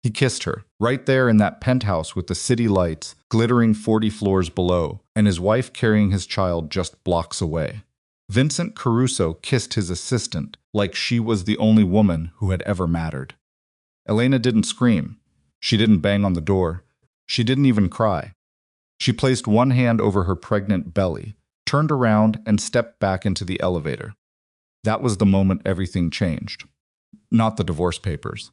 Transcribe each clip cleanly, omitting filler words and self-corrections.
He kissed her, right there in that penthouse with the city lights glittering 40 floors below, and his wife carrying his child just blocks away. Vincent Caruso kissed his assistant like she was the only woman who had ever mattered. Elena didn't scream. She didn't bang on the door. She didn't even cry. She placed one hand over her pregnant belly, turned around, and stepped back into the elevator. That was the moment everything changed. Not the divorce papers.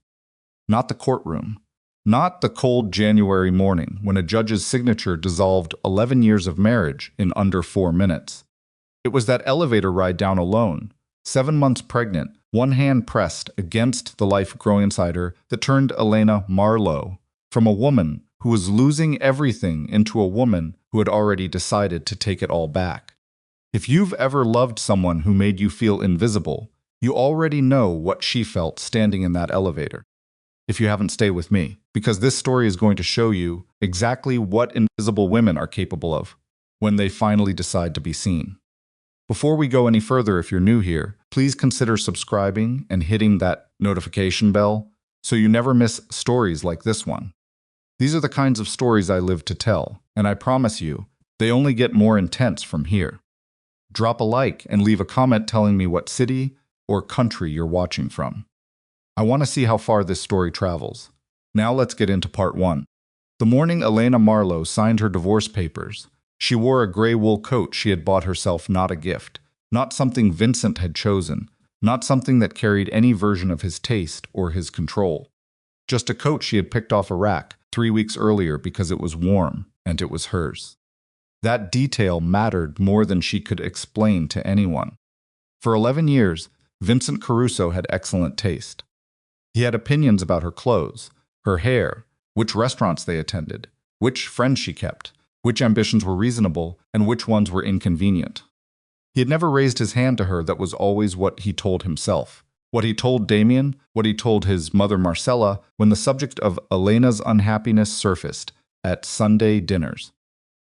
Not the courtroom. Not the cold January morning when a judge's signature dissolved 11 years of marriage in under 4 minutes. It was that elevator ride down alone, 7 months pregnant, one hand pressed against the life growing inside her that turned Elena Marlowe from a woman who was losing everything into a woman who had already decided to take it all back. If you've ever loved someone who made you feel invisible, you already know what she felt standing in that elevator. If you haven't, stay with me, because this story is going to show you exactly what invisible women are capable of when they finally decide to be seen. Before we go any further, if you're new here, please consider subscribing and hitting that notification bell so you never miss stories like this one. These are the kinds of stories I live to tell, and I promise you, they only get more intense from here. Drop a like and leave a comment telling me what city or country you're watching from. I want to see how far this story travels. Now let's get into part 1. The morning Elena Marlowe signed her divorce papers, she wore a gray wool coat she had bought herself, not a gift, not something Vincent had chosen, not something that carried any version of his taste or his control. Just a coat she had picked off a rack 3 weeks earlier because it was warm and it was hers. That detail mattered more than she could explain to anyone. For 11 years, Vincent Caruso had excellent taste. He had opinions about her clothes, her hair, which restaurants they attended, which friends she kept, which ambitions were reasonable, and which ones were inconvenient. He had never raised his hand to her. That was always what he told himself. What he told Damien, what he told his mother Marcella when the subject of Elena's unhappiness surfaced at Sunday dinners.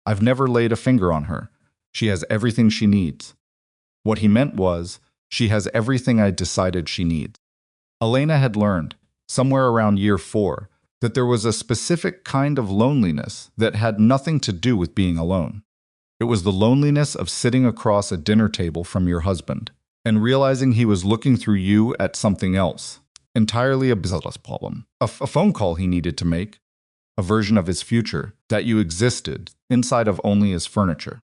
I've never laid a finger on her. She has everything she needs. What he meant was, she has everything I decided she needs. Elena had learned, somewhere around year 4, that there was a specific kind of loneliness that had nothing to do with being alone. It was the loneliness of sitting across a dinner table from your husband and realizing he was looking through you at something else, entirely a business problem, a phone call he needed to make, a version of his future that you existed inside of only as furniture.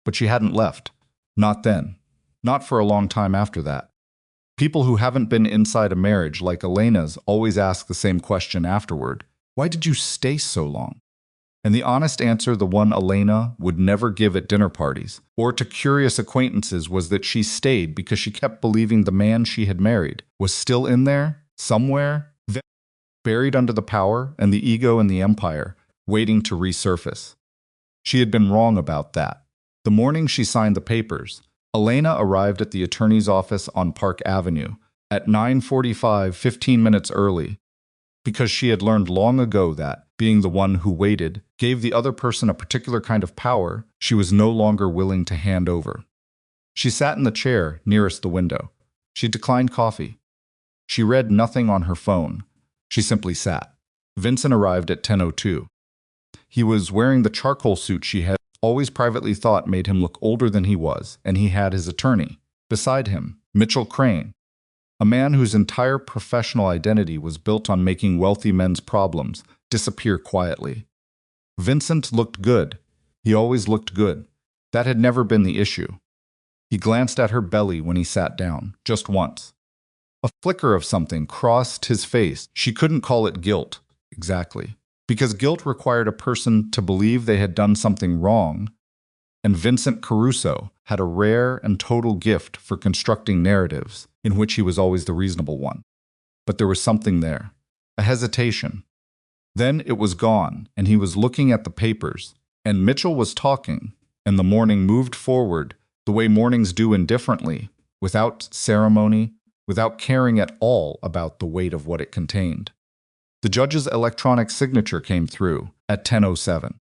But she hadn't left. Not then. Not for a long time after that. People who haven't been inside a marriage like Elena's always ask the same question afterward. Why did you stay so long? And the honest answer, the one Elena would never give at dinner parties or to curious acquaintances, was that she stayed because she kept believing the man she had married was still in there, somewhere, buried under the power and the ego and the empire, waiting to resurface. She had been wrong about that. The morning she signed the papers, Elena arrived at the attorney's office on Park Avenue at 9:45, 15 minutes early, because she had learned long ago that, being the one who waited, gave the other person a particular kind of power she was no longer willing to hand over. She sat in the chair nearest the window. She declined coffee. She read nothing on her phone. She simply sat. Vincent arrived at 10:02. He was wearing the charcoal suit she had always privately thought made him look older than he was, and he had his attorney. Beside him, Mitchell Crane, a man whose entire professional identity was built on making wealthy men's problems disappear quietly. Vincent looked good. He always looked good. That had never been the issue. He glanced at her belly when he sat down, just once. A flicker of something crossed his face. She couldn't call it guilt, exactly, because guilt required a person to believe they had done something wrong, and Vincent Caruso had a rare and total gift for constructing narratives in which he was always the reasonable one. But there was something there, a hesitation. Then it was gone, and he was looking at the papers, and Mitchell was talking, and the morning moved forward the way mornings do, indifferently, without ceremony, without caring at all about the weight of what it contained. The judge's electronic signature came through at 10:07.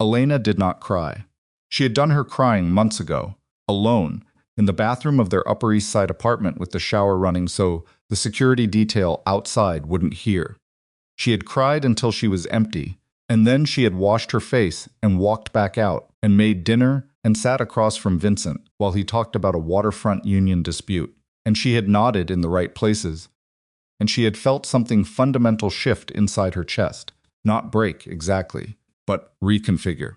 Elena did not cry. She had done her crying months ago, alone, in the bathroom of their Upper East Side apartment with the shower running so the security detail outside wouldn't hear. She had cried until she was empty, and then she had washed her face and walked back out and made dinner and sat across from Vincent while he talked about a waterfront union dispute, and she had nodded in the right places, and she had felt something fundamental shift inside her chest, not break exactly, but reconfigure.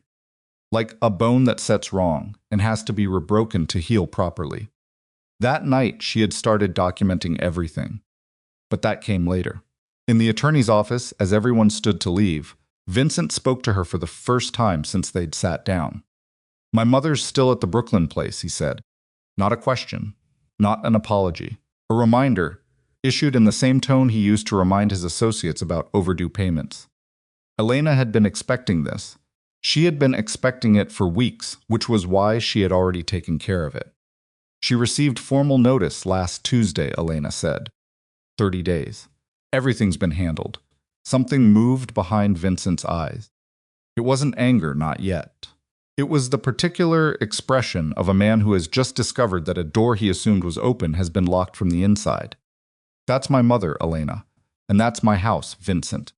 Like a bone that sets wrong and has to be rebroken to heal properly. That night, she had started documenting everything. But that came later. In the attorney's office, as everyone stood to leave, Vincent spoke to her for the first time since they'd sat down. "My mother's still at the Brooklyn place," he said. Not a question, not an apology, a reminder, issued in the same tone he used to remind his associates about overdue payments. Elena had been expecting this. She had been expecting it for weeks, which was why she had already taken care of it. She received formal notice last Tuesday, Elena said. 30 days. Everything's been handled. Something moved behind Vincent's eyes. It wasn't anger, not yet. It was the particular expression of a man who has just discovered that a door he assumed was open has been locked from the inside. "That's my mother, Elena. And that's my house, Vincent."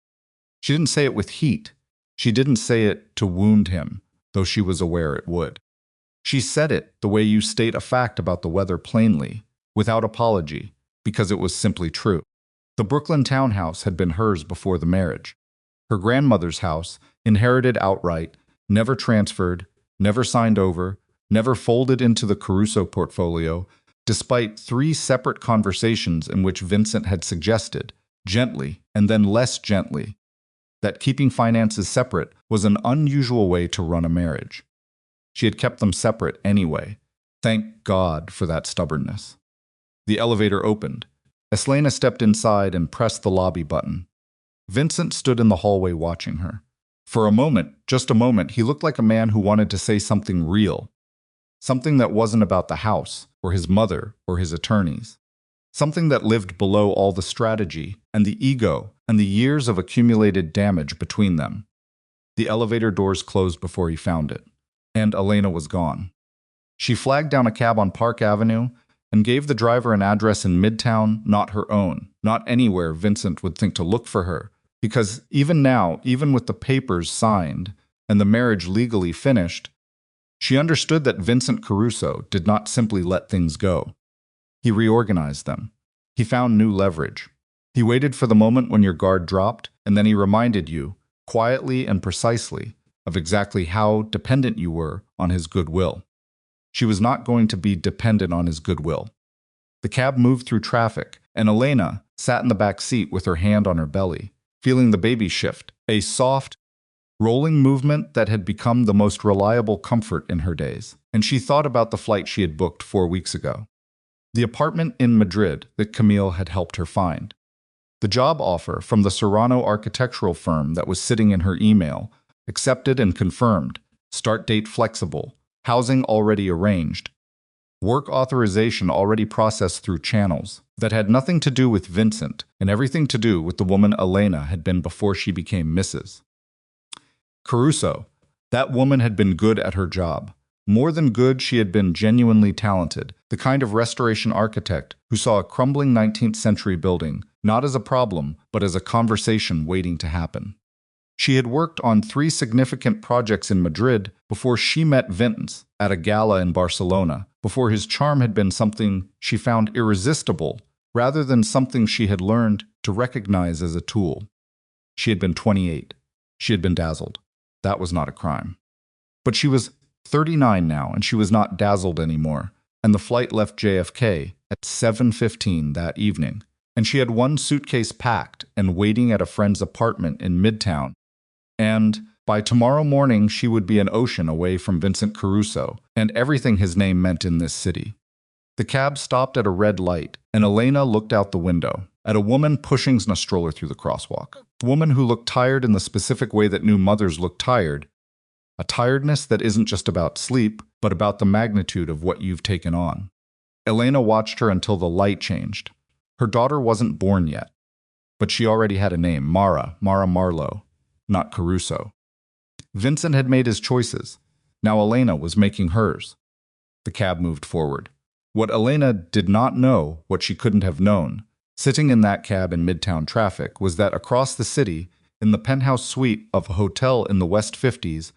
She didn't say it with heat. She didn't say it to wound him, though she was aware it would. She said it the way you state a fact about the weather plainly, without apology, because it was simply true. The Brooklyn townhouse had been hers before the marriage. Her grandmother's house, inherited outright, never transferred, never signed over, never folded into the Caruso portfolio, despite 3 separate conversations in which Vincent had suggested, gently and then less gently, that keeping finances separate was an unusual way to run a marriage. She had kept them separate anyway. Thank God for that stubbornness. The elevator opened. Elena stepped inside and pressed the lobby button. Vincent stood in the hallway watching her. For a moment, just a moment, he looked like a man who wanted to say something real. Something that wasn't about the house, or his mother, or his attorneys. Something that lived below all the strategy, and the ego, and the years of accumulated damage between them. The elevator doors closed before he found it, and Elena was gone. She flagged down a cab on Park Avenue and gave the driver an address in Midtown, not her own, not anywhere Vincent would think to look for her, because even now, even with the papers signed and the marriage legally finished, she understood that Vincent Caruso did not simply let things go. He reorganized them. He found new leverage. He waited for the moment when your guard dropped, and then he reminded you, quietly and precisely, of exactly how dependent you were on his goodwill. She was not going to be dependent on his goodwill. The cab moved through traffic, and Elena sat in the back seat with her hand on her belly, feeling the baby shift, a soft, rolling movement that had become the most reliable comfort in her days. And she thought about the flight she had booked 4 weeks ago. The apartment in Madrid that Camille had helped her find. The job offer from the Serrano architectural firm that was sitting in her email, accepted and confirmed, start date flexible, housing already arranged, work authorization already processed through channels that had nothing to do with Vincent and everything to do with the woman Elena had been before she became Mrs. Caruso. That woman had been good at her job. More than good, she had been genuinely talented, the kind of restoration architect who saw a crumbling 19th century building not as a problem, but as a conversation waiting to happen. She had worked on 3 significant projects in Madrid before she met Vince at a gala in Barcelona, before his charm had been something she found irresistible rather than something she had learned to recognize as a tool. She had been 28. She had been dazzled. That was not a crime. But she was 39 now, and she was not dazzled anymore, and the flight left JFK at 7:15 that evening, and she had 1 suitcase packed and waiting at a friend's apartment in Midtown, and by tomorrow morning she would be an ocean away from Vincent Caruso and everything his name meant in this city. The cab stopped at a red light, and Elena looked out the window at a woman pushing a stroller through the crosswalk. A woman who looked tired in the specific way that new mothers look tired, a tiredness that isn't just about sleep, but about the magnitude of what you've taken on. Elena watched her until the light changed. Her daughter wasn't born yet, but she already had a name, Mara Marlowe, not Caruso. Vincent had made his choices. Now Elena was making hers. The cab moved forward. What Elena did not know, what she couldn't have known, sitting in that cab in midtown traffic, was that across the city, in the penthouse suite of a hotel in the West 50s,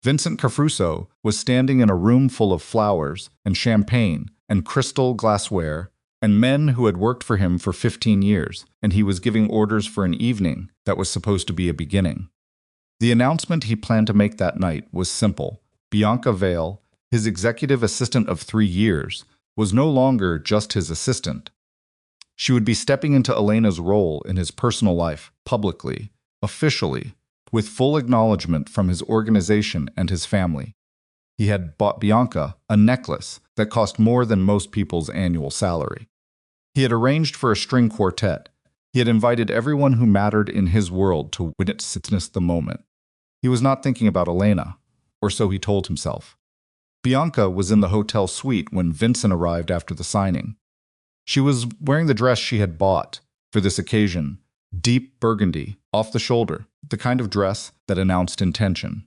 Vincent Caruso was standing in a room full of flowers and champagne and crystal glassware and men who had worked for him for 15 years, and he was giving orders for an evening that was supposed to be a beginning. The announcement he planned to make that night was simple. Bianca Vale, his executive assistant of 3 years, was no longer just his assistant. She would be stepping into Elena's role in his personal life, publicly, officially, with full acknowledgement from his organization and his family. He had bought Bianca a necklace that cost more than most people's annual salary. He had arranged for a string quartet. He had invited everyone who mattered in his world to witness the moment. He was not thinking about Elena, or so he told himself. Bianca was in the hotel suite when Vincent arrived after the signing. She was wearing the dress she had bought for this occasion, deep burgundy, off the shoulder, the kind of dress that announced intention.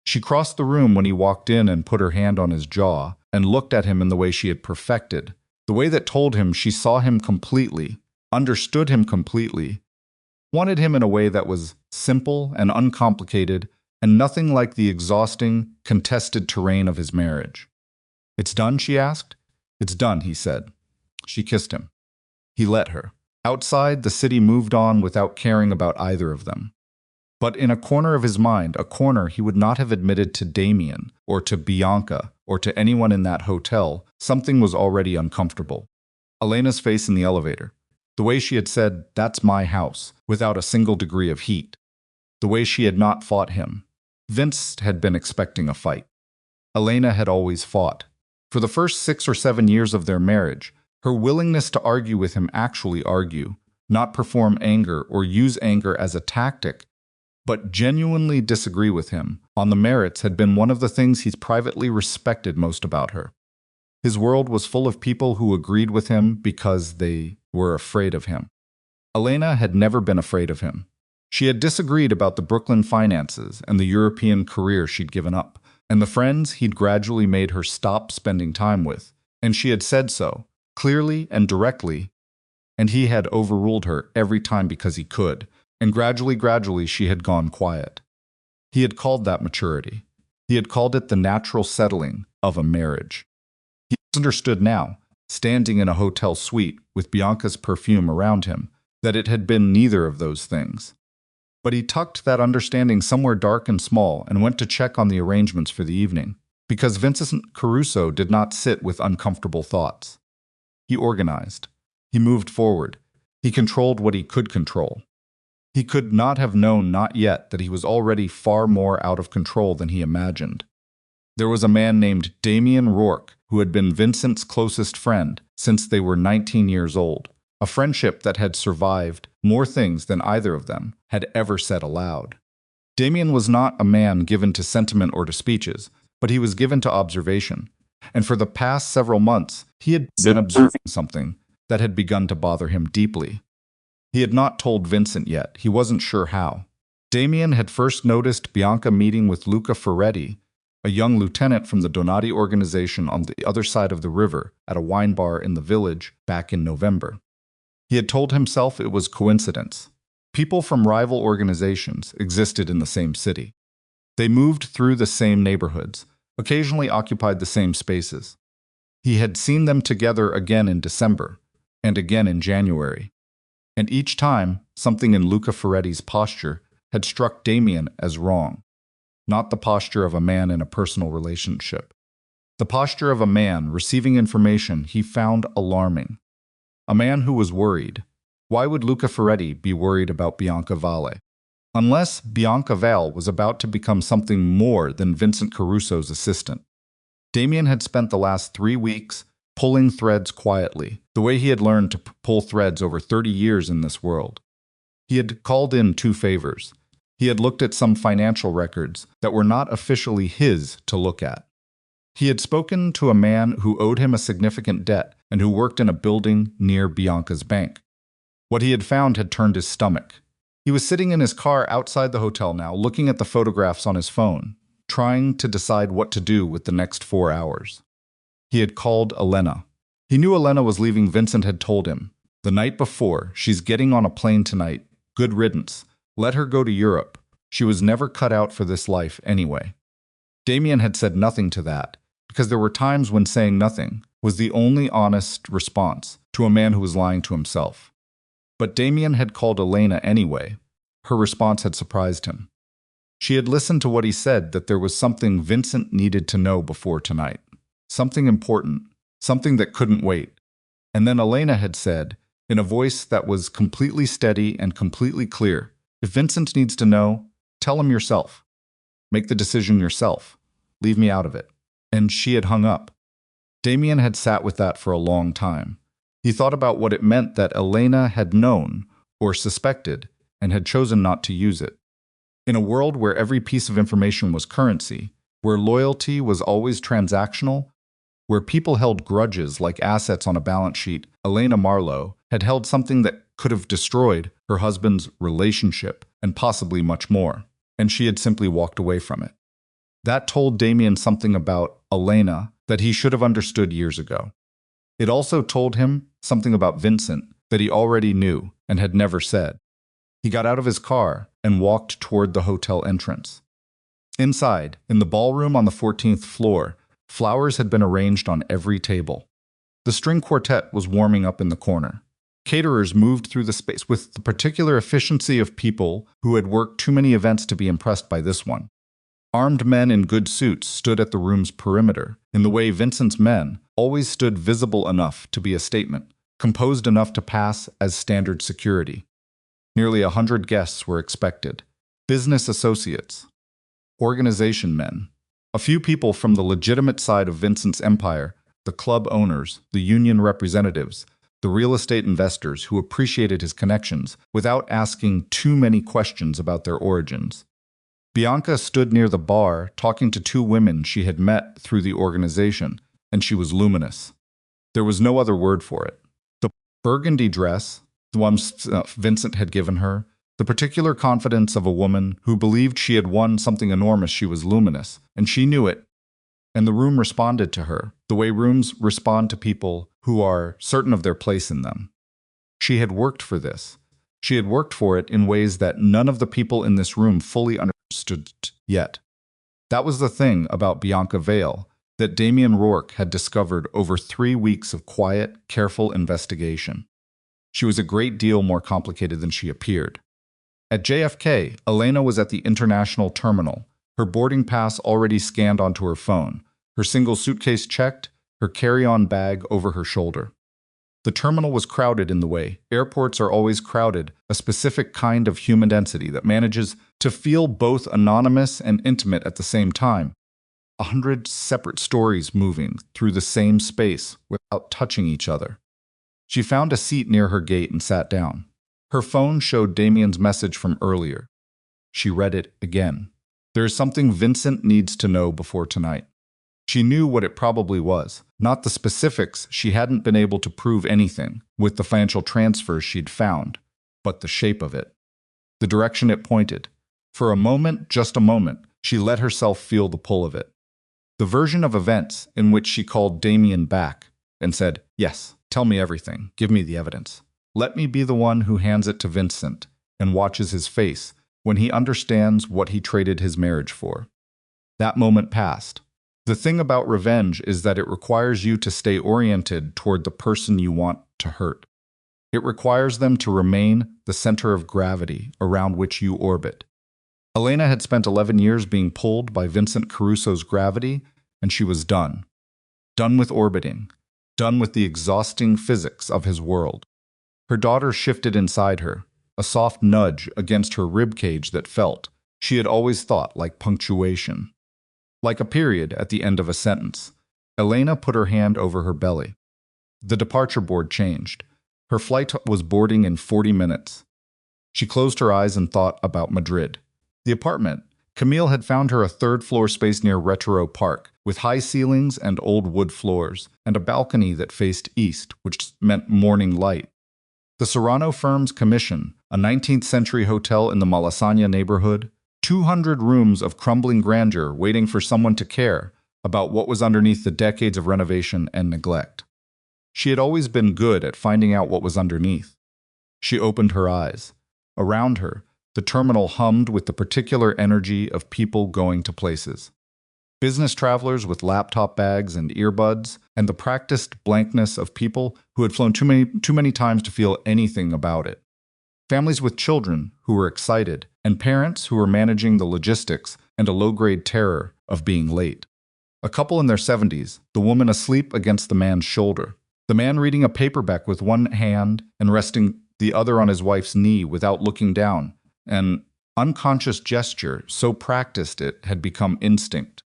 She crossed the room when he walked in and put her hand on his jaw and looked at him in the way she had perfected, the way that told him she saw him completely, understood him completely, wanted him in a way that was simple and uncomplicated and nothing like the exhausting, contested terrain of his marriage. "It's done?" she asked. "It's done," he said. She kissed him. He let her. Outside, the city moved on without caring about either of them. But in a corner of his mind, a corner he would not have admitted to Damien, or to Bianca, or to anyone in that hotel, something was already uncomfortable. Elena's face in the elevator. The way she had said, "That's my house," without a single degree of heat. The way she had not fought him. Vince had been expecting a fight. Elena had always fought. For the first 6 or 7 years of their marriage, her willingness to argue with him, actually argue, not perform anger or use anger as a tactic, but genuinely disagree with him on the merits, had been one of the things he's privately respected most about her. His world was full of people who agreed with him because they were afraid of him. Elena had never been afraid of him. She had disagreed about the Brooklyn finances and the European career she'd given up, and the friends he'd gradually made her stop spending time with, and she had said so, clearly and directly, and he had overruled her every time because he could, and gradually she had gone quiet. He had called that maturity. He had called it the natural settling of a marriage. He understood now, standing in a hotel suite with Bianca's perfume around him, that it had been neither of those things. But he tucked that understanding somewhere dark and small and went to check on the arrangements for the evening, because Vincent Caruso did not sit with uncomfortable thoughts. He organized. He moved forward. He controlled what he could control. He could not have known not yet that he was already far more out of control than he imagined. There was a man named Damien Rourke who had been Vincent's closest friend since they were 19 years old, a friendship that had survived more things than either of them had ever said aloud. Damien was not a man given to sentiment or to speeches, but he was given to observation, and for the past several months he had been observing something that had begun to bother him deeply. He had not told Vincent yet. He wasn't sure how. Damien had first noticed Bianca meeting with Luca Ferretti, a young lieutenant from the Donati organization on the other side of the river, at a wine bar in the village back in November. He had told himself it was coincidence. People from rival organizations existed in the same city. They moved through the same neighborhoods, occasionally occupied the same spaces. He had seen them together again in December, and again in January. And each time, something in Luca Ferretti's posture had struck Damien as wrong. Not the posture of a man in a personal relationship. The posture of a man receiving information he found alarming. A man who was worried. Why would Luca Ferretti be worried about Bianca Vale? Unless Bianca Vale was about to become something more than Vincent Caruso's assistant. Damien had spent the last 3 weeks pulling threads quietly, the way he had learned to pull threads over 30 years in this world. He had called in 2 favors. He had looked at some financial records that were not officially his to look at. He had spoken to a man who owed him a significant debt and who worked in a building near Bianca's bank. What he had found had turned his stomach. He was sitting in his car outside the hotel now, looking at the photographs on his phone, trying to decide what to do with the next 4 hours. He had called Elena. He knew Elena was leaving. Vincent had told him. The night before, she's getting on a plane tonight. Good riddance. Let her go to Europe. She was never cut out for this life anyway. Damien had said nothing to that, because there were times when saying nothing was the only honest response to a man who was lying to himself. But Damien had called Elena anyway. Her response had surprised him. She had listened to what he said, that there was something Vincent needed to know before tonight. Something important. Something that couldn't wait. And then Elena had said, in a voice that was completely steady and completely clear, if Vincent needs to know, tell him yourself. Make the decision yourself. Leave me out of it. And she had hung up. Damien had sat with that for a long time. He thought about what it meant that Elena had known or suspected and had chosen not to use it. In a world where every piece of information was currency, where loyalty was always transactional, where people held grudges like assets on a balance sheet, Elena Marlowe had held something that could have destroyed her husband's relationship and possibly much more, and she had simply walked away from it. That told Damien something about Elena that he should have understood years ago. It also told him something about Vincent that he already knew and had never said. He got out of his car and walked toward the hotel entrance. Inside, in the ballroom on the 14th floor, flowers had been arranged on every table. The string quartet was warming up in the corner. Caterers moved through the space with the particular efficiency of people who had worked too many events to be impressed by this one. Armed men in good suits stood at the room's perimeter, in the way Vincent's men always stood, visible enough to be a statement, composed enough to pass as standard security. Nearly 100 guests were expected. Business associates, organization men, a few people from the legitimate side of Vincent's empire, the club owners, the union representatives, the real estate investors who appreciated his connections without asking too many questions about their origins. Bianca stood near the bar talking to two women she had met through the organization, and she was luminous. There was no other word for it. The burgundy dress, the one Vincent had given her, the particular confidence of a woman who believed she had won something enormous. She was luminous, and she knew it. And the room responded to her, the way rooms respond to people who are certain of their place in them. She had worked for this. She had worked for it in ways that none of the people in this room fully understood yet. That was the thing about Bianca Vale that Damien Rourke had discovered over 3 weeks of quiet, careful investigation. She was a great deal more complicated than she appeared. At JFK, Elena was at the international terminal, her boarding pass already scanned onto her phone, her single suitcase checked, her carry-on bag over her shoulder. The terminal was crowded in the way. Airports are always crowded, a specific kind of human density that manages to feel both anonymous and intimate at the same time. 100 separate stories moving through the same space without touching each other. She found a seat near her gate and sat down. Her phone showed Damien's message from earlier. She read it again. There is something Vincent needs to know before tonight. She knew what it probably was, not the specifics. She hadn't been able to prove anything with the financial transfers she'd found, but the shape of it, the direction it pointed. For a moment, just a moment, she let herself feel the pull of it. The version of events in which she called Damien back and said, "Yes, tell me everything, give me the evidence. Let me be the one who hands it to Vincent and watches his face when he understands what he traded his marriage for." That moment passed. The thing about revenge is that it requires you to stay oriented toward the person you want to hurt. It requires them to remain the center of gravity around which you orbit. Elena had spent 11 years being pulled by Vincent Caruso's gravity, and she was done. Done with orbiting. Done with the exhausting physics of his world. Her daughter shifted inside her, a soft nudge against her ribcage that felt, she had always thought, like punctuation. Like a period at the end of a sentence. Elena put her hand over her belly. The departure board changed. Her flight was boarding in 40 minutes. She closed her eyes and thought about Madrid. The apartment. Camille had found her a third-floor space near Retro Park, with high ceilings and old wood floors, and a balcony that faced east, which meant morning light. The Serrano firm's commission, a 19th-century hotel in the Malasaña neighborhood, 200 rooms of crumbling grandeur waiting for someone to care about what was underneath the decades of renovation and neglect. She had always been good at finding out what was underneath. She opened her eyes. Around her, the terminal hummed with the particular energy of people going to places. Business travelers with laptop bags and earbuds, and the practiced blankness of people who had flown too many times to feel anything about it. Families with children who were excited, and parents who were managing the logistics and a low-grade terror of being late. A couple in their 70s, the woman asleep against the man's shoulder, the man reading a paperback with one hand and resting the other on his wife's knee without looking down, an unconscious gesture so practiced it had become instinct.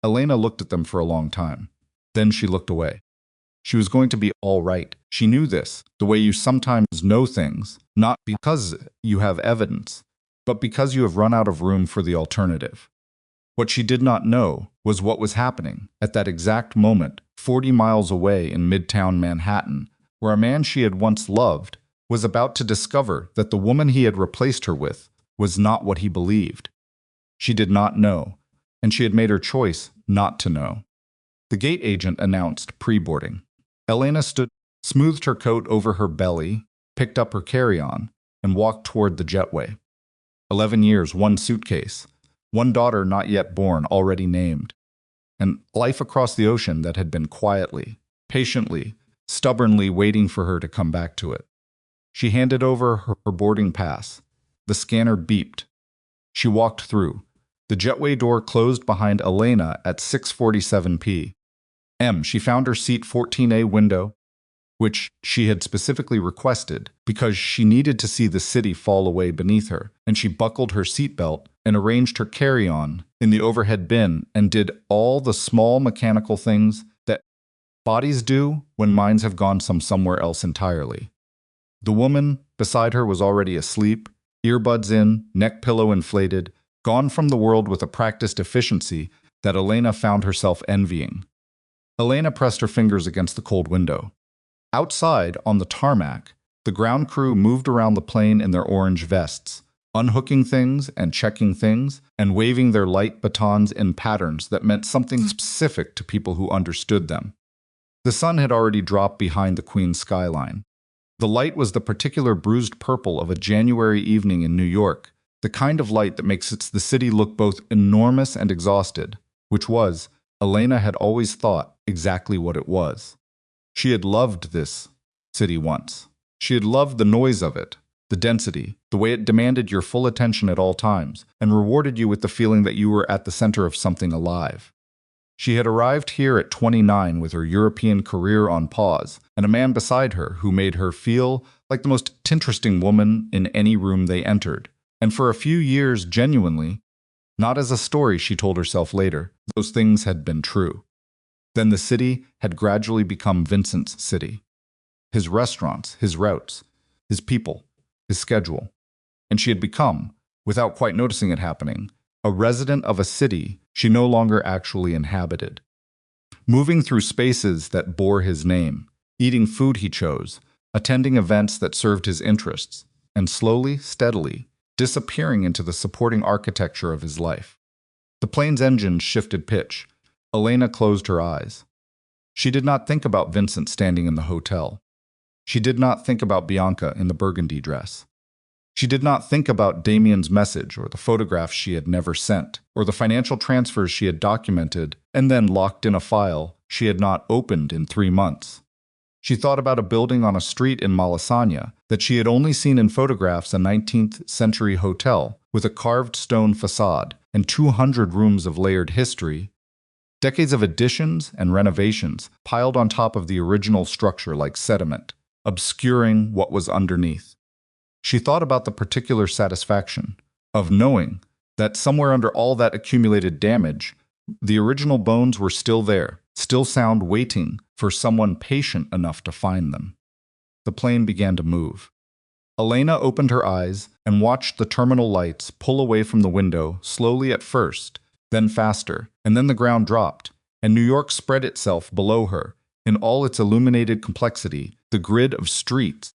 Elena looked at them for a long time. Then she looked away. She was going to be all right. She knew this, the way you sometimes know things, not because you have evidence, but because you have run out of room for the alternative. What she did not know was what was happening at that exact moment, 40 miles away in Midtown Manhattan, where a man she had once loved was about to discover that the woman he had replaced her with was not what he believed. She did not know, and she had made her choice not to know. The gate agent announced pre-boarding. Elena stood, smoothed her coat over her belly, picked up her carry-on, and walked toward the jetway. 11 years, one suitcase, one daughter not yet born, already named, and life across the ocean that had been quietly, patiently, stubbornly waiting for her to come back to it. She handed over her boarding pass. The scanner beeped. She walked through. The jetway door closed behind Elena at 6:47 p.m. She found her seat 14A window, which she had specifically requested because she needed to see the city fall away beneath her, and she buckled her seatbelt and arranged her carry-on in the overhead bin and did all the small mechanical things that bodies do when minds have gone somewhere else entirely. The woman beside her was already asleep, earbuds in, neck pillow inflated, gone from the world with a practiced efficiency that Elena found herself envying. Elena pressed her fingers against the cold window. Outside, on the tarmac, the ground crew moved around the plane in their orange vests, unhooking things and checking things, and waving their light batons in patterns that meant something specific to people who understood them. The sun had already dropped behind the Queen's skyline. The light was the particular bruised purple of a January evening in New York, the kind of light that makes the city look both enormous and exhausted, which was, Elena had always thought, exactly what it was. She had loved this city once. She had loved the noise of it, the density, the way it demanded your full attention at all times, and rewarded you with the feeling that you were at the center of something alive. She had arrived here at 29 with her European career on pause, and a man beside her who made her feel like the most interesting woman in any room they entered. And for a few years, genuinely, not as a story she told herself later, those things had been true. Then the city had gradually become Vincent's city. His restaurants, his routes, his people, his schedule. And she had become, without quite noticing it happening, a resident of a city she no longer actually inhabited. Moving through spaces that bore his name, eating food he chose, attending events that served his interests, and slowly, steadily, disappearing into the supporting architecture of his life. The plane's engine shifted pitch. Elena closed her eyes. She did not think about Vincent standing in the hotel. She did not think about Bianca in the burgundy dress. She did not think about Damien's message or the photographs she had never sent, or the financial transfers she had documented and then locked in a file she had not opened in 3 months. She thought about a building on a street in Malasaña that she had only seen in photographs, a 19th century hotel with a carved stone facade and 200 rooms of layered history, decades of additions and renovations piled on top of the original structure like sediment, obscuring what was underneath. She thought about the particular satisfaction of knowing that somewhere under all that accumulated damage, the original bones were still there, still sound, waiting for someone patient enough to find them. The plane began to move. Elena opened her eyes and watched the terminal lights pull away from the window, slowly at first, then faster, and then the ground dropped, and New York spread itself below her, in all its illuminated complexity, the grid of streets,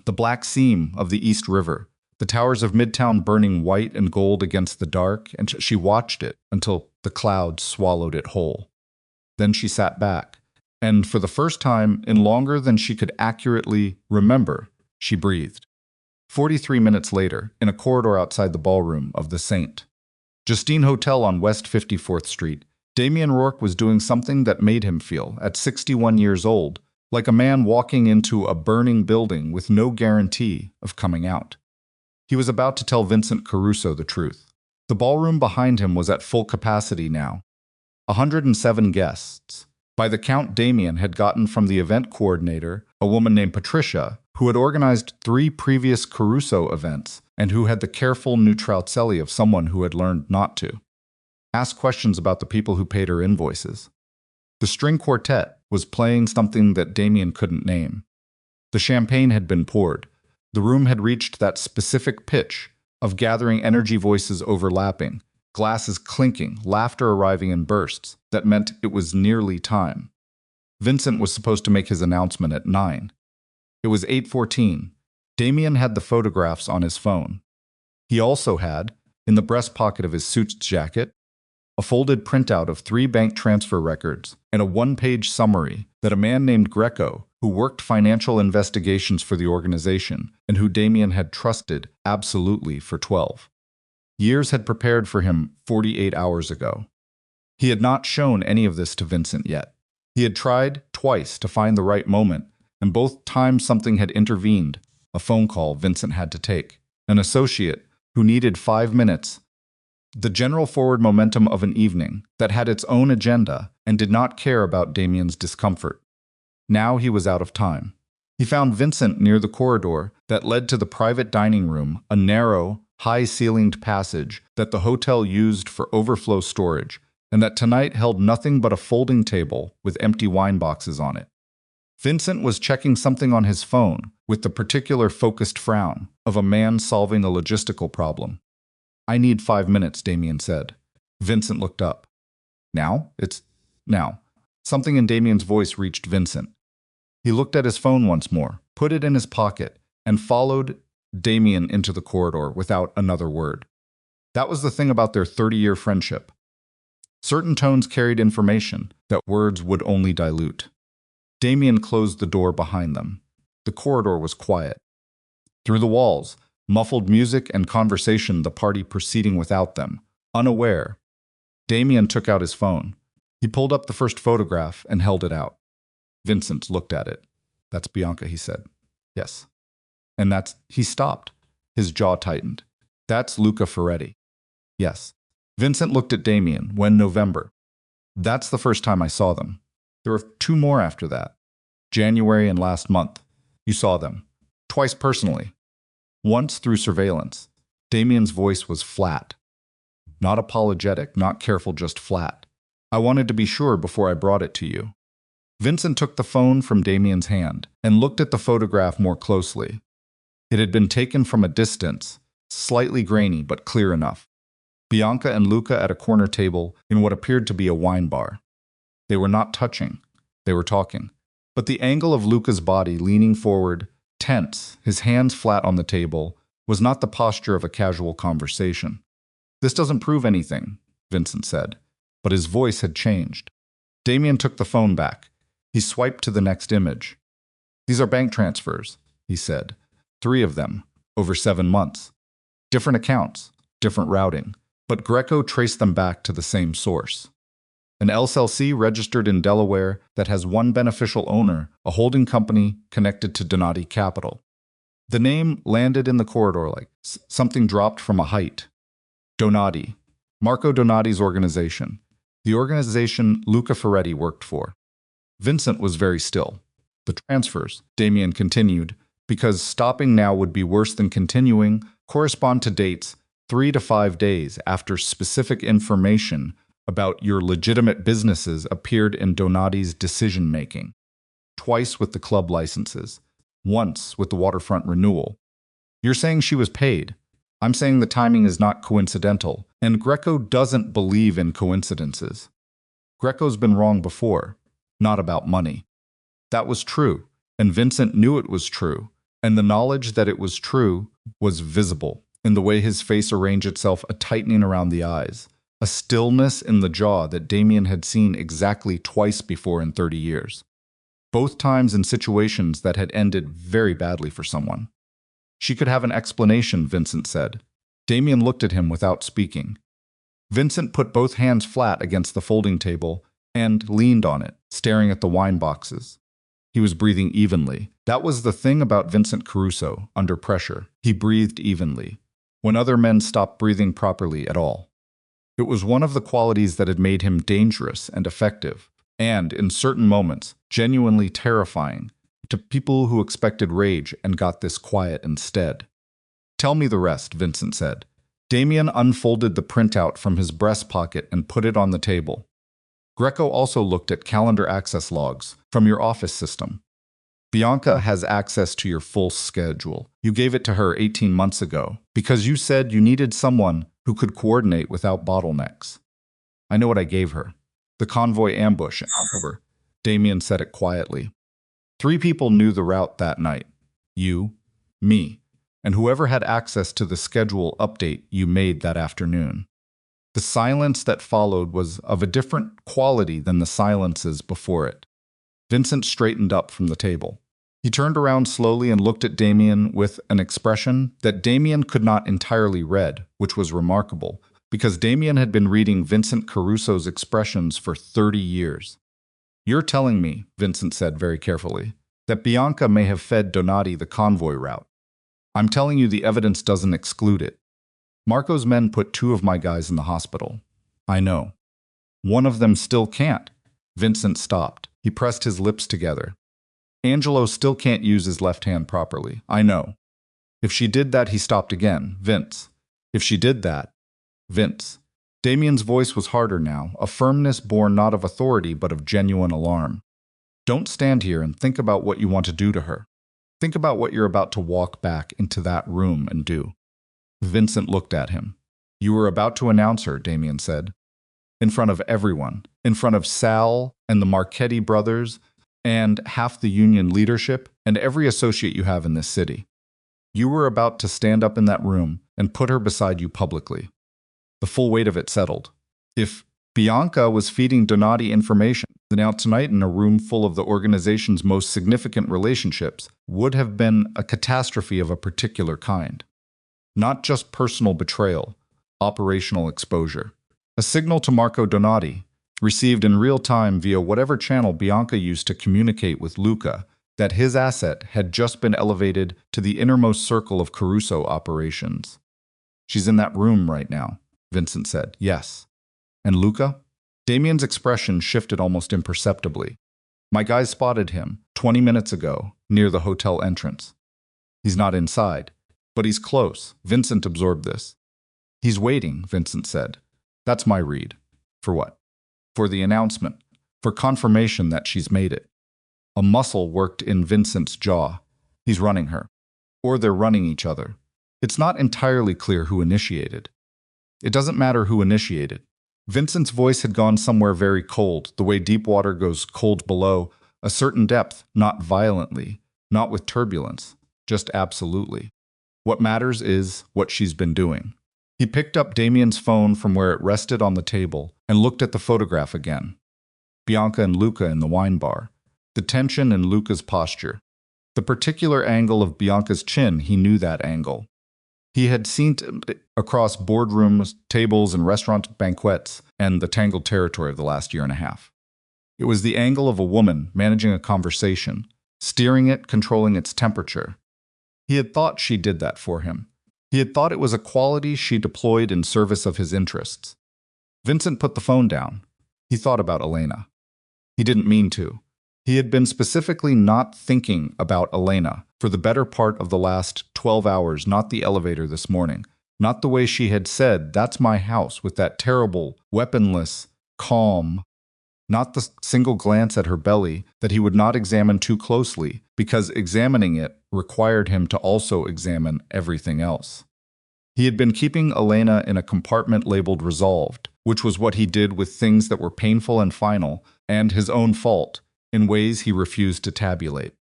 the black seam of the East River, the towers of Midtown burning white and gold against the dark, and she watched it until the clouds swallowed it whole. Then she sat back, And for the first time in longer than she could accurately remember, she breathed. 43 minutes later, in a corridor outside the ballroom of the St. Justine Hotel on West 54th Street, Damien Rourke was doing something that made him feel, at 61 years old, like a man walking into a burning building with no guarantee of coming out. He was about to tell Vincent Caruso the truth. The ballroom behind him was at full capacity now. 107 guests. By the count Damien had gotten from the event coordinator, a woman named Patricia, who had organized 3 previous Caruso events and who had the careful neutrality of someone who had learned not to ask questions about the people who paid her invoices. The string quartet was playing something that Damien couldn't name. The champagne had been poured. The room had reached that specific pitch of gathering energy voices overlapping, glasses clinking, laughter arriving in bursts that meant it was nearly time. Vincent was supposed to make his announcement at 9. It was 8:14. Damien had the photographs on his phone. He also had, in the breast pocket of his suit jacket, a folded printout of 3 bank transfer records and a 1-page summary that a man named Greco, who worked financial investigations for the organization and who Damien had trusted absolutely for 12 years, had prepared for him 48 hours ago. He had not shown any of this to Vincent yet. He had tried twice to find the right moment, and both times something had intervened, a phone call Vincent had to take, an associate who needed 5 minutes, the general forward momentum of an evening that had its own agenda and did not care about Damien's discomfort. Now he was out of time. He found Vincent near the corridor that led to the private dining room, a narrow, high-ceilinged passage that the hotel used for overflow storage, and that tonight held nothing but a folding table with empty wine boxes on it. Vincent was checking something on his phone with the particular focused frown of a man solving a logistical problem. "I need 5 minutes," Damien said. Vincent looked up. "Now? It's now." Something in Damien's voice reached Vincent. He looked at his phone once more, put it in his pocket, and followed Damien into the corridor without another word. That was the thing about their 30-year friendship. Certain tones carried information that words would only dilute. Damien closed the door behind them. The corridor was quiet. Through the walls, muffled music and conversation, the party proceeding without them, unaware. Damien took out his phone. He pulled up the first photograph and held it out. Vincent looked at it. "That's Bianca," he said. "Yes." "And that's—" He stopped. His jaw tightened. "That's Luca Ferretti." "Yes." Vincent looked at Damien. "When November?" "That's the first time I saw them. There were 2 more after that. January and last month. You saw them. Twice personally. Once through surveillance." Damien's voice was flat. Not apologetic, not careful, just flat. "I wanted to be sure before I brought it to you." Vincent took the phone from Damien's hand and looked at the photograph more closely. It had been taken from a distance, slightly grainy but clear enough. Bianca and Luca at a corner table in what appeared to be a wine bar. They were not touching. They were talking. But the angle of Luca's body leaning forward, tense, his hands flat on the table, was not the posture of a casual conversation. "This doesn't prove anything," Vincent said, but his voice had changed. Damien took the phone back. He swiped to the next image. "These are bank transfers," he said. 3 of them, over 7 months. Different accounts, different routing, but Greco traced them back to the same source. An LLC registered in Delaware that has one beneficial owner, a holding company connected to Donati Capital. The name landed in the corridor like something dropped from a height. Donati. Marco Donati's organization. The organization Luca Ferretti worked for. Vincent was very still. "The transfers," Damien continued, "because stopping now would be worse than continuing, correspond to dates 3 to 5 days after specific information about your legitimate businesses appeared in Donati's decision-making. Twice with the club licenses. Once with the waterfront renewal. You're saying she was paid. I'm saying the timing is not coincidental, and Greco doesn't believe in coincidences. Greco's been wrong before, not about money." That was true, and Vincent knew it was true, and the knowledge that it was true was visible in the way his face arranged itself, a tightening around the eyes, a stillness in the jaw that Damien had seen exactly twice before in 30 years. both times in situations that had ended very badly for someone. She could have an explanation, Vincent said. Damien looked at him without speaking. Vincent put both hands flat against the folding table and leaned on it, staring at the wine boxes. He was breathing evenly. That was the thing about Vincent Caruso, under pressure. He breathed evenly, when other men stopped breathing properly at all. It was one of the qualities that had made him dangerous and effective, and, in certain moments, genuinely terrifying to people who expected rage and got this quiet instead. Tell me the rest, Vincent said. Damien unfolded the printout from his breast pocket and put it on the table. Greco also looked at calendar access logs from your office system. Bianca has access to your full schedule. You gave it to her 18 months ago because you said you needed someone who could coordinate without bottlenecks. I know what I gave her. The convoy ambush in October. Damien said it quietly. 3 people knew the route that night. You, me, and whoever had access to the schedule update you made that afternoon. The silence that followed was of a different quality than the silences before it. Vincent straightened up from the table. He turned around slowly and looked at Damien with an expression that Damien could not entirely read, which was remarkable, because Damien had been reading Vincent Caruso's expressions for 30 years. You're telling me, Vincent said very carefully, that Bianca may have fed Donati the convoy route. I'm telling you the evidence doesn't exclude it. Marco's men put 2 of my guys in the hospital. I know. One of them still can't. Vincent stopped. He pressed his lips together. Angelo still can't use his left hand properly. I know. If she did that, he stopped again. Vince. If she did that. Vince. Damien's voice was harder now, a firmness born not of authority but of genuine alarm. Don't stand here and think about what you want to do to her. Think about what you're about to walk back into that room and do. Vincent looked at him. You were about to announce her, Damien said. In front of everyone. In front of Sal and the Marchetti brothers and half the union leadership and every associate you have in this city. You were about to stand up in that room and put her beside you publicly. The full weight of it settled. If Bianca was feeding Donati information, then out tonight in a room full of the organization's most significant relationships would have been a catastrophe of a particular kind. Not just personal betrayal, operational exposure. A signal to Marco Donati, received in real time via whatever channel Bianca used to communicate with Luca, that his asset had just been elevated to the innermost circle of Caruso operations. She's in that room right now, Vincent said. Yes. And Luca? Damien's expression shifted almost imperceptibly. My guys spotted him 20 minutes ago, near the hotel entrance. He's not inside, but he's close. Vincent absorbed this. He's waiting, Vincent said. That's my read. For what? For the announcement. For confirmation that she's made it. A muscle worked in Vincent's jaw. He's running her. Or they're running each other. It's not entirely clear who initiated. It doesn't matter who initiated. Vincent's voice had gone somewhere very cold, the way deep water goes cold below a certain depth, not violently, not with turbulence, just absolutely. What matters is what she's been doing. He picked up Damien's phone from where it rested on the table and looked at the photograph again. Bianca and Luca in the wine bar. The tension in Luca's posture. The particular angle of Bianca's chin, he knew that angle. He had seen it across boardrooms, tables, and restaurant banquets, and the tangled territory of the last year and a half. It was the angle of a woman managing a conversation, steering it, controlling its temperature. He had thought she did that for him. He had thought it was a quality she deployed in service of his interests. Vincent put the phone down. He thought about Elena. He didn't mean to. He had been specifically not thinking about Elena for the better part of the last 12 hours, not the elevator this morning, not the way she had said, "That's my house," with that terrible, weaponless, calm, not the single glance at her belly that he would not examine too closely, because examining it required him to also examine everything else. He had been keeping Elena in a compartment labeled resolved, which was what he did with things that were painful and final, and his own fault, in ways he refused to tabulate.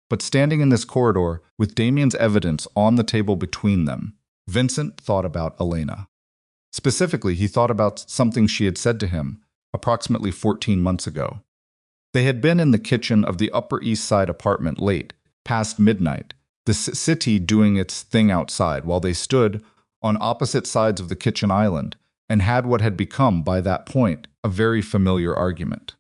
But standing in this corridor, with Damien's evidence on the table between them, Vincent thought about Elena. Specifically, he thought about something she had said to him approximately 14 months ago. They had been in the kitchen of the Upper East Side apartment late, past midnight, the city doing its thing outside, while they stood on opposite sides of the kitchen island and had what had become, by that point, a very familiar argument.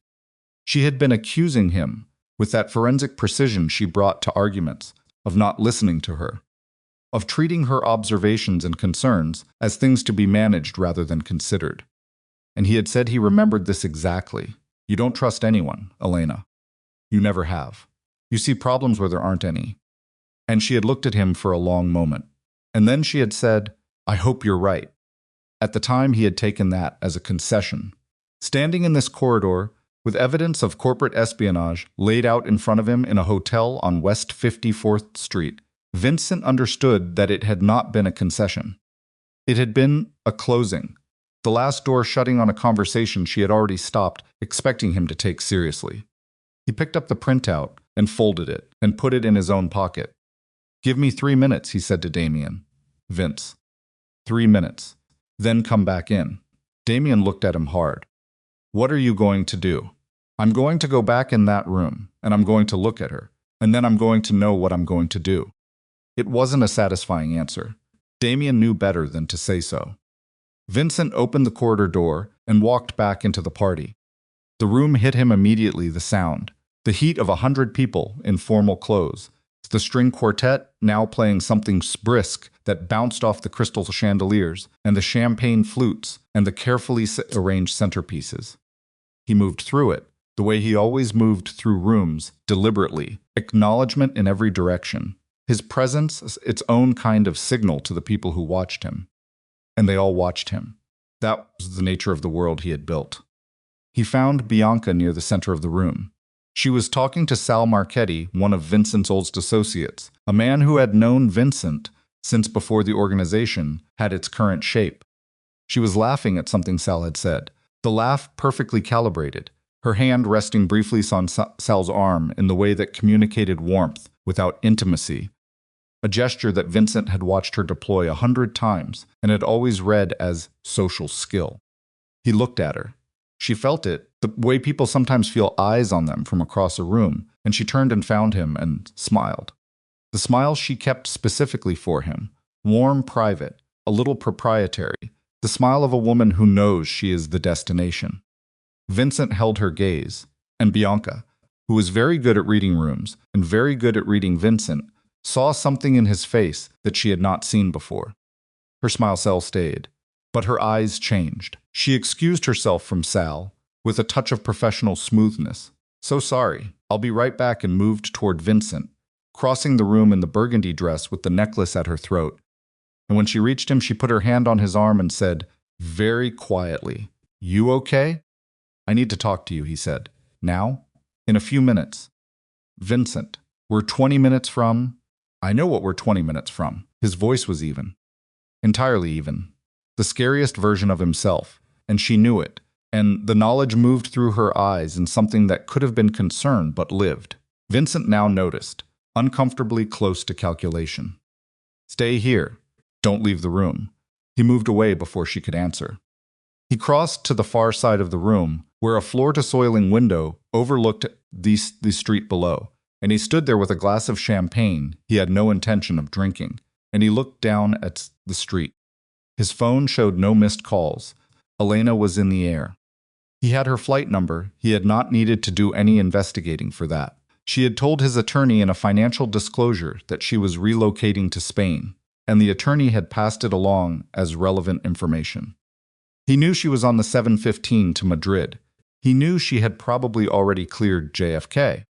She had been accusing him, with that forensic precision she brought to arguments, of not listening to her, of treating her observations and concerns as things to be managed rather than considered. And he had said he remembered this exactly. You don't trust anyone, Elena. You never have. You see problems where there aren't any. And she had looked at him for a long moment. And then she had said, I hope you're right. At the time, he had taken that as a concession. Standing in this corridor, with evidence of corporate espionage laid out in front of him in a hotel on West 54th Street, Vincent understood that it had not been a concession. It had been a closing, the last door shutting on a conversation she had already stopped, expecting him to take seriously. He picked up the printout and folded it and put it in his own pocket. Give me 3 minutes, he said to Damien. Vince. 3 minutes. Then come back in. Damien looked at him hard. What are you going to do? I'm going to go back in that room, and I'm going to look at her, and then I'm going to know what I'm going to do. It wasn't a satisfying answer. Damien knew better than to say so. Vincent opened the corridor door and walked back into the party. The room hit him immediately, the sound, the heat of 100 people in formal clothes, the string quartet now playing something brisk that bounced off the crystal chandeliers, and the champagne flutes, and the carefully arranged centerpieces. He moved through it, the way he always moved through rooms, deliberately, acknowledgement in every direction, his presence its own kind of signal to the people who watched him. And they all watched him. That was the nature of the world he had built. He found Bianca near the center of the room. She was talking to Sal Marchetti, one of Vincent's old associates, a man who had known Vincent since before the organization had its current shape. She was laughing at something Sal had said, the laugh perfectly calibrated, her hand resting briefly on Sal's arm in the way that communicated warmth without intimacy, a gesture that Vincent had watched her deploy 100 times and had always read as social skill. He looked at her. She felt it, the way people sometimes feel eyes on them from across a room, and she turned and found him and smiled. The smile she kept specifically for him, warm, private, a little proprietary, the smile of a woman who knows she is the destination. Vincent held her gaze, and Bianca, who was very good at reading rooms and very good at reading Vincent, saw something in his face that she had not seen before. Her smile stayed, but her eyes changed. She excused herself from Sal with a touch of professional smoothness. So sorry, I'll be right back, and moved toward Vincent, crossing the room in the burgundy dress with the necklace at her throat. And when she reached him, she put her hand on his arm and said, very quietly, You okay? I need to talk to you, he said. Now? In a few minutes. Vincent, we're 20 minutes from... I know what we're 20 minutes from. His voice was even. Entirely even. The scariest version of himself, and she knew it, and the knowledge moved through her eyes in something that could have been concern but lived. Vincent now noticed, uncomfortably close to calculation. Stay here. Don't leave the room. He moved away before she could answer. He crossed to the far side of the room, where a floor-to-ceiling window overlooked the street below, and he stood there with a glass of champagne he had no intention of drinking, and he looked down at the street. His phone showed no missed calls. Elena was in the air. He had her flight number. He had not needed to do any investigating for that. She had told his attorney in a financial disclosure that she was relocating to Spain, and the attorney had passed it along as relevant information. He knew she was on the 7:15 to Madrid. He knew she had probably already cleared JFK.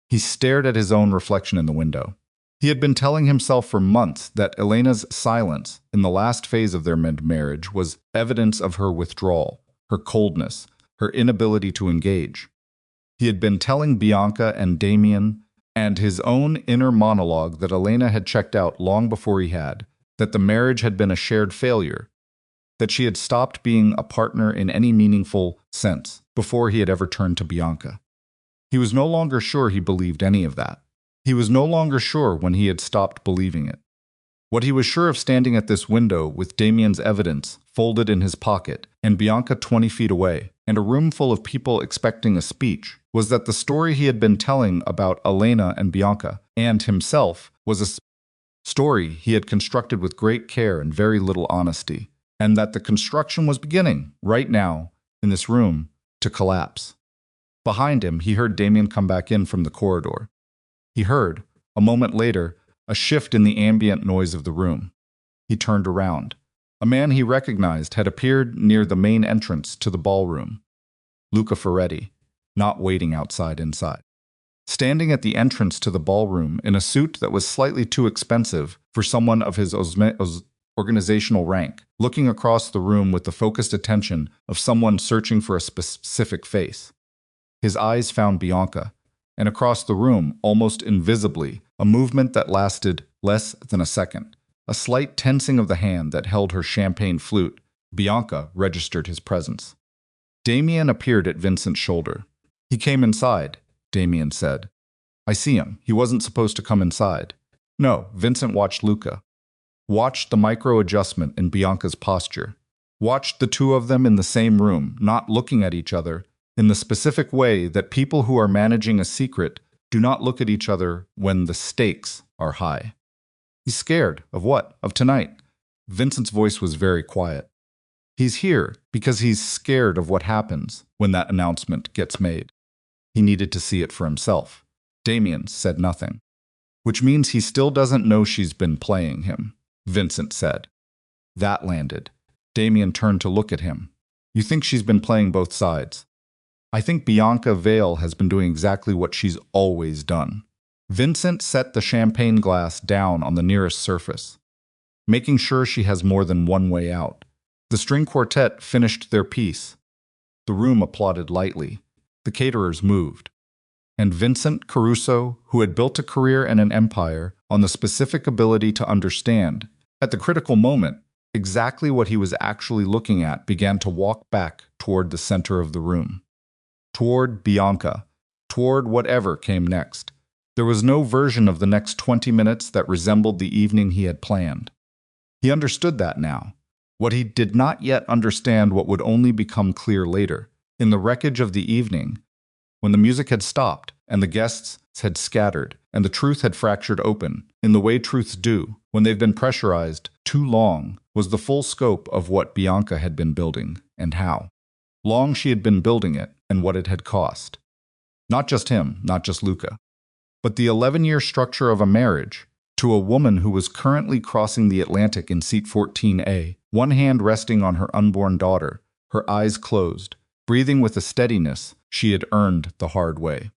He stared at his own reflection in the window. He had been telling himself for months that Elena's silence in the last phase of their marriage was evidence of her withdrawal, her coldness, her inability to engage. He had been telling Bianca and Damien and his own inner monologue that Elena had checked out long before he had, that the marriage had been a shared failure, that she had stopped being a partner in any meaningful sense before he had ever turned to Bianca. He was no longer sure he believed any of that. He was no longer sure when he had stopped believing it. What he was sure of standing at this window with Damien's evidence folded in his pocket and Bianca 20 feet away, and a room full of people expecting a speech, was that the story he had been telling about Elena and Bianca and himself was a story he had constructed with great care and very little honesty, and that the construction was beginning, right now, in this room, to collapse. Behind him, he heard Damien come back in from the corridor. He heard, a moment later, a shift in the ambient noise of the room. He turned around. A man he recognized had appeared near the main entrance to the ballroom. Luca Ferretti, not waiting inside. Standing at the entrance to the ballroom in a suit that was slightly too expensive for someone of his organizational rank, looking across the room with the focused attention of someone searching for a specific face. His eyes found Bianca, and across the room, almost invisibly, a movement that lasted less than a second. A slight tensing of the hand that held her champagne flute. Bianca registered his presence. Damien appeared at Vincent's shoulder. "He came inside," Damien said. "I see him. He wasn't supposed to come inside." No, Vincent watched Luca. Watched the micro-adjustment in Bianca's posture. Watched the two of them in the same room, not looking at each other, in the specific way that people who are managing a secret do not look at each other when the stakes are high. "He's scared. Of what? Of tonight?" Vincent's voice was very quiet. "He's here because he's scared of what happens when that announcement gets made. He needed to see it for himself." Damien said nothing. "Which means he still doesn't know she's been playing him," Vincent said. That landed. Damien turned to look at him. "You think she's been playing both sides?" "I think Bianca Vale has been doing exactly what she's always done." Vincent set the champagne glass down on the nearest surface, making sure she has more than one way out. The string quartet finished their piece. The room applauded lightly. The caterers moved. And Vincent Caruso, who had built a career and an empire on the specific ability to understand, at the critical moment, exactly what he was actually looking at, began to walk back toward the center of the room. Toward Bianca. Toward whatever came next. There was no version of the next 20 minutes that resembled the evening he had planned. He understood that now. What he did not yet understand, what would only become clear later. In the wreckage of the evening, when the music had stopped, and the guests had scattered, and the truth had fractured open, in the way truths do, when they've been pressurized too long, was the full scope of what Bianca had been building, and how long she had been building it, and what it had cost. Not just him, not just Luca, but the 11-year structure of a marriage to a woman who was currently crossing the Atlantic in seat 14A, one hand resting on her unborn daughter, her eyes closed, breathing with a steadiness she had earned the hard way.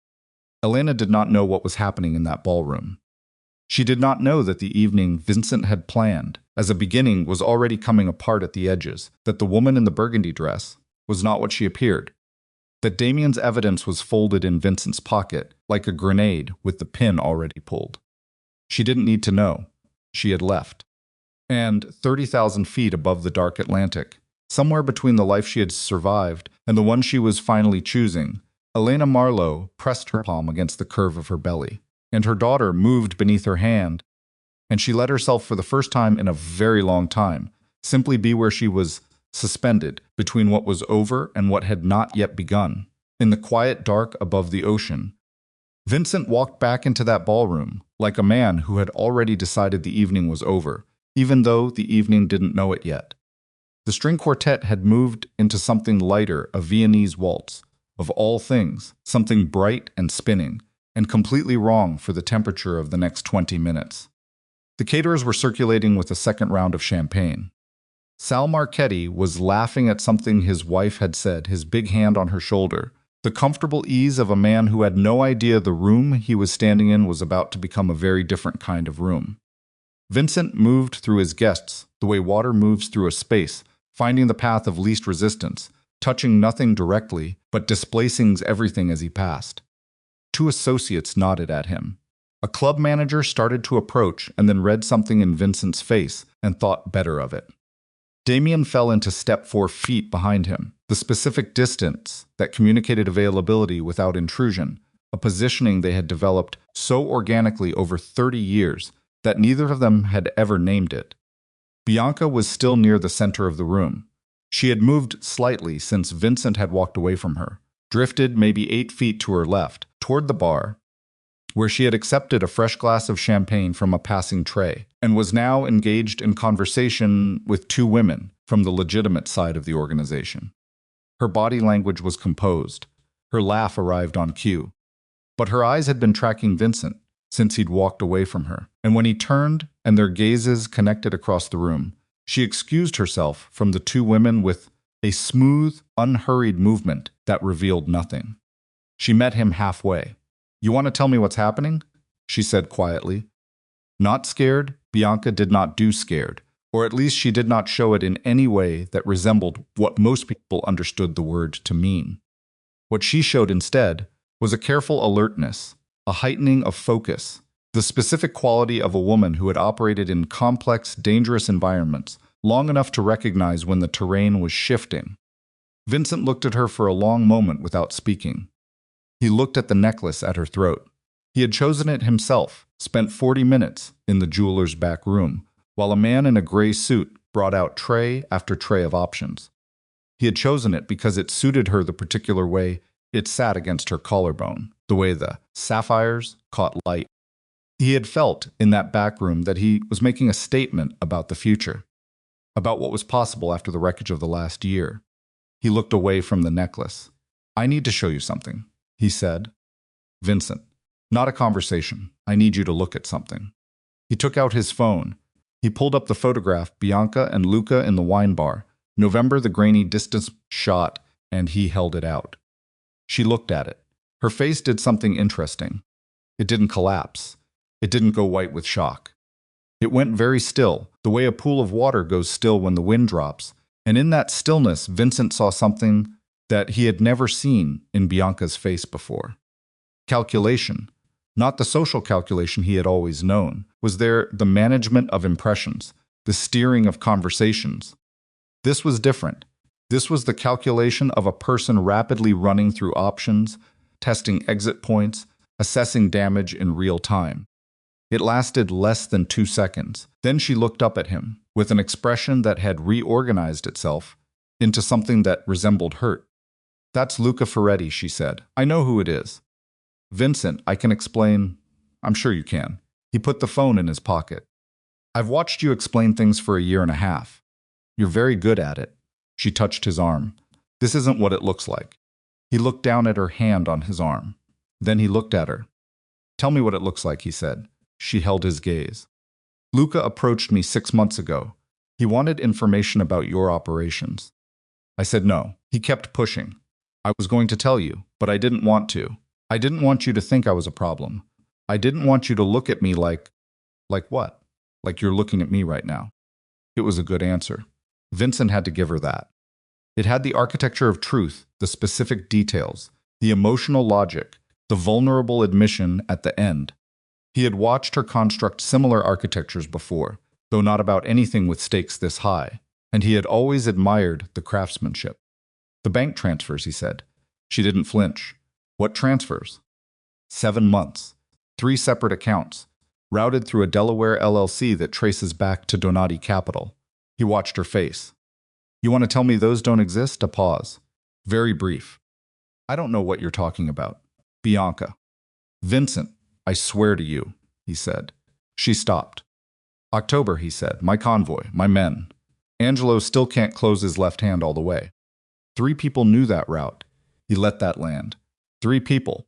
Elena did not know what was happening in that ballroom. She did not know that the evening Vincent had planned, as a beginning, was already coming apart at the edges, that the woman in the burgundy dress was not what she appeared, that Damien's evidence was folded in Vincent's pocket like a grenade with the pin already pulled. She didn't need to know. She had left. And 30,000 feet above the dark Atlantic, somewhere between the life she had survived and the one she was finally choosing, Elena Marlowe pressed her palm against the curve of her belly, and her daughter moved beneath her hand, and she let herself, for the first time in a very long time, simply be where she was, suspended between what was over and what had not yet begun, in the quiet dark above the ocean. Vincent walked back into that ballroom like a man who had already decided the evening was over, even though the evening didn't know it yet. The string quartet had moved into something lighter, a Viennese waltz, of all things, something bright and spinning, and completely wrong for the temperature of the next 20 minutes. The caterers were circulating with a second round of champagne. Sal Marchetti was laughing at something his wife had said, his big hand on her shoulder, the comfortable ease of a man who had no idea the room he was standing in was about to become a very different kind of room. Vincent moved through his guests the way water moves through a space, finding the path of least resistance, touching nothing directly, but displacing everything as he passed. Two associates nodded at him. A club manager started to approach and then read something in Vincent's face and thought better of it. Damien fell into step 4 feet behind him, the specific distance that communicated availability without intrusion, a positioning they had developed so organically over 30 years that neither of them had ever named it. Bianca was still near the center of the room. She had moved slightly since Vincent had walked away from her, drifted maybe 8 feet to her left, toward the bar, where she had accepted a fresh glass of champagne from a passing tray, and was now engaged in conversation with 2 women from the legitimate side of the organization. Her body language was composed. Her laugh arrived on cue. But her eyes had been tracking Vincent since he'd walked away from her, and when he turned and their gazes connected across the room, she excused herself from the 2 women with a smooth, unhurried movement that revealed nothing. She met him halfway. "You want to tell me what's happening?" she said quietly. Not scared, Bianca did not do scared, or at least she did not show it in any way that resembled what most people understood the word to mean. What she showed instead was a careful alertness, a heightening of focus, the specific quality of a woman who had operated in complex, dangerous environments long enough to recognize when the terrain was shifting. Vincent looked at her for a long moment without speaking. He looked at the necklace at her throat. He had chosen it himself, spent 40 minutes in the jeweler's back room, while a man in a gray suit brought out tray after tray of options. He had chosen it because it suited her the particular way it sat against her collarbone, the way the sapphires caught light. He had felt in that back room that he was making a statement about the future, about what was possible after the wreckage of the last year. He looked away from the necklace. "I need to show you something," he said. "Vincent, not a conversation. I need you to look at something." He took out his phone. He pulled up the photograph, Bianca and Luca in the wine bar, November, the grainy distance shot, and he held it out. She looked at it. Her face did something interesting. It didn't collapse. It didn't go white with shock. It went very still, the way a pool of water goes still when the wind drops, and in that stillness, Vincent saw something that he had never seen in Bianca's face before. Calculation, not the social calculation he had always known. Was there the management of impressions, the steering of conversations? This was different. This was the calculation of a person rapidly running through options, testing exit points, assessing damage in real time. It lasted less than 2 seconds. Then she looked up at him with an expression that had reorganized itself into something that resembled hurt. "That's Luca Ferretti," she said. "I know who it is." "Vincent, I can explain." "I'm sure you can." He put the phone in his pocket. "I've watched you explain things for a year and a half. You're very good at it." She touched his arm. "This isn't what it looks like." He looked down at her hand on his arm. Then he looked at her. "Tell me what it looks like," he said. She held his gaze. "Luca approached me 6 months ago. He wanted information about your operations. I said no. He kept pushing. I was going to tell you, but I didn't want to. I didn't want you to think I was a problem. I didn't want you to look at me like what? Like you're looking at me right now." It was a good answer. Vincent had to give her that. It had the architecture of truth, the specific details, the emotional logic, the vulnerable admission at the end. He had watched her construct similar architectures before, though not about anything with stakes this high, and he had always admired the craftsmanship. "The bank transfers," he said. She didn't flinch. "What transfers?" 7 months. 3 separate accounts, routed through a Delaware LLC that traces back to Donati Capital. He watched her face. "You want to tell me those don't exist?" A pause. Very brief. "I don't know what you're talking about." "Bianca." "Vincent, I swear to you," he said. She stopped. "October," he said. "My convoy, my men. Angelo still can't close his left hand all the way. 3 people knew that route." He let that land. 3 people.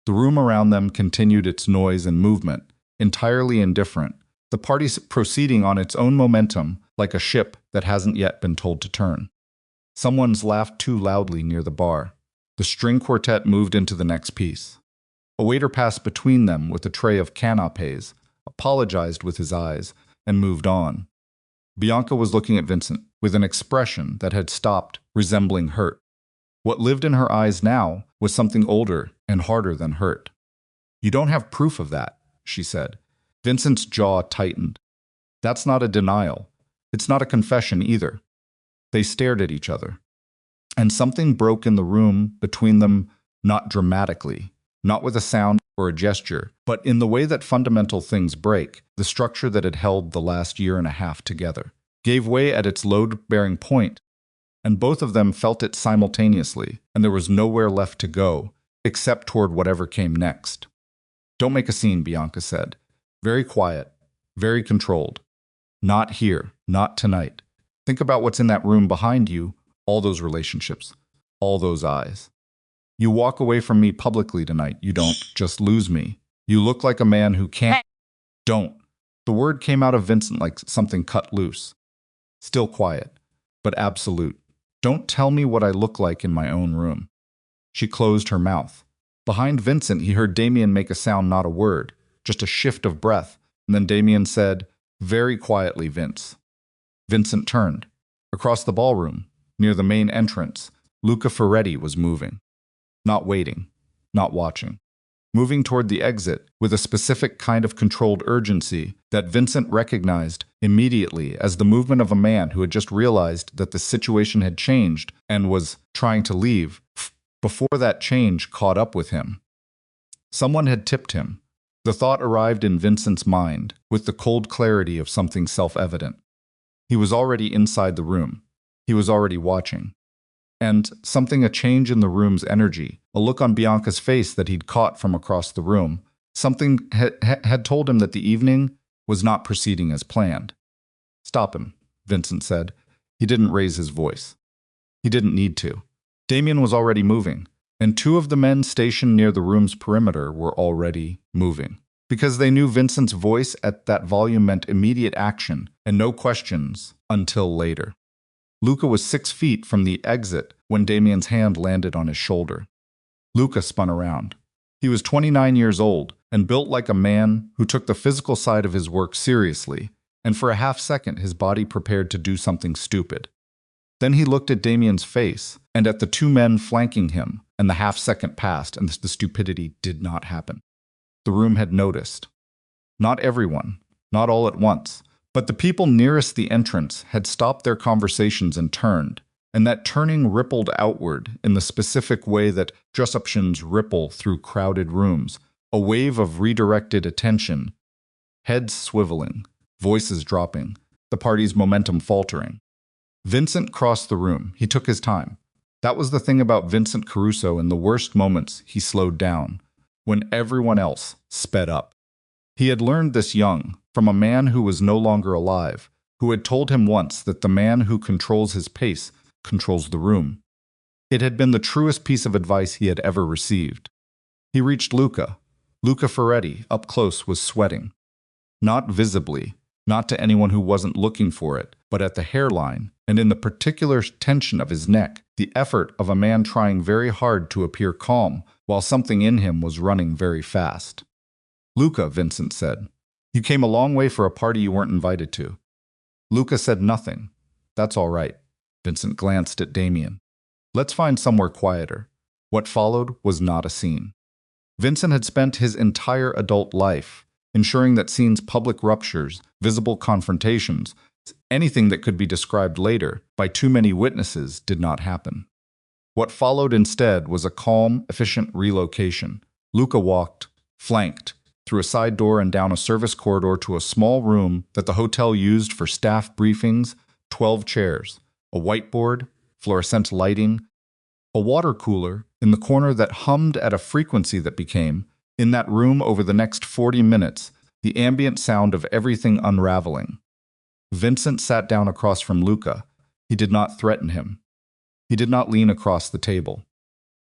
The room around them continued its noise and movement, entirely indifferent, the party proceeding on its own momentum like a ship that hasn't yet been told to turn. Someone's laughed too loudly near the bar. The string quartet moved into the next piece. A waiter passed between them with a tray of canapés, apologized with his eyes, and moved on. Bianca was looking at Vincent with an expression that had stopped resembling hurt. What lived in her eyes now was something older and harder than hurt. "You don't have proof of that," she said. Vincent's jaw tightened. "That's not a denial. It's not a confession either." They stared at each other. And something broke in the room between them, not dramatically, not with a sound or a gesture, but in the way that fundamental things break, the structure that had held the last year and a half together gave way at its load-bearing point, and both of them felt it simultaneously, and there was nowhere left to go, except toward whatever came next. "Don't make a scene," Bianca said. Very quiet, very controlled. "Not here, not tonight. Think about what's in that room behind you, all those relationships, all those eyes. You walk away from me publicly tonight. You don't just lose me. You look like a man who can't." "Don't." The word came out of Vincent like something cut loose. Still quiet, but absolute. "Don't tell me what I look like in my own room." She closed her mouth. Behind Vincent, he heard Damien make a sound, not a word, just a shift of breath, and then Damien said, very quietly, "Vince." Vincent turned. Across the ballroom, near the main entrance, Luca Ferretti was moving. Not waiting, not watching. Moving toward the exit with a specific kind of controlled urgency that Vincent recognized immediately as the movement of a man who had just realized that the situation had changed and was trying to leave before that change caught up with him. Someone had tipped him. The thought arrived in Vincent's mind with the cold clarity of something self-evident. He was already inside the room. He was already watching. And a change in the room's energy, a look on Bianca's face that he'd caught from across the room, something had told him that the evening was not proceeding as planned. "Stop him," Vincent said. He didn't raise his voice. He didn't need to. Damien was already moving, and two of the men stationed near the room's perimeter were already moving. Because they knew Vincent's voice at that volume meant immediate action and no questions until later. Luca was 6 feet from the exit when Damien's hand landed on his shoulder. Luca spun around. He was 29 years old and built like a man who took the physical side of his work seriously, and for a half second his body prepared to do something stupid. Then he looked at Damien's face and at the two men flanking him, and the half second passed and the stupidity did not happen. The room had noticed. Not everyone, not all at once, but the people nearest the entrance had stopped their conversations and turned, and that turning rippled outward in the specific way that dress-up-tions ripple through crowded rooms, a wave of redirected attention, heads swiveling, voices dropping, the party's momentum faltering. Vincent crossed the room. He took his time. That was the thing about Vincent Caruso. In the worst moments, he slowed down, when everyone else sped up. He had learned this young, from a man who was no longer alive, who had told him once that the man who controls his pace controls the room. It had been the truest piece of advice he had ever received. He reached Luca. Luca Ferretti, up close, was sweating. Not visibly, not to anyone who wasn't looking for it, but at the hairline and in the particular tension of his neck, the effort of a man trying very hard to appear calm while something in him was running very fast. "Luca," Vincent said, "you came a long way for a party you weren't invited to." Luca said nothing. "That's all right." Vincent glanced at Damien. "Let's find somewhere quieter." What followed was not a scene. Vincent had spent his entire adult life ensuring that scenes, public ruptures, visible confrontations, anything that could be described later by too many witnesses did not happen. What followed instead was a calm, efficient relocation. Luca walked, flanked, through a side door and down a service corridor to a small room that the hotel used for staff briefings, 12 chairs, a whiteboard, fluorescent lighting, a water cooler in the corner that hummed at a frequency that became, in that room over the next 40 minutes, the ambient sound of everything unraveling. Vincent sat down across from Luca. He did not threaten him. He did not lean across the table.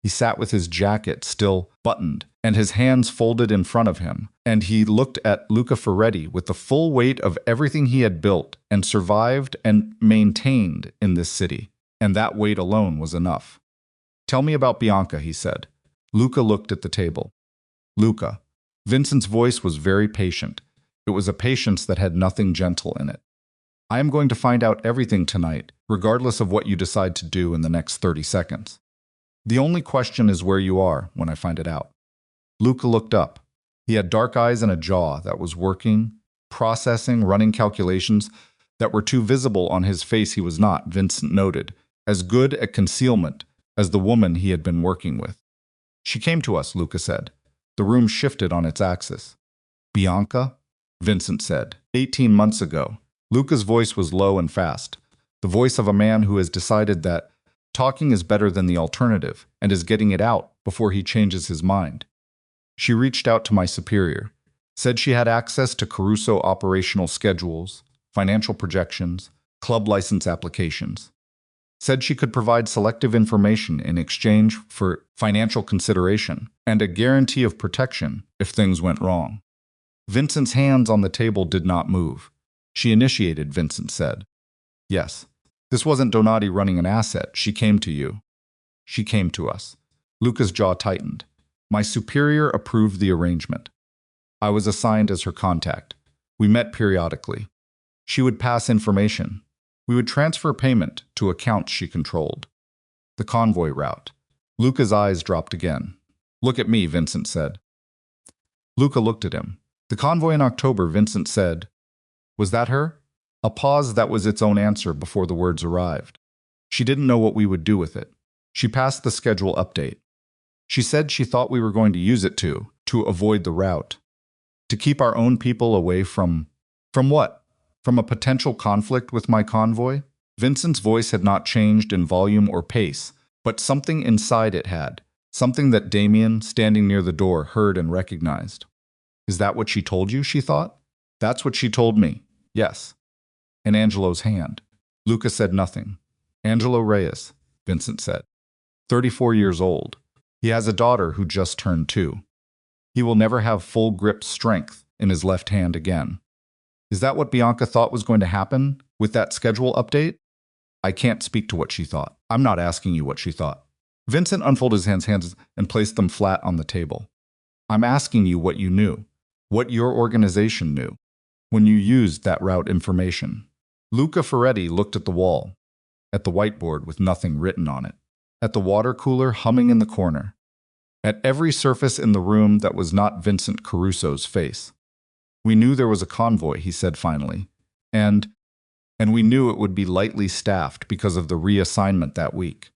He sat with his jacket still buttoned and his hands folded in front of him, and he looked at Luca Ferretti with the full weight of everything he had built and survived and maintained in this city, and that weight alone was enough. "Tell me about Bianca," he said. Luca looked at the table. "Luca." Vincent's voice was very patient. It was a patience that had nothing gentle in it. "I am going to find out everything tonight, regardless of what you decide to do in the next 30 seconds. The only question is where you are when I find it out." Luca looked up. He had dark eyes and a jaw that was working, processing, running calculations that were too visible on his face. He was not, Vincent noted, as good at concealment as the woman he had been working with. "She came to us," Luca said. The room shifted on its axis. Bianca? Vincent said. 18 months ago. Luca's voice was low and fast. The voice of a man who has decided that talking is better than the alternative and is getting it out before he changes his mind. She reached out to my superior, said she had access to Caruso operational schedules, financial projections, club license applications. Said she could provide selective information in exchange for financial consideration and a guarantee of protection if things went wrong. Vincent's hands on the table did not move. She initiated, Vincent said. Yes. This wasn't Donati running an asset. She came to you. She came to us. Luca's jaw tightened. My superior approved the arrangement. I was assigned as her contact. We met periodically. She would pass information. We would transfer payment to accounts she controlled. The convoy route. Luca's eyes dropped again. Look at me, Vincent said. Luca looked at him. The convoy in October, Vincent said. Was that her? A pause that was its own answer before the words arrived. She didn't know what we would do with it. She passed the schedule update. She said she thought we were going to use it to avoid the route. To keep our own people away from what? From a potential conflict with my convoy? Vincent's voice had not changed in volume or pace, but something inside it had. Something that Damien, standing near the door, heard and recognized. Is that what she told you, she thought? That's what she told me. Yes. In Angelo's hand. Luca said nothing. Angelo Reyes, Vincent said. 34 years old. He has a daughter who just turned 2. He will never have full grip strength in his left hand again. Is that what Bianca thought was going to happen with that schedule update? I can't speak to what she thought. I'm not asking you what she thought. Vincent unfolded his hands and placed them flat on the table. I'm asking you what you knew, what your organization knew, when you used that route information. Luca Ferretti looked at the wall, at the whiteboard with nothing written on it, at the water cooler humming in the corner, at every surface in the room that was not Vincent Caruso's face. We knew there was a convoy, he said finally, and we knew it would be lightly staffed because of the reassignment that week.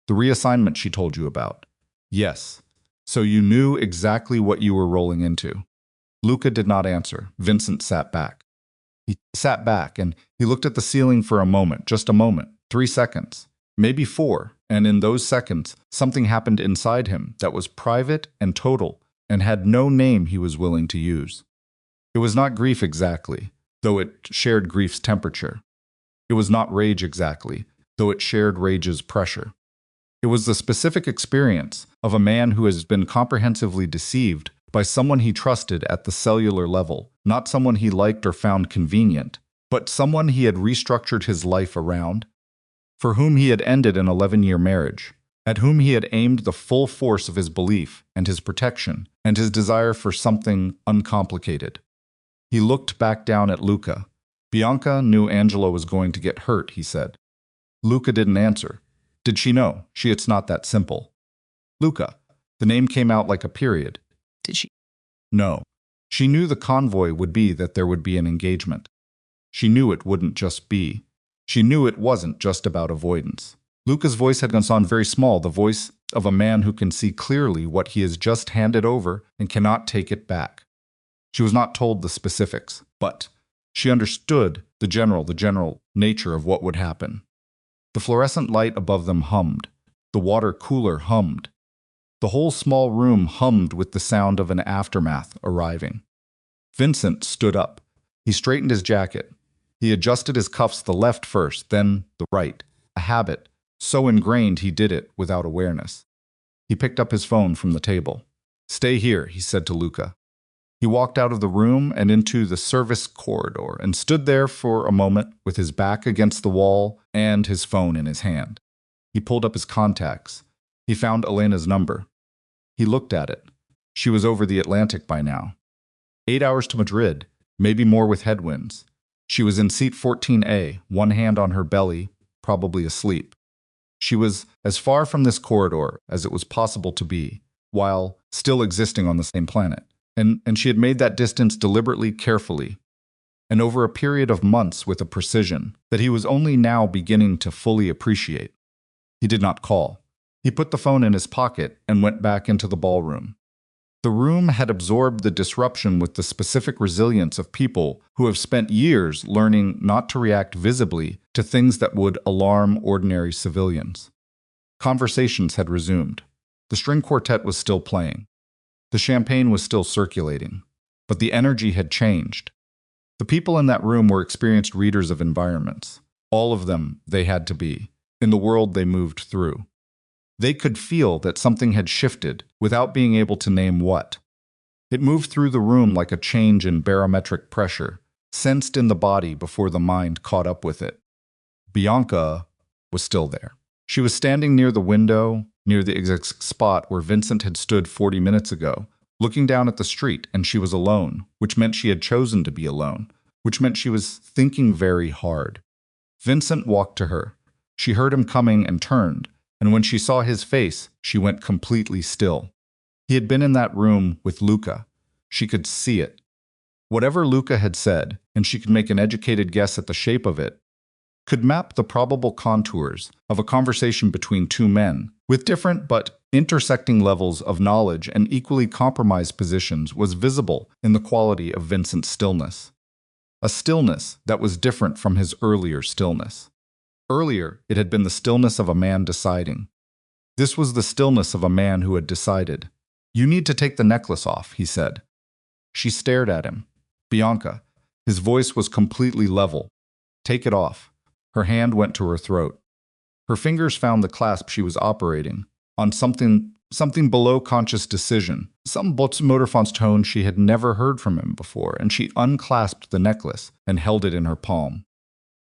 The reassignment she told you about. Yes. So you knew exactly what you were rolling into. Luca did not answer. Vincent sat back. He sat back and he looked at the ceiling for a moment, just a moment, 3 seconds, maybe 4, and in those seconds, something happened inside him that was private and total and had no name he was willing to use. It was not grief exactly, though it shared grief's temperature. It was not rage exactly, though it shared rage's pressure. It was the specific experience of a man who has been comprehensively deceived by someone he trusted at the cellular level, not someone he liked or found convenient, but someone he had restructured his life around, for whom he had ended an 11-year marriage, at whom he had aimed the full force of his belief and his protection and his desire for something uncomplicated. He looked back down at Luca. Bianca knew Angelo was going to get hurt, he said. Luca didn't answer. Did she know? It's not that simple. Luca. The name came out like a period. Did she? No. She knew the convoy would be that there would be an engagement. She knew it wouldn't just be. She knew it wasn't just about avoidance. Luca's voice had gone very small, the voice of a man who can see clearly what he has just handed over and cannot take it back. She was not told the specifics, but she understood the general nature of what would happen. The fluorescent light above them hummed. The water cooler hummed. The whole small room hummed with the sound of an aftermath arriving. Vincent stood up. He straightened his jacket. He adjusted his cuffs, the left first, then the right, a habit, so ingrained he did it without awareness. He picked up his phone from the table. Stay here, he said to Luca. He walked out of the room and into the service corridor and stood there for a moment with his back against the wall and his phone in his hand. He pulled up his contacts. He found Elena's number. He looked at it. She was over the Atlantic by now. 8 hours to Madrid, maybe more with headwinds. She was in seat 14A, one hand on her belly, probably asleep. She was as far from this corridor as it was possible to be, while still existing on the same planet. And she had made that distance deliberately, carefully, and over a period of months with a precision that he was only now beginning to fully appreciate. He did not call. He put the phone in his pocket and went back into the ballroom. The room had absorbed the disruption with the specific resilience of people who have spent years learning not to react visibly to things that would alarm ordinary civilians. Conversations had resumed. The string quartet was still playing. The champagne was still circulating. But the energy had changed. The people in that room were experienced readers of environments. All of them they had to be, in the world they moved through. They could feel that something had shifted without being able to name what. It moved through the room like a change in barometric pressure, sensed in the body before the mind caught up with it. Bianca was still there. She was standing near the window, near the exact spot where Vincent had stood 40 minutes ago, looking down at the street, and she was alone, which meant she had chosen to be alone, which meant she was thinking very hard. Vincent walked to her. She heard him coming and turned, and when she saw his face, she went completely still. He had been in that room with Luca. She could see it. Whatever Luca had said, and she could make an educated guess at the shape of it, could map the probable contours of a conversation between two men, with different but intersecting levels of knowledge and equally compromised positions, was visible in the quality of Vincent's stillness. A stillness that was different from his earlier stillness. Earlier, it had been the stillness of a man deciding. This was the stillness of a man who had decided. "You need to take the necklace off," he said. She stared at him. "Bianca." His voice was completely level. "Take it off." Her hand went to her throat. Her fingers found the clasp she was operating on something below conscious decision, some motorfon's tone she had never heard from him before, and she unclasped the necklace and held it in her palm.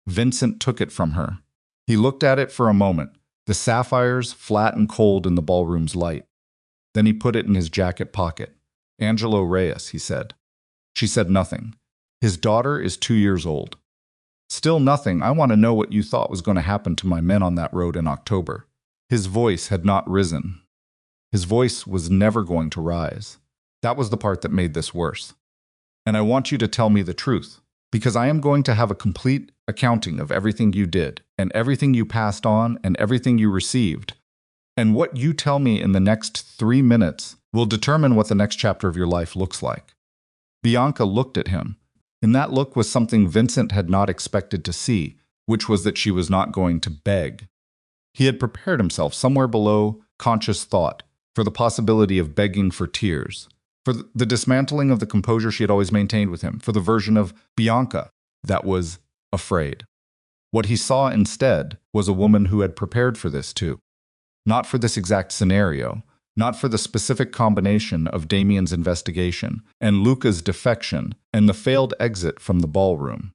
Vincent took it from her. He looked at it for a moment, the sapphires flat and cold in the ballroom's light. Then he put it in his jacket pocket. "Angelo Reyes," he said. She said nothing. "His daughter is 2 years old." "Still nothing. I want to know what you thought was going to happen to my men on that road in October." His voice had not risen. His voice was never going to rise. That was the part that made this worse. "And I want you to tell me the truth, because I am going to have a complete accounting of everything you did, and everything you passed on, and everything you received. And what you tell me in the next 3 minutes will determine what the next chapter of your life looks like." Bianca looked at him. In that look was something Vincent had not expected to see, which was that she was not going to beg. He had prepared himself somewhere below conscious thought for the possibility of begging for tears, for the dismantling of the composure she had always maintained with him, for the version of Bianca that was afraid. What he saw instead was a woman who had prepared for this too. Not for this exact scenario, not for the specific combination of Damien's investigation and Luca's defection and the failed exit from the ballroom,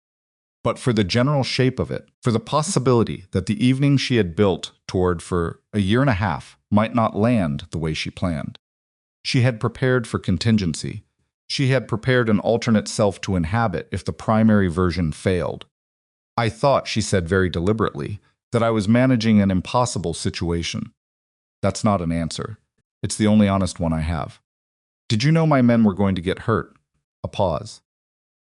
but for the general shape of it, for the possibility that the evening she had built toward for a year and a half might not land the way she planned. She had prepared for contingency. She had prepared an alternate self to inhabit if the primary version failed. "I thought," she said very deliberately, "that I was managing an impossible situation." That's not an answer. It's the only honest one I have. "Did you know my men were going to get hurt?" A pause.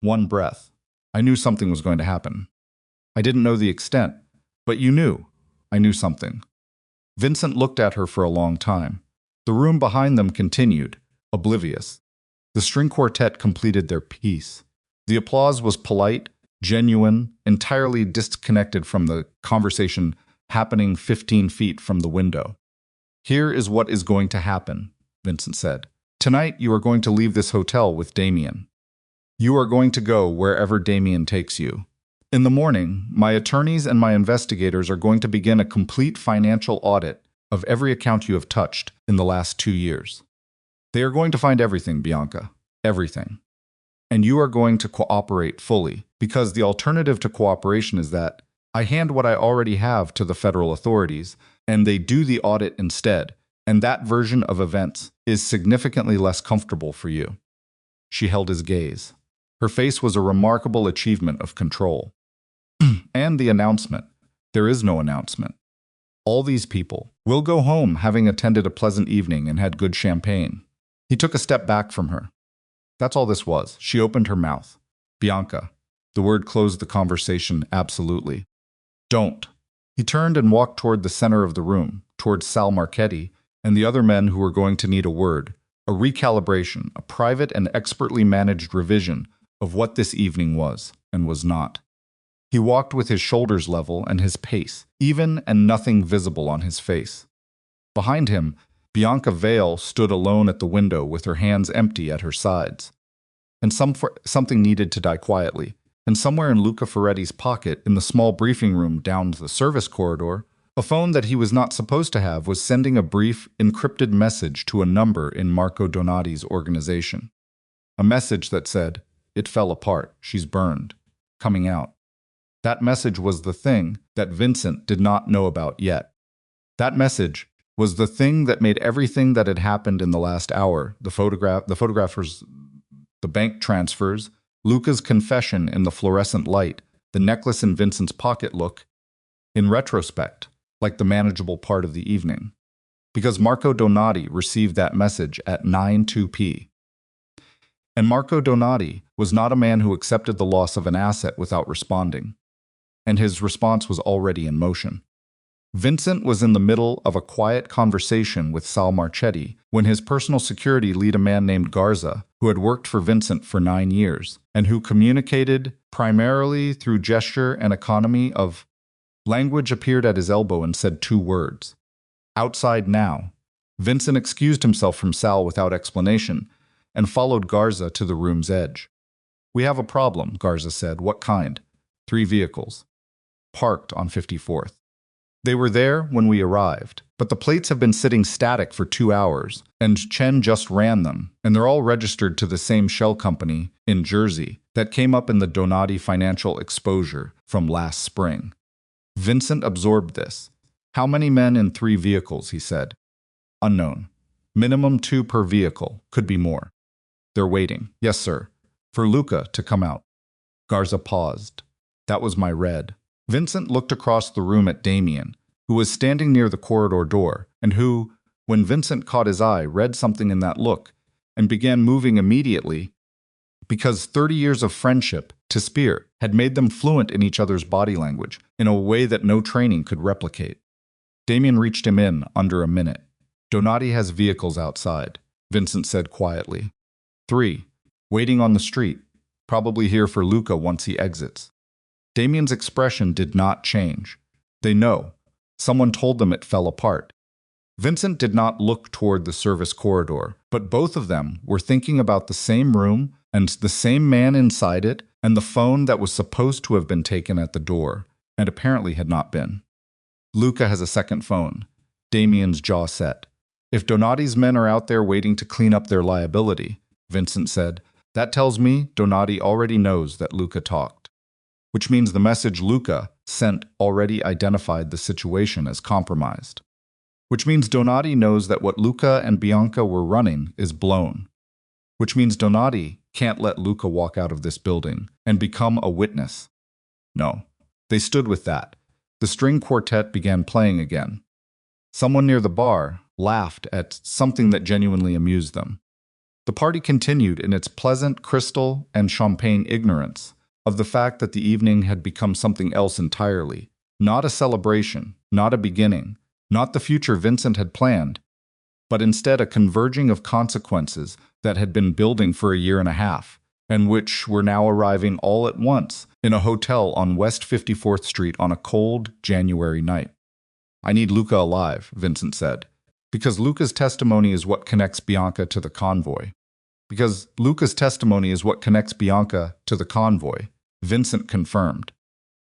One breath. "I knew something was going to happen. I didn't know the extent, but you knew. I knew something." Vincent looked at her for a long time. The room behind them continued, oblivious. The string quartet completed their piece. The applause was polite, genuine, entirely disconnected from the conversation happening 15 feet from the window. "Here is what is going to happen," Vincent said. "Tonight you are going to leave this hotel with Damien. You are going to go wherever Damien takes you. In the morning, my attorneys and my investigators are going to begin a complete financial audit of every account you have touched in the last 2 years. They are going to find everything, Bianca. Everything. And you are going to cooperate fully, because the alternative to cooperation is that I hand what I already have to the federal authorities, and they do the audit instead, and that version of events is significantly less comfortable for you." She held his gaze. Her face was a remarkable achievement of control. "And the announcement. There is no announcement. All these people will go home having attended a pleasant evening and had good champagne." He took a step back from her. That's all this was. She opened her mouth. "Bianca." The word closed the conversation absolutely. "Don't." He turned and walked toward the center of the room, toward Sal Marchetti and the other men who were going to need a word a recalibration, a private and expertly managed revision of what this evening was and was not. He walked with his shoulders level and his pace, even and nothing visible on his face. Behind him, Bianca Vale stood alone at the window with her hands empty at her sides. And something needed to die quietly, and somewhere in Luca Ferretti's pocket, in the small briefing room down the service corridor, a phone that he was not supposed to have was sending a brief, encrypted message to a number in Marco Donati's organization. A message that said, "It fell apart, she's burned, coming out." That message was the thing that Vincent did not know about yet. That message was the thing that made everything that had happened in the last hour, the photographers, the bank transfers, Luca's confession in the fluorescent light, the necklace in Vincent's pocket look, in retrospect, like the manageable part of the evening. Because Marco Donati received that message at 9:02 p. And Marco Donati was not a man who accepted the loss of an asset without responding. And his response was already in motion. Vincent was in the middle of a quiet conversation with Sal Marchetti when his personal security lead, a man named Garza, who had worked for Vincent for 9 years, and who communicated primarily through gesture and economy of language, appeared at his elbow and said 2 words. "Outside now." Vincent excused himself from Sal without explanation and followed Garza to the room's edge. "We have a problem," Garza said. "What kind?" 3 vehicles. Parked on 54th. They were there when we arrived, but the plates have been sitting static for 2 hours, and Chen just ran them, and they're all registered to the same shell company in Jersey that came up in the Donati financial exposure from last spring. Vincent absorbed this. "How many men in 3 vehicles?" he said. "Unknown. Minimum 2 per vehicle. Could be more." "They're waiting." "Yes, sir. For Luca to come out." Garza paused. "That was my red." Vincent looked across the room at Damien, who was standing near the corridor door, and who, when Vincent caught his eye, read something in that look, and began moving immediately, because 30 years of friendship, to Spear, had made them fluent in each other's body language, in a way that no training could replicate. Damien reached him in under a minute. "Donati has vehicles outside," Vincent said quietly. 3, waiting on the street, probably here for Luca once he exits. Damien's expression did not change. "They know. Someone told them it fell apart." Vincent did not look toward the service corridor, but both of them were thinking about the same room and the same man inside it and the phone that was supposed to have been taken at the door, and apparently had not been. "Luca has a second phone." Damien's jaw set. "If Donati's men are out there waiting to clean up their liability," Vincent said, "that tells me Donati already knows that Luca talked. Which means the message Luca sent already identified the situation as compromised. Which means Donati knows that what Luca and Bianca were running is blown. Which means Donati can't let Luca walk out of this building and become a witness. No. They stood with that. The string quartet began playing again. Someone near the bar laughed at something that genuinely amused them. The party continued in its pleasant crystal and champagne ignorance of the fact that the evening had become something else entirely. Not a celebration, not a beginning, not the future Vincent had planned, but instead a converging of consequences that had been building for a year and a half, and which were now arriving all at once in a hotel on West 54th Street on a cold January night. "I need Luca alive," Vincent said, "because Luca's testimony is what connects Bianca to the convoy." "Because Luca's testimony is what connects Bianca to the convoy," Vincent confirmed.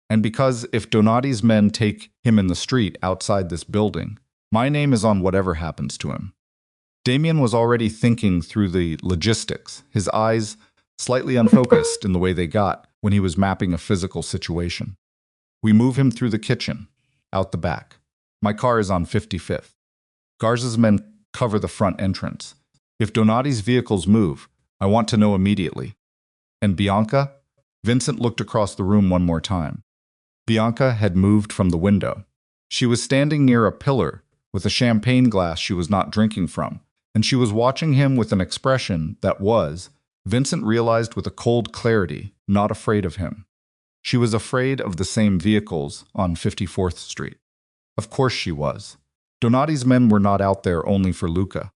"And because if Donati's men take him in the street outside this building, my name is on whatever happens to him." Damien was already thinking through the logistics, his eyes slightly unfocused in the way they got when he was mapping a physical situation. "We move him through the kitchen, out the back. My car is on 55th. Garza's men cover the front entrance. If Donati's vehicles move, I want to know immediately. And Bianca?" Vincent looked across the room one more time. Bianca had moved from the window. She was standing near a pillar with a champagne glass she was not drinking from, and she was watching him with an expression that was, Vincent realized with a cold clarity, not afraid of him. She was afraid of the same vehicles on 54th Street. Of course she was. Donati's men were not out there only for Luca.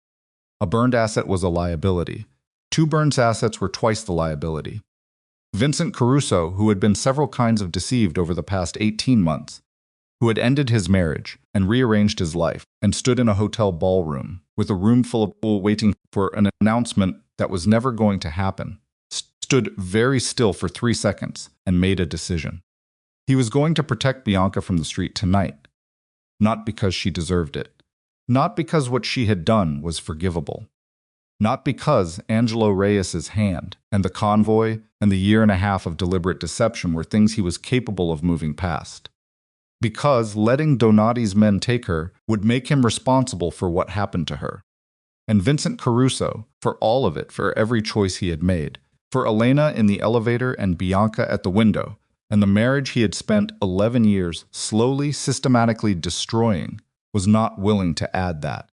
A burned asset was a liability. Two burned assets were twice the liability. Vincent Caruso, who had been several kinds of deceived over the past 18 months, who had ended his marriage and rearranged his life, and stood in a hotel ballroom with a room full of people waiting for an announcement that was never going to happen, stood very still for 3 seconds and made a decision. He was going to protect Bianca from the street tonight, not because she deserved it, not because what she had done was forgivable, not because Angelo Reyes's hand and the convoy and the 1.5 years of deliberate deception were things he was capable of moving past. Because letting Donati's men take her would make him responsible for what happened to her. And Vincent Caruso, for all of it, for every choice he had made, for Elena in the elevator and Bianca at the window, and the marriage he had spent 11 years slowly, systematically destroying, was not willing to add that.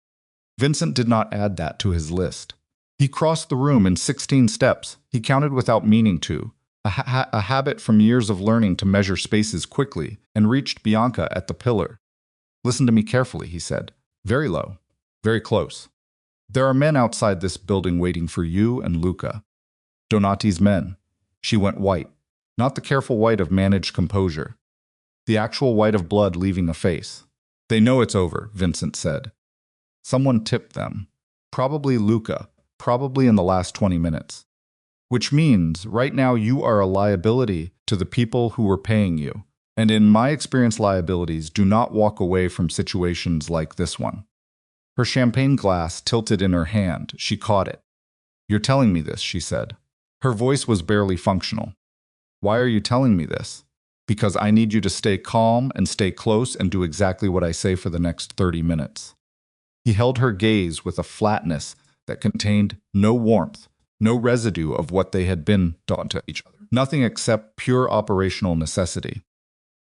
Vincent did not add that to his list. He crossed the room in 16 steps. He counted without meaning to, a habit from years of learning to measure spaces quickly, and reached Bianca at the pillar. "Listen to me carefully," he said. "Very low. Very close. There are men outside this building waiting for you and Luca. Donati's men." She went white. Not the careful white of managed composure. The actual white of blood leaving a face. "They know it's over," Vincent said. "Someone tipped them. Probably Luca. Probably in the last 20 minutes. Which means, right now you are a liability to the people who were paying you. And in my experience, liabilities do not walk away from situations like this one." Her champagne glass tilted in her hand. She caught it. "You're telling me this," she said. Her voice was barely functional. "Why are you telling me this?" "Because I need you to stay calm and stay close and do exactly what I say for the next 30 minutes. He held her gaze with a flatness that contained no warmth, no residue of what they had been done to each other. Nothing except pure operational necessity.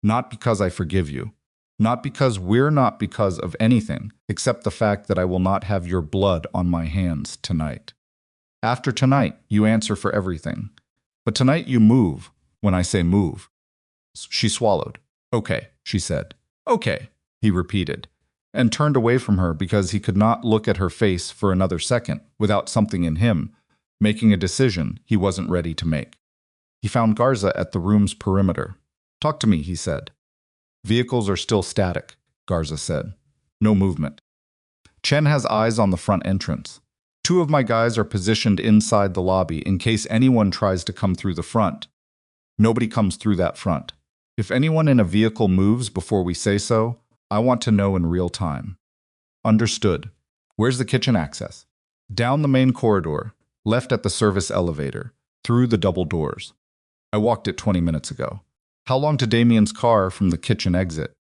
"Not because I forgive you. Not because because of anything, except the fact that I will not have your blood on my hands tonight. After tonight, you answer for everything. But tonight you move, when I say move." She swallowed. "Okay," she said. "Okay," he repeated, and turned away from her because he could not look at her face for another second without something in him making a decision he wasn't ready to make. He found Garza at the room's perimeter. "Talk to me," he said. "Vehicles are still static," Garza said. "No movement." Chen has eyes on the front entrance. "2 of my guys are positioned inside the lobby in case anyone tries to come through the front. Nobody comes through that front. If anyone in a vehicle moves before we say so, I want to know in real time." "Understood. Where's the kitchen access?" "Down the main corridor, left at the service elevator, through the double doors. I walked it 20 minutes ago." "How long to Damien's car from the kitchen exit?"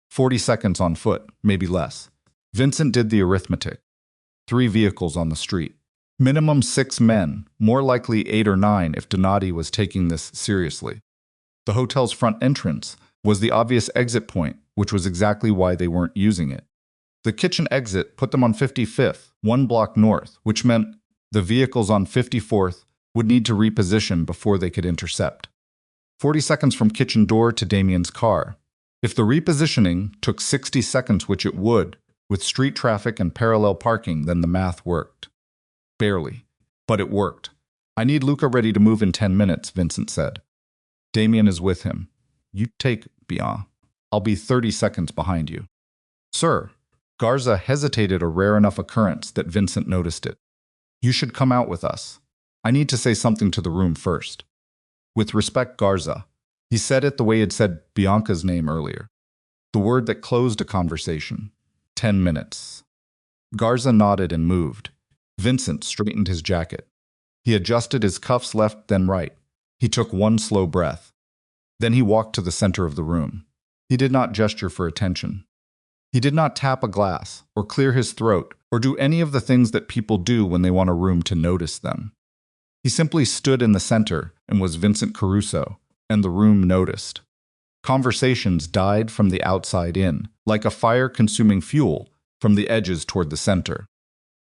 40 seconds on foot, maybe less. Vincent did the arithmetic. 3 vehicles on the street. Minimum 6 men, more likely 8 or 9 if Donati was taking this seriously. The hotel's front entrance was the obvious exit point, which was exactly why they weren't using it. The kitchen exit put them on 55th, 1 block north, which meant the vehicles on 54th would need to reposition before they could intercept. 40 seconds from kitchen door to Damien's car. If the repositioning took 60 seconds, which it would, with street traffic and parallel parking, then the math worked. Barely. But it worked. "I need Luca ready to move in 10 minutes, Vincent said. "Damien is with him. You take Bianca. I'll be 30 seconds behind you." "Sir." Garza hesitated, a rare enough occurrence that Vincent noticed it. "You should come out with us. I need to say something to the room first." "With respect, Garza." He said it the way he'd said Bianca's name earlier. The word that closed a conversation. 10 minutes. Garza nodded and moved. Vincent straightened his jacket. He adjusted his cuffs left, then right. He took 1 slow breath. Then he walked to the center of the room. He did not gesture for attention. He did not tap a glass, or clear his throat, or do any of the things that people do when they want a room to notice them. He simply stood in the center and was Vincent Caruso, and the room noticed. Conversations died from the outside in, like a fire consuming fuel, from the edges toward the center.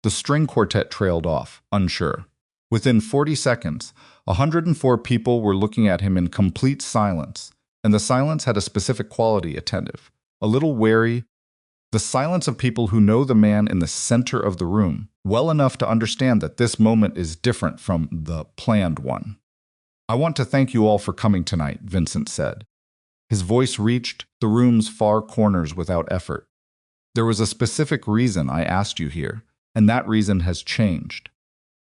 The string quartet trailed off, unsure. Within 40 seconds, 104 people were looking at him in complete silence, and the silence had a specific quality: attentive, a little wary, The silence of people who know the man in the center of the room well enough to understand that this moment is different from the planned one. "I want to thank you all for coming tonight," Vincent said. His voice reached the room's far corners without effort. "There was a specific reason I asked you here, and that reason has changed.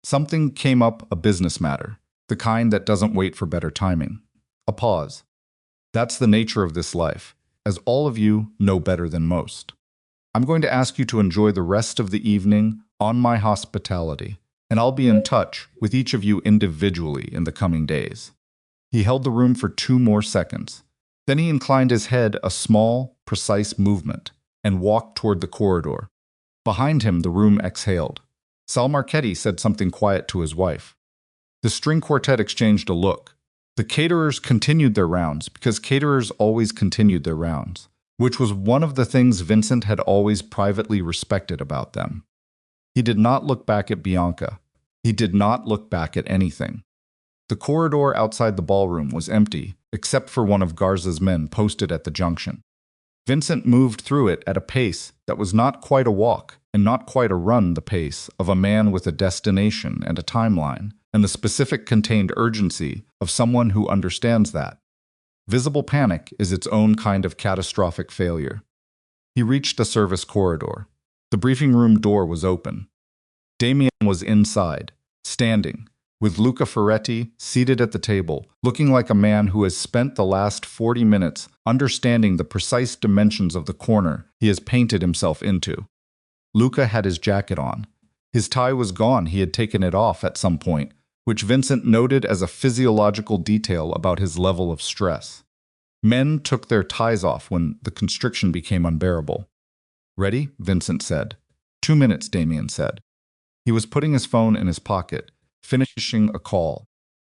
Something came up, a business matter, the kind that doesn't wait for better timing." A pause. "That's the nature of this life, as all of you know better than most. I'm going to ask you to enjoy the rest of the evening on my hospitality, and I'll be in touch with each of you individually in the coming days." He held the room for 2 more seconds. Then he inclined his head, a small, precise movement, and walked toward the corridor. Behind him, the room exhaled. Sal Marchetti said something quiet to his wife. The string quartet exchanged a look. The caterers continued their rounds, because caterers always continued their rounds, which was one of the things Vincent had always privately respected about them. He did not look back at Bianca. He did not look back at anything. The corridor outside the ballroom was empty, except for one of Garza's men posted at the junction. Vincent moved through it at a pace that was not quite a walk and not quite a run, the pace of a man with a destination and a timeline, and the specific contained urgency of someone who understands that. Visible panic is its own kind of catastrophic failure. He reached the service corridor. The briefing room door was open. Damien was inside, standing, with Luca Ferretti seated at the table, looking like a man who has spent the last 40 minutes understanding the precise dimensions of the corner he has painted himself into. Luca had his jacket on. His tie was gone. He had taken it off at some point, which Vincent noted as a physiological detail about his level of stress. Men took their ties off when the constriction became unbearable. "Ready?" Vincent said. 2 minutes, Damien said. He was putting his phone in his pocket, finishing a call.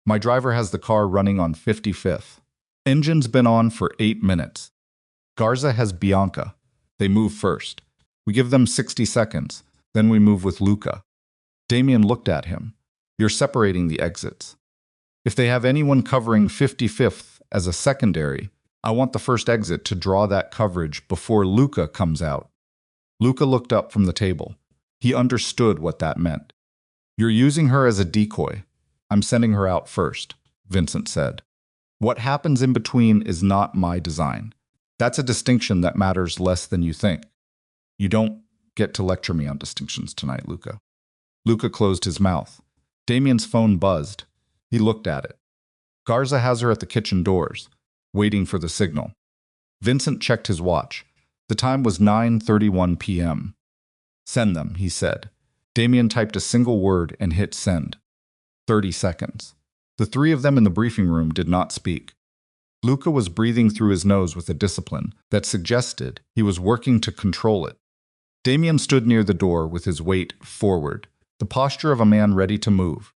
"My driver has the car running on 55th. Engine's been on for 8 minutes. Garza has Bianca. They move first. We give them 60 seconds. Then we move with Luca." Damien looked at him. "You're separating the exits. If they have anyone covering 55th as a secondary, I want the first exit to draw that coverage before Luca comes out." Luca looked up from the table. He understood what that meant. "You're using her as a decoy. I'm sending her out first," Vincent said. "What happens in between is not my design. That's a distinction that matters less than you think." "You don't get to lecture me on distinctions tonight, Luca." Luca closed his mouth. Damien's phone buzzed. He looked at it. Garza has her at the kitchen doors, waiting for the signal. Vincent checked his watch. The time was 9:31 p.m. "Send them," he said. Damien typed a single word and hit send. 30 seconds. The 3 of them in the briefing room did not speak. Luca was breathing through his nose with a discipline that suggested he was working to control it. Damien stood near the door with his weight forward, the posture of a man ready to move.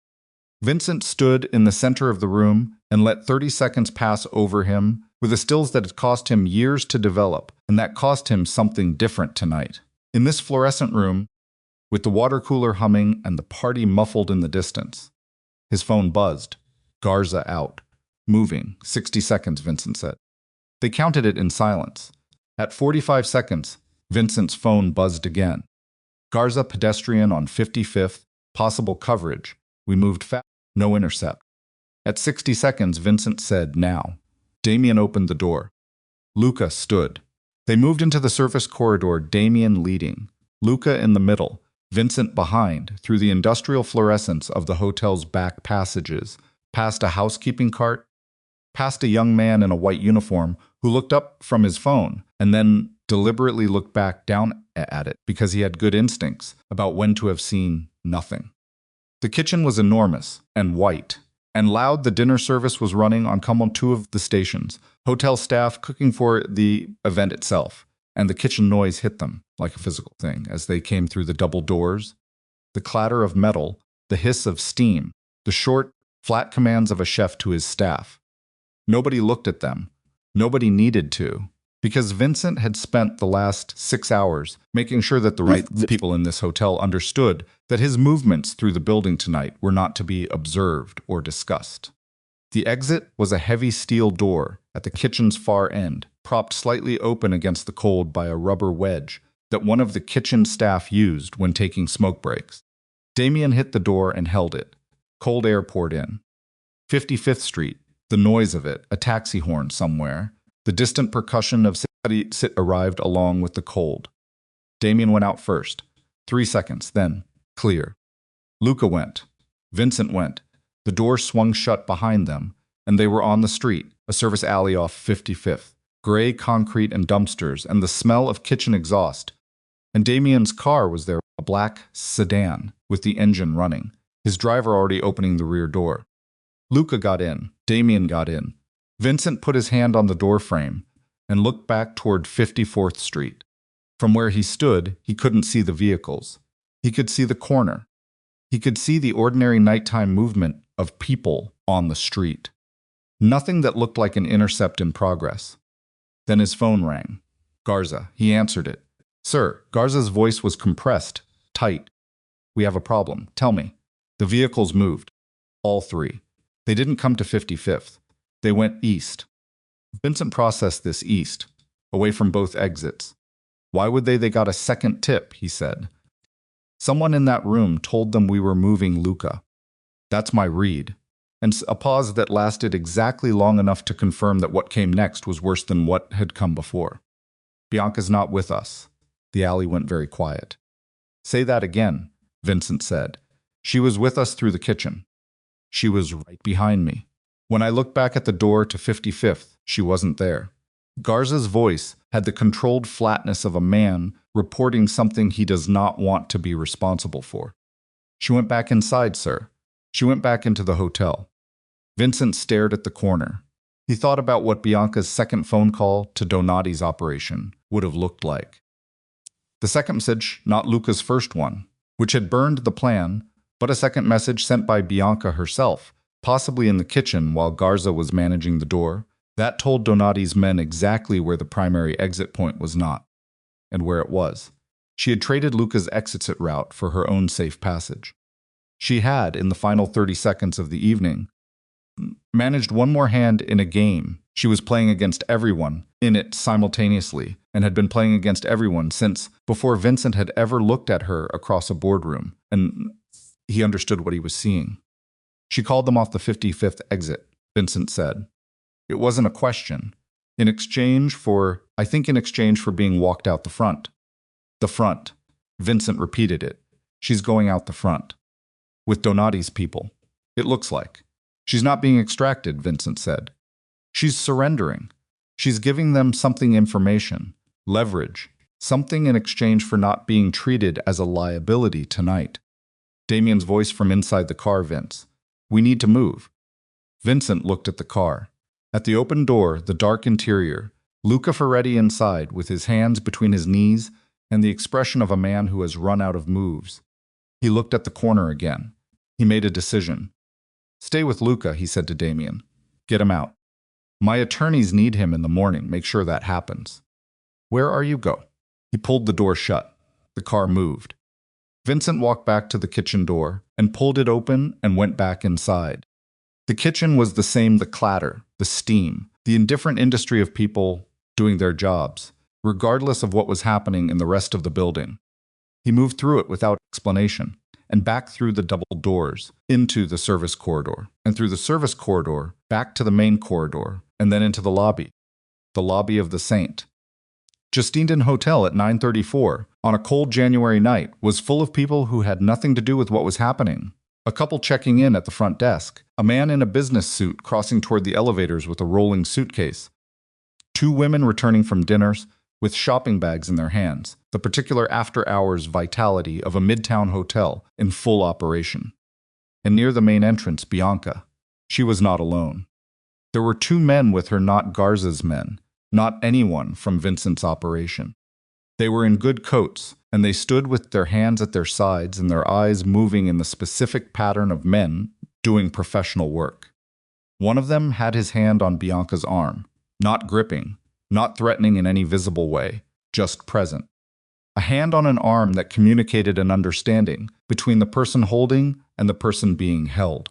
Vincent stood in the center of the room and let 30 seconds pass over him with the stills that had cost him years to develop and that cost him something different tonight. In this fluorescent room, with the water cooler humming and the party muffled in the distance. His phone buzzed. Garza out. "Moving. 60 seconds, Vincent said. They counted it in silence. At 45 seconds, Vincent's phone buzzed again. "Garza pedestrian on 55th, possible coverage. We moved fast, no intercept." At 60 seconds, Vincent said, "Now." Damien opened the door. Luca stood. They moved into the service corridor, Damien leading, Luca in the middle, Vincent behind, through the industrial fluorescence of the hotel's back passages, past a housekeeping cart, past a young man in a white uniform who looked up from his phone and then deliberately looked back down at it because he had good instincts about when to have seen nothing. The kitchen was enormous and white and loud. The dinner service was running on come on 2 of the stations, hotel staff cooking for the event itself, and the kitchen noise hit them like a physical thing as they came through the double doors. The clatter of metal, the hiss of steam, the short, flat commands of a chef to his staff. Nobody looked at them. Nobody needed to, because Vincent had spent the last 6 hours making sure that the right people in this hotel understood that his movements through the building tonight were not to be observed or discussed. The exit was a heavy steel door at the kitchen's far end, propped slightly open against the cold by a rubber wedge that one of the kitchen staff used when taking smoke breaks. Damien hit the door and held it. Cold air poured in. 55th Street, the noise of it, a taxi horn somewhere. The distant percussion of sit arrived along with the cold. Damien went out first. 3 seconds, then, clear. Luca went. Vincent went. The door swung shut behind them, and they were on the street, a service alley off 55th. Gray concrete and dumpsters, and the smell of kitchen exhaust. And Damien's car was there, a black sedan, with the engine running, his driver already opening the rear door. Luca got in. Damien got in. Vincent put his hand on the door frame and looked back toward 54th Street. From where he stood, he couldn't see the vehicles. He could see the corner. He could see the ordinary nighttime movement of people on the street. Nothing that looked like an intercept in progress. Then his phone rang. Garza. He answered it. Sir, Garza's voice was compressed, tight. We have a problem. Tell me. The vehicles moved. All three. They didn't come to 55th. They went east. Vincent processed this east, away from both exits. Why would they? They got a second tip, he said. Someone in that room told them we were moving Luca. That's my read. And a pause that lasted exactly long enough to confirm that what came next was worse than what had come before. Bianca's not with us. The alley went very quiet. Say that again, Vincent said. She was with us through the kitchen. She was right behind me. When I looked back at the door to 55th, she wasn't there. Garza's voice had the controlled flatness of a man reporting something he does not want to be responsible for. She went back inside, sir. She went back into the hotel. Vincent stared at the corner. He thought about what Bianca's second phone call to Donati's operation would have looked like. The second message, not Luca's first one, which had burned the plan, but a second message sent by Bianca herself, possibly in the kitchen while Garza was managing the door, that told Donati's men exactly where the primary exit point was not, and where it was. She had traded Luca's exit route for her own safe passage. She had, in the final 30 seconds of the evening, managed one more hand in a game. She was playing against everyone in it simultaneously, and had been playing against everyone since before Vincent had ever looked at her across a boardroom, and he understood what he was seeing. She called them off the 55th exit, Vincent said. It wasn't a question. I think in exchange for being walked out the front. The front. Vincent repeated it. She's going out the front. With Donati's people. It looks like. She's not being extracted, Vincent said. She's surrendering. She's giving them something information, leverage, something in exchange for not being treated as a liability tonight. Damien's voice from inside the car, Vince. We need to move. Vincent looked at the car. At the open door, the dark interior, Luca Ferretti inside with his hands between his knees and the expression of a man who has run out of moves. He looked at the corner again. He made a decision. Stay with Luca, he said to Damien. Get him out. My attorneys need him in the morning. Make sure that happens. Where are you? Go. He pulled the door shut. The car moved. Vincent walked back to the kitchen door and pulled it open and went back inside. The kitchen was the same, the clatter, the steam, the indifferent industry of people doing their jobs, regardless of what was happening in the rest of the building. He moved through it without explanation, and back through the double doors, into the service corridor, and through the service corridor, back to the main corridor, and then into the lobby of the Saint. Justine Hotel at 9:34, on a cold January night, was full of people who had nothing to do with what was happening. A couple checking in at the front desk, a man in a business suit crossing toward the elevators with a rolling suitcase, 2 women returning from dinners with shopping bags in their hands, the particular after-hours vitality of a midtown hotel in full operation. And near the main entrance, Bianca. She was not alone. There were 2 men with her, not Garza's men, not anyone from Vincent's operation. They were in good coats, and they stood with their hands at their sides and their eyes moving in the specific pattern of men doing professional work. One of them had his hand on Bianca's arm, not gripping, not threatening in any visible way, just present. A hand on an arm that communicated an understanding between the person holding and the person being held.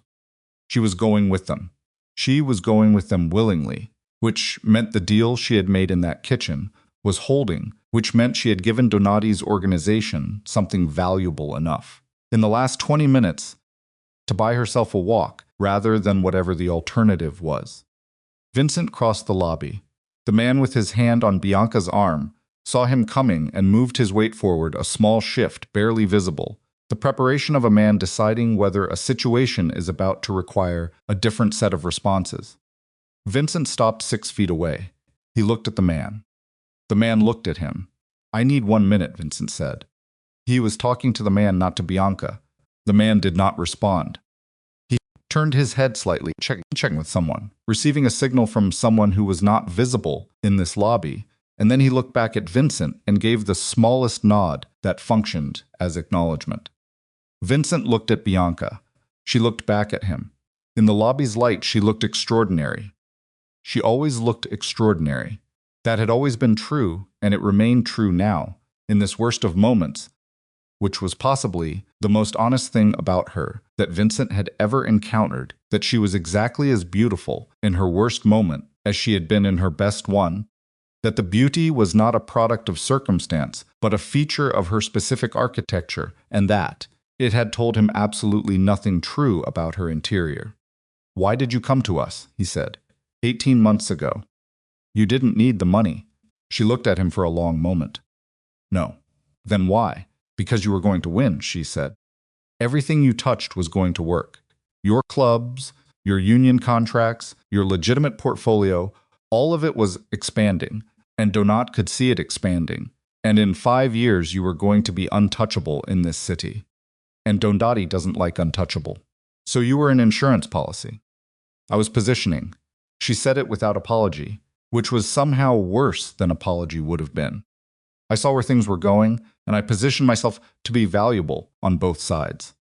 She was going with them. She was going with them willingly, which meant the deal she had made in that kitchen was holding, which meant she had given Donati's organization something valuable enough in the last 20 minutes to buy herself a walk rather than whatever the alternative was. Vincent crossed the lobby. The man with his hand on Bianca's arm saw him coming and moved his weight forward a small shift barely visible, the preparation of a man deciding whether a situation is about to require a different set of responses. Vincent stopped 6 feet away. He looked at the man. The man looked at him. "I need 1 minute," Vincent said. He was talking to the man, not to Bianca. The man did not respond. He turned his head slightly, checking with someone, receiving a signal from someone who was not visible in this lobby, and then he looked back at Vincent and gave the smallest nod that functioned as acknowledgement. Vincent looked at Bianca. She looked back at him. In the lobby's light, she looked extraordinary. She always looked extraordinary. That had always been true, and it remained true now, in this worst of moments, which was possibly the most honest thing about her that Vincent had ever encountered, that she was exactly as beautiful in her worst moment as she had been in her best one, that the beauty was not a product of circumstance, but a feature of her specific architecture, and that it had told him absolutely nothing true about her interior. "Why did you come to us?" he said. 18 months ago. You didn't need the money." She looked at him for a long moment. "No." "Then why?" "Because you were going to win," she said. "Everything you touched was going to work. Your clubs, your union contracts, your legitimate portfolio, all of it was expanding, and Donat could see it expanding. And in 5 years you were going to be untouchable in this city. And Dondati doesn't like untouchable. So you were an insurance policy." I was positioning. She said it without apology, which was somehow worse than apology would have been. I saw where things were going, and I positioned myself to be valuable on both sides.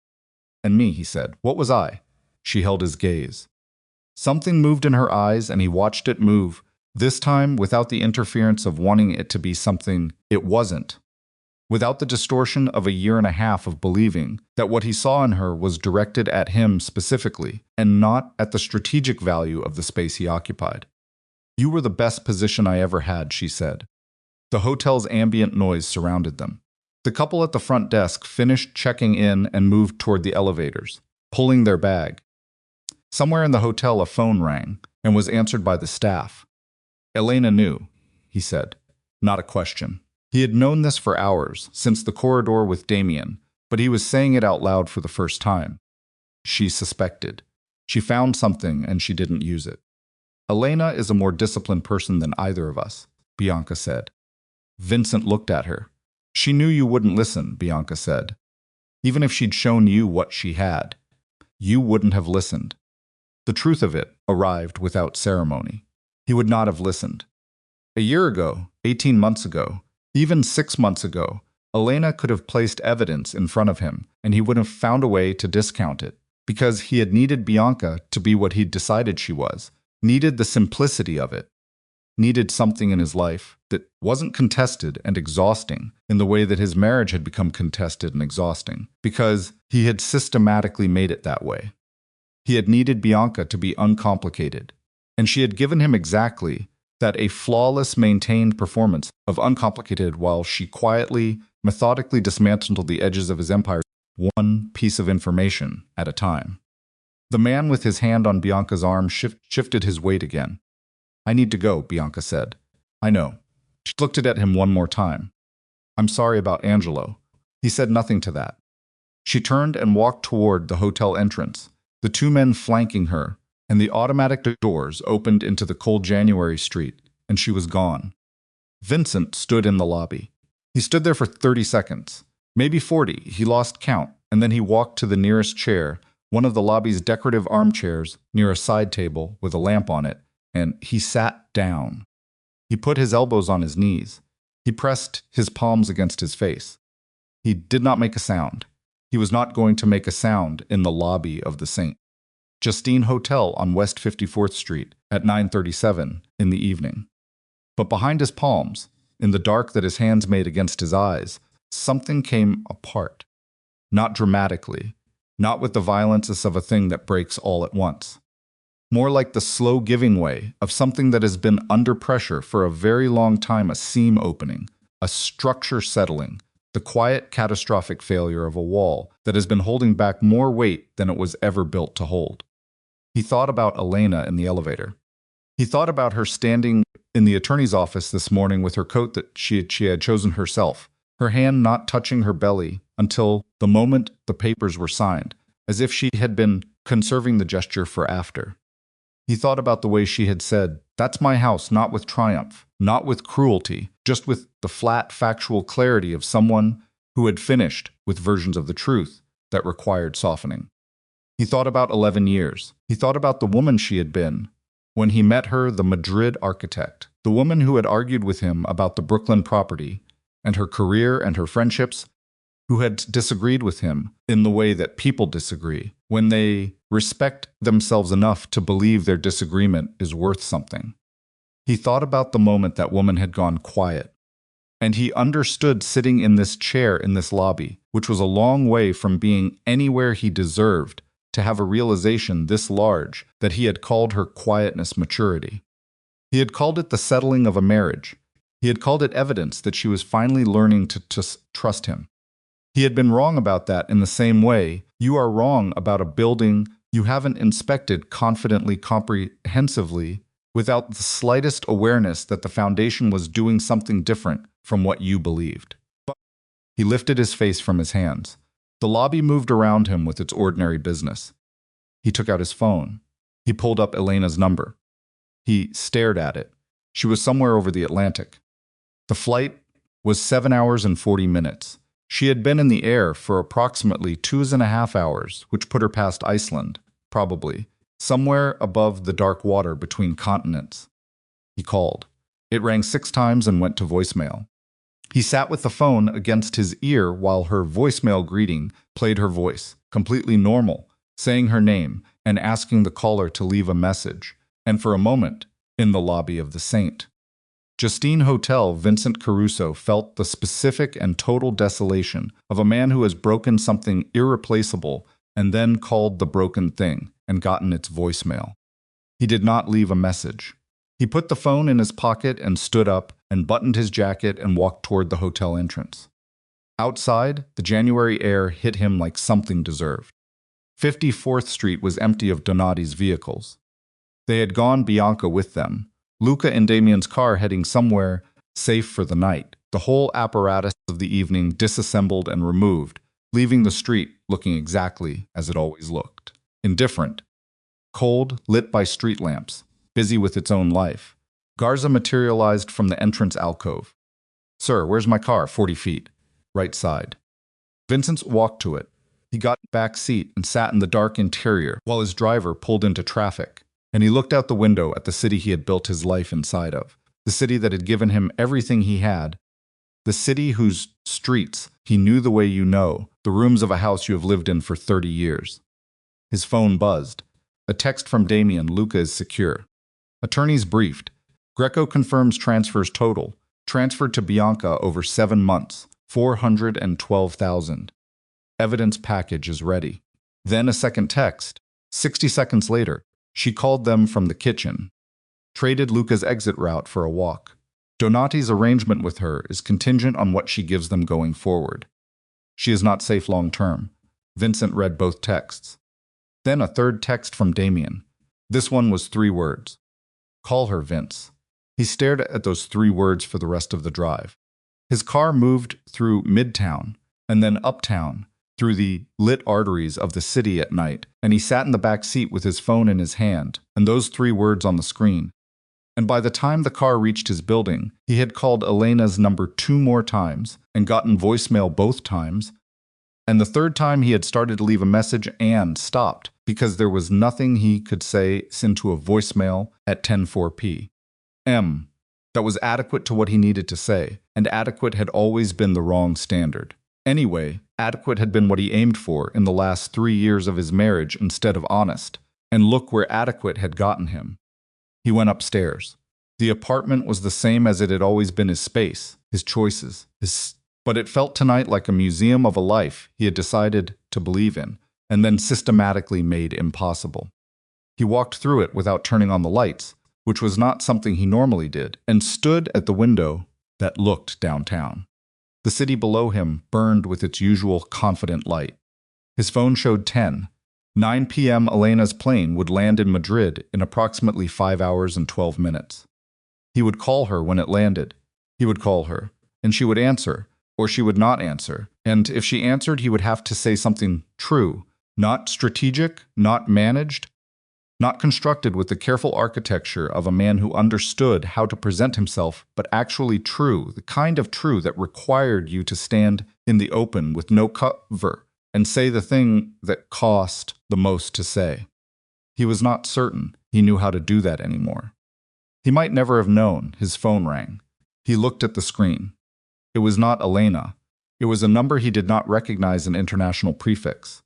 "And me," he said. "What was I?" She held his gaze. Something moved in her eyes, and he watched it move, this time without the interference of wanting it to be something it wasn't. Without the distortion of a year and a half of believing that what he saw in her was directed at him specifically, and not at the strategic value of the space he occupied. "You were the best position I ever had," she said. The hotel's ambient noise surrounded them. The couple at the front desk finished checking in and moved toward the elevators, pulling their bag. Somewhere in the hotel a phone rang and was answered by the staff. "Elena knew," he said. Not a question. He had known this for hours, since the corridor with Damien, but he was saying it out loud for the first time. She suspected. She found something and she didn't use it. "Elena is a more disciplined person than either of us," Bianca said. Vincent looked at her. "She knew you wouldn't listen," Bianca said. "Even if she'd shown you what she had, you wouldn't have listened." The truth of it arrived without ceremony. He would not have listened. A year ago, 18 months ago, even 6 months ago, Elena could have placed evidence in front of him, and he would have found a way to discount it, because he had needed Bianca to be what he'd decided she was, needed the simplicity of it, needed something in his life that wasn't contested and exhausting in the way that his marriage had become contested and exhausting, because he had systematically made it that way. He had needed Bianca to be uncomplicated, and she had given him exactly that, a flawless, maintained performance of uncomplicated, while she quietly, methodically dismantled the edges of his empire, one piece of information at a time. The man with his hand on Bianca's arm shifted his weight again. "I need to go," Bianca said. "I know." She looked at him one more time. "I'm sorry about Angelo." He said nothing to that. She turned and walked toward the hotel entrance, the 2 men flanking her, and the automatic doors opened into the cold January street, and she was gone. Vincent stood in the lobby. He stood there for 30 seconds, maybe 40, he lost count, and then he walked to the nearest chair, one of the lobby's decorative armchairs near a side table with a lamp on it, and he sat down. He put his elbows on his knees. He pressed his palms against his face. He did not make a sound. He was not going to make a sound in the lobby of the St. Justine Hotel on West 54th Street at 9:37 in the evening. But behind his palms, in the dark that his hands made against his eyes, something came apart. Not dramatically, not with the violence of a thing that breaks all at once. more like the slow giving way of something that has been under pressure for a very long time, a seam opening, a structure settling, the quiet, catastrophic failure of a wall that has been holding back more weight than it was ever built to hold. He thought about Elena in the elevator. He thought about her standing in the attorney's office this morning with her coat that she had chosen herself, her hand not touching her belly until the moment the papers were signed, as if she had been conserving the gesture for after. He thought about the way she had said, "That's my house," not with triumph, not with cruelty, just with the flat, factual clarity of someone who had finished with versions of the truth that required softening. He thought about 11 years. He thought about the woman she had been when he met her, the Madrid architect, the woman who had argued with him about the Brooklyn property and her career and her friendships, who had disagreed with him in the way that people disagree, when they respect themselves enough to believe their disagreement is worth something. He thought about the moment that woman had gone quiet, and he understood sitting in this chair in this lobby, which was a long way from being anywhere he deserved, to have a realization this large that he had called her quietness maturity. He had called it the settling of a marriage. He had called it evidence that she was finally learning to trust him. He had been wrong about that in the same way you are wrong about a building you haven't inspected confidently, comprehensively, without the slightest awareness that the foundation was doing something different from what you believed. But he lifted his face from his hands. The lobby moved around him with its ordinary business. He took out his phone. He pulled up Elena's number. He stared at it. She was somewhere over the Atlantic. The flight was 7 hours and 40 minutes. She had been in the air for approximately 2.5 hours, which put her past Iceland, probably, somewhere above the dark water between continents. He called. It rang 6 times and went to voicemail. He sat with the phone against his ear while her voicemail greeting played her voice, completely normal, saying her name and asking the caller to leave a message, and for a moment, in the lobby of the Saint. Justine Hotel, Vincent Caruso felt the specific and total desolation of a man who has broken something irreplaceable and then called the broken thing and gotten its voicemail. He did not leave a message. He put the phone in his pocket and stood up and buttoned his jacket and walked toward the hotel entrance. Outside, the January air hit him like something deserved. 54th Street was empty of Donati's vehicles. They had gone, Bianca with them, Luca and Damien's car heading somewhere safe for the night, the whole apparatus of the evening disassembled and removed, leaving the street looking exactly as it always looked. Indifferent. Cold, lit by street lamps, busy with its own life. Garza materialized from the entrance alcove. "Sir, where's my car?" 40 feet. Right side. Vincent walked to it. He got back seat and sat in the dark interior while his driver pulled into traffic. And he looked out the window at the city he had built his life inside of, the city that had given him everything he had, the city whose streets he knew the way you know, the rooms of a house you have lived in for 30 years. His phone buzzed. A text from Damien. "Luca is secure." Attorneys briefed. Greco confirms transfers total. Transferred to Bianca over 7 months. 412,000. Evidence package is ready. Then a second text. 60 seconds later, she called them from the kitchen. Traded Luca's exit route for a walk. Donati's arrangement with her is contingent on what she gives them going forward. She is not safe long term. Vincent read both texts. Then a third text from Damien. This one was 3 words. "Call her, Vince." He stared at those 3 words for the rest of the drive. His car moved through Midtown and then uptown, through the lit arteries of the city at night, and he sat in the back seat with his phone in his hand and those 3 words on the screen. And by the time the car reached his building, he had called Elena's number 2 more times and gotten voicemail both times, and the 3rd time he had started to leave a message and stopped because there was nothing he could say into a voicemail at 10:04 p.m. that was adequate to what he needed to say, and adequate had always been the wrong standard. Anyway, adequate had been what he aimed for in the last 3 years of his marriage instead of honest, and look where adequate had gotten him. He went upstairs. The apartment was the same as it had always been, his space, his choices, but it felt tonight like a museum of a life he had decided to believe in, and then systematically made impossible. He walked through it without turning on the lights, which was not something he normally did, and stood at the window that looked downtown. The city below him burned with its usual confident light. His phone showed 9 p.m. Elena's plane would land in Madrid in approximately 5 hours and 12 minutes. He would call her when it landed. He would call her, and she would answer, or she would not answer, and if she answered, he would have to say something true, not strategic, not managed, not constructed with the careful architecture of a man who understood how to present himself, but actually true, the kind of true that required you to stand in the open with no cover and say the thing that cost the most to say. He was not certain he knew how to do that anymore. He might never have known. His phone rang. He looked at the screen. It was not Elena. It was a number he did not recognize an international prefix.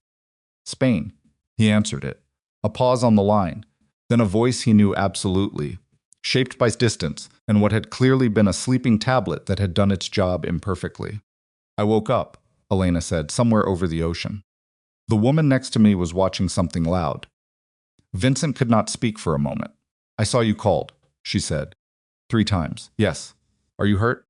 Spain. He answered it. A pause on the line, then a voice he knew absolutely, shaped by distance and what had clearly been a sleeping tablet that had done its job imperfectly. I woke up, Elena said, somewhere over the ocean. The woman next to me was watching something loud. Vincent could not speak for a moment. I saw you called, she said. 3 times. Yes. Are you hurt?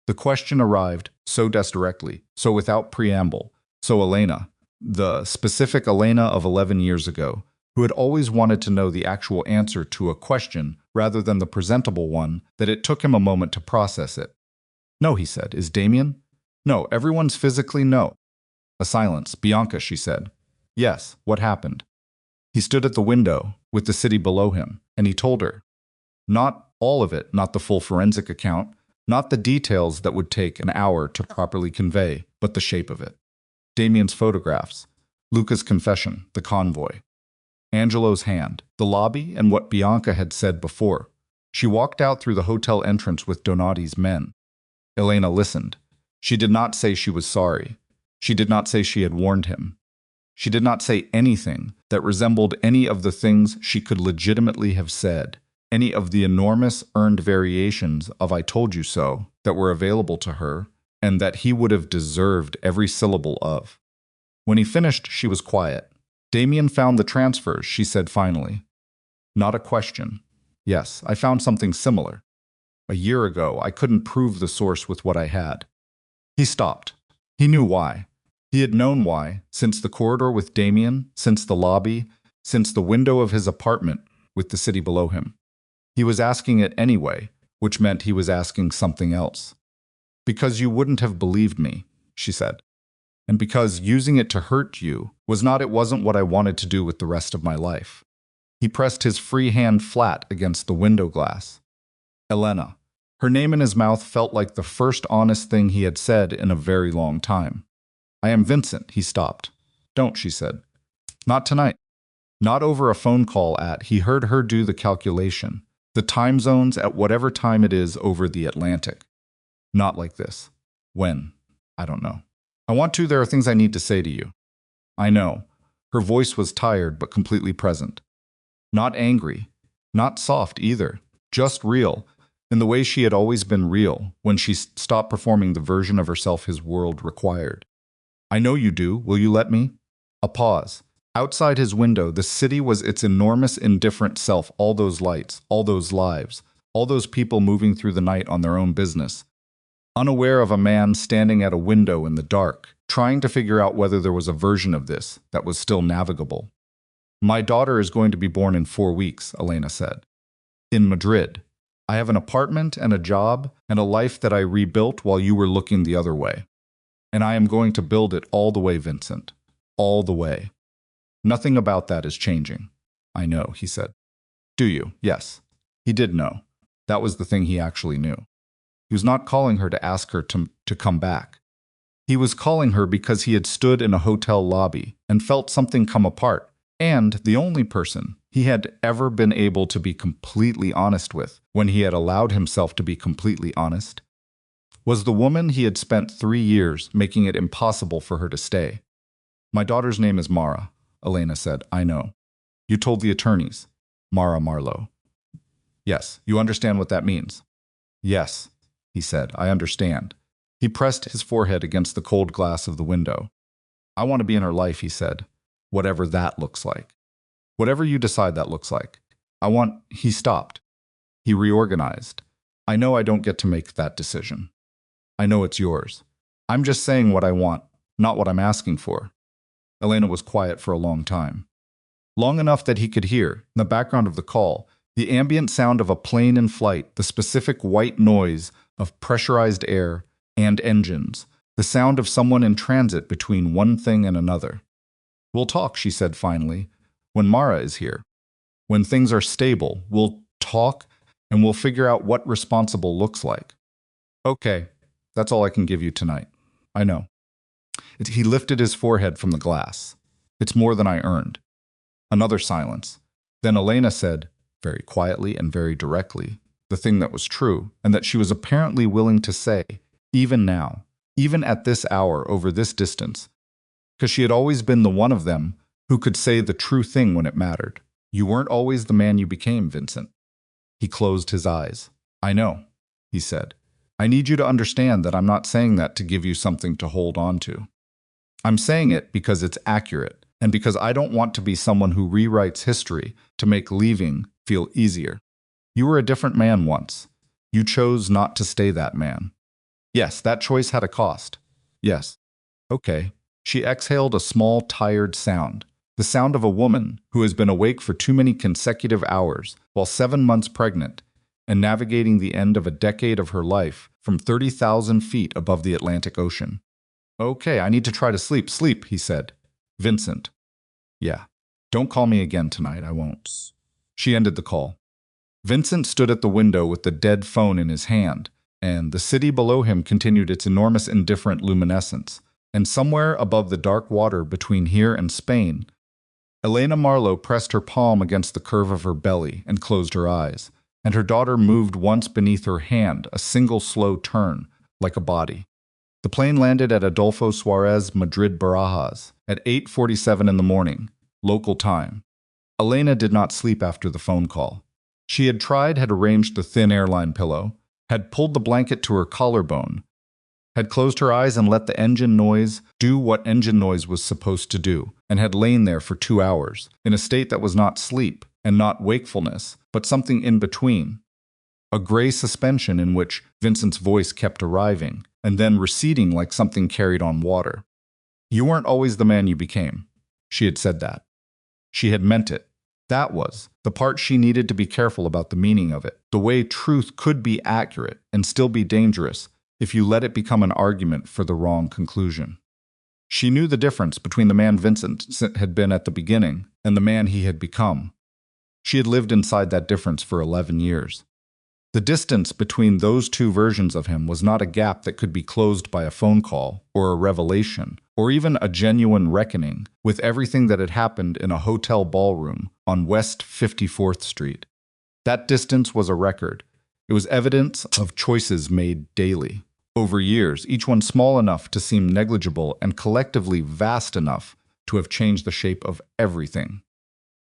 The question arrived so directly, so without preamble, so Elena, the specific Elena of 11 years ago, who had always wanted to know the actual answer to a question rather than the presentable one, that it took him a moment to process it. No, he said. Is Damien? No, everyone's physically no. A silence. Bianca, she said. Yes, what happened? He stood at the window with the city below him, and he told her. Not all of it, not the full forensic account, not the details that would take an hour to properly convey, but the shape of it. Damien's photographs, Luca's confession, the convoy. Angelo's hand, the lobby, and what Bianca had said before. She walked out through the hotel entrance with Donati's men. Elena listened. She did not say she was sorry. She did not say she had warned him. She did not say anything that resembled any of the things she could legitimately have said, any of the enormous earned variations of I told you so that were available to her, and that he would have deserved every syllable of. When he finished, she was quiet. Damien found the transfers, she said finally. Not a question. Yes, I found something similar. A year ago, I couldn't prove the source with what I had. He stopped. He knew why. He had known why, since the corridor with Damien, since the lobby, since the window of his apartment with the city below him. He was asking it anyway, which meant he was asking something else. Because you wouldn't have believed me, she said. And because using it to hurt you wasn't what I wanted to do with the rest of my life. He pressed his free hand flat against the window glass. Elena. Her name in his mouth felt like the first honest thing he had said in a very long time. I am Vincent, he stopped. Don't, she said. Not tonight. Not over a phone call he heard her do the calculation. The time zones at whatever time it is over the Atlantic. Not like this. When? I don't know. There are things I need to say to you. I know. Her voice was tired but completely present. Not angry. Not soft either. Just real, in the way she had always been real when she stopped performing the version of herself his world required. I know you do. Will you let me? A pause. Outside his window, the city was its enormous indifferent self, all those lights, all those lives, all those people moving through the night on their own business. Unaware of a man standing at a window in the dark, trying to figure out whether there was a version of this that was still navigable. My daughter is going to be born in 4 weeks, Elena said. In Madrid. I have an apartment and a job and a life that I rebuilt while you were looking the other way. And I am going to build it all the way, Vincent. All the way. Nothing about that is changing. I know, he said. Do you? Yes. He did know. That was the thing he actually knew. He was not calling her to ask her to come back. He was calling her because he had stood in a hotel lobby and felt something come apart, and the only person he had ever been able to be completely honest with, when he had allowed himself to be completely honest, was the woman he had spent 3 years making it impossible for her to stay. My daughter's name is Mara, Elena said. I know. You told the attorneys. Mara Marlowe. Yes, you understand what that means. Yes, he said, I understand. He pressed his forehead against the cold glass of the window. I want to be in her life, he said, whatever that looks like. Whatever you decide that looks like. He stopped. He reorganized. I know I don't get to make that decision. I know it's yours. I'm just saying what I want, not what I'm asking for. Elena was quiet for a long time. Long enough that he could hear, in the background of the call, the ambient sound of a plane in flight, the specific white noise of pressurized air and engines, the sound of someone in transit between one thing and another. We'll talk, she said finally, when Mara is here. When things are stable, we'll talk and we'll figure out what responsible looks like. Okay, that's all I can give you tonight. I know. He lifted his forehead from the glass. It's more than I earned. Another silence. Then Elena said, very quietly and very directly, the thing that was true, and that she was apparently willing to say, even now, even at this hour over this distance, because she had always been the one of them who could say the true thing when it mattered. You weren't always the man you became, Vincent. He closed his eyes. I know, he said. I need you to understand that I'm not saying that to give you something to hold on to. I'm saying it because it's accurate, and because I don't want to be someone who rewrites history to make leaving feel easier. You were a different man once. You chose not to stay that man. Yes, that choice had a cost. Yes. Okay. She exhaled a small, tired sound. The sound of a woman who has been awake for too many consecutive hours while 7 months pregnant and navigating the end of a decade of her life from 30,000 feet above the Atlantic Ocean. Okay, I need to try to sleep. Sleep, he said. Vincent. Yeah. Don't call me again tonight, I won't. She ended the call. Vincent stood at the window with the dead phone in his hand, and the city below him continued its enormous indifferent luminescence. And somewhere above the dark water between here and Spain, Elena Marlowe pressed her palm against the curve of her belly and closed her eyes, and her daughter moved once beneath her hand, a single slow turn, like a body. The plane landed at Adolfo Suarez, Madrid, Barajas, at 8:47 in the morning, local time. Elena did not sleep after the phone call. She had arranged the thin airline pillow, had pulled the blanket to her collarbone, had closed her eyes and let the engine noise do what engine noise was supposed to do, and had lain there for 2 hours, in a state that was not sleep and not wakefulness, but something in between. A gray suspension in which Vincent's voice kept arriving, and then receding like something carried on water. You weren't always the man you became. She had said that. She had meant it. That was the part she needed to be careful about the meaning of it, the way truth could be accurate and still be dangerous if you let it become an argument for the wrong conclusion. She knew the difference between the man Vincent had been at the beginning and the man he had become. She had lived inside that difference for 11 years. The distance between those two versions of him was not a gap that could be closed by a phone call or a revelation or even a genuine reckoning with everything that had happened in a hotel ballroom on West 54th Street. That distance was a record. It was evidence of choices made daily. Over years, each one small enough to seem negligible and collectively vast enough to have changed the shape of everything.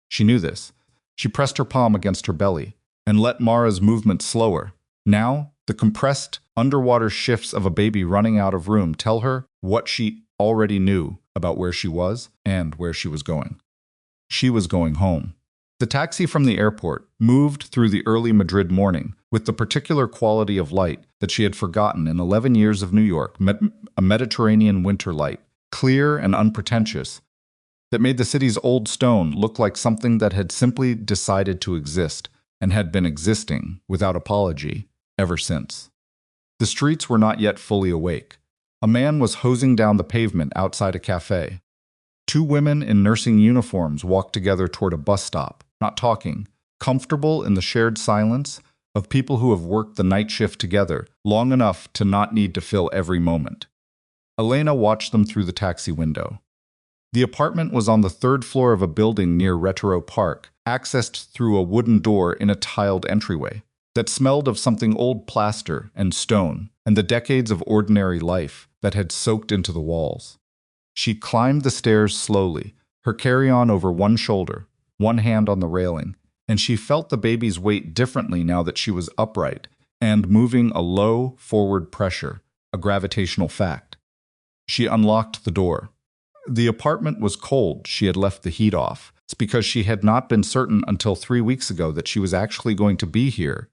She knew this. She pressed her palm against her belly and let Mara's movement slower. Now, the compressed, underwater shifts of a baby running out of room tell her what she already knew about where she was and where she was going. She was going home. The taxi from the airport moved through the early Madrid morning with the particular quality of light that she had forgotten in 11 years of New York, a Mediterranean winter light, clear and unpretentious, that made the city's old stone look like something that had simply decided to exist and had been existing, without apology, ever since. The streets were not yet fully awake. A man was hosing down the pavement outside a cafe. Two women in nursing uniforms walked together toward a bus stop, not talking, comfortable in the shared silence of people who have worked the night shift together long enough to not need to fill every moment. Elena watched them through the taxi window. The apartment was on the 3rd floor of a building near Retiro Park, accessed through a wooden door in a tiled entryway that smelled of something old plaster and stone and the decades of ordinary life that had soaked into the walls. She climbed the stairs slowly, her carry-on over one shoulder, one hand on the railing, and she felt the baby's weight differently now that she was upright and moving a low, forward pressure, a gravitational fact. She unlocked the door. The apartment was cold. She had left the heat off. It's because she had not been certain until 3 weeks ago that she was actually going to be here,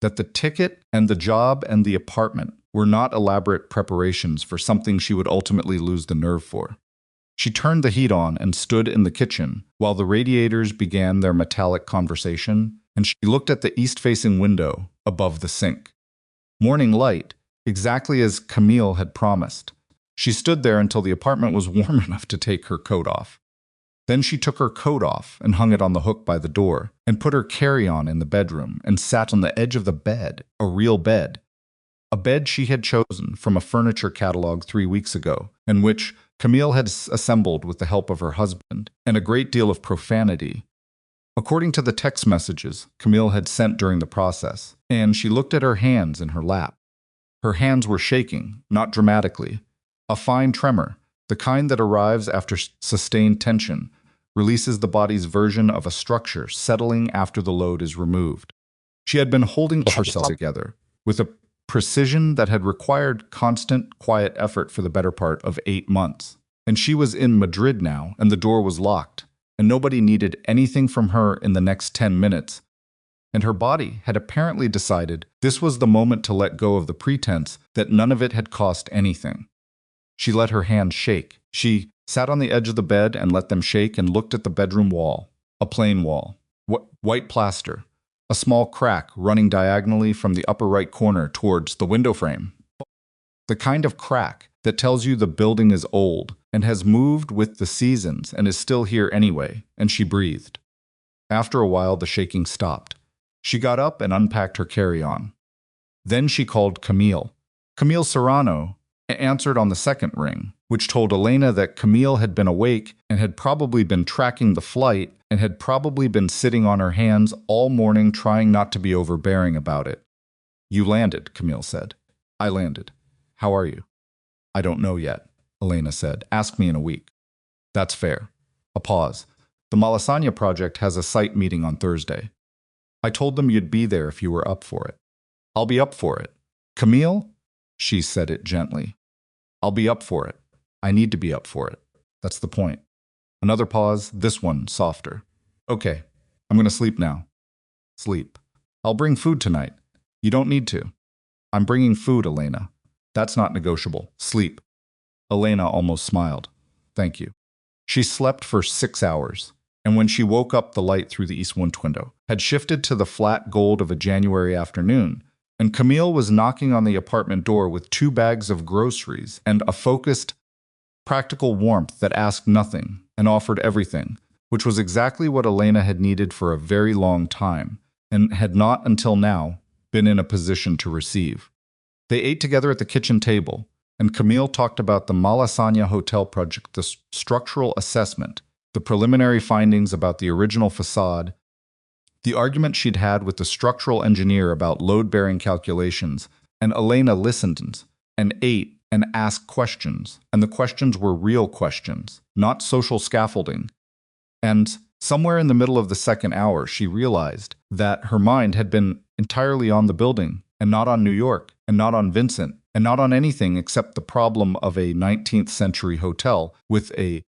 that the ticket and the job and the apartment were not elaborate preparations for something she would ultimately lose the nerve for. She turned the heat on and stood in the kitchen while the radiators began their metallic conversation, and she looked at the east-facing window above the sink. Morning light, exactly as Camille had promised. She stood there until the apartment was warm enough to take her coat off. Then she took her coat off and hung it on the hook by the door, and put her carry-on in the bedroom and sat on the edge of the bed, a real bed. A bed she had chosen from a furniture catalog 3 weeks ago, and which Camille had assembled with the help of her husband, and a great deal of profanity. According to the text messages Camille had sent during the process, and she looked at her hands in her lap. Her hands were shaking, not dramatically. A fine tremor, the kind that arrives after sustained tension, releases the body's version of a structure settling after the load is removed. She had been holding herself together with a precision that had required constant, quiet effort for the better part of 8 months. And she was in Madrid now, and the door was locked, and nobody needed anything from her in the next 10 minutes. And her body had apparently decided this was the moment to let go of the pretense that none of it had cost anything. She let her hands shake. She sat on the edge of the bed and let them shake and looked at the bedroom wall, a plain wall, white plaster, a small crack running diagonally from the upper right corner towards the window frame. The kind of crack that tells you the building is old and has moved with the seasons and is still here anyway, and she breathed. After a while, the shaking stopped. She got up and unpacked her carry-on. Then she called Camille. Camille Serrano answered on the second ring, which told Elena that Camille had been awake and had probably been tracking the flight and had probably been sitting on her hands all morning trying not to be overbearing about it. "You landed," Camille said. "I landed. How are you?" "I don't know yet," Elena said. "Ask me in a week." "That's fair." A pause. "The Malasanya project has a site meeting on Thursday. I told them you'd be there if you were up for it." "I'll be up for it." "Camille?" She said it gently. "I'll be up for it. I need to be up for it. That's the point." Another pause, this one softer. "Okay, I'm going to sleep now." "Sleep. I'll bring food tonight." "You don't need to." "I'm bringing food, Elena. That's not negotiable. Sleep." Elena almost smiled. "Thank you." She slept for 6 hours, and when she woke up, the light through the east window had shifted to the flat gold of a January afternoon, and Camille was knocking on the apartment door with 2 bags of groceries and a focused, practical warmth that asked nothing and offered everything, which was exactly what Elena had needed for a very long time, and had not until now been in a position to receive. They ate together at the kitchen table, and Camille talked about the Malasanya Hotel project, the structural assessment, the preliminary findings about the original facade, the argument she'd had with the structural engineer about load-bearing calculations, and Elena listened and ate and asked questions, and the questions were real questions, not social scaffolding. And somewhere in the middle of the second hour, she realized that her mind had been entirely on the building, and not on New York, and not on Vincent, and not on anything except the problem of a 19th century hotel with a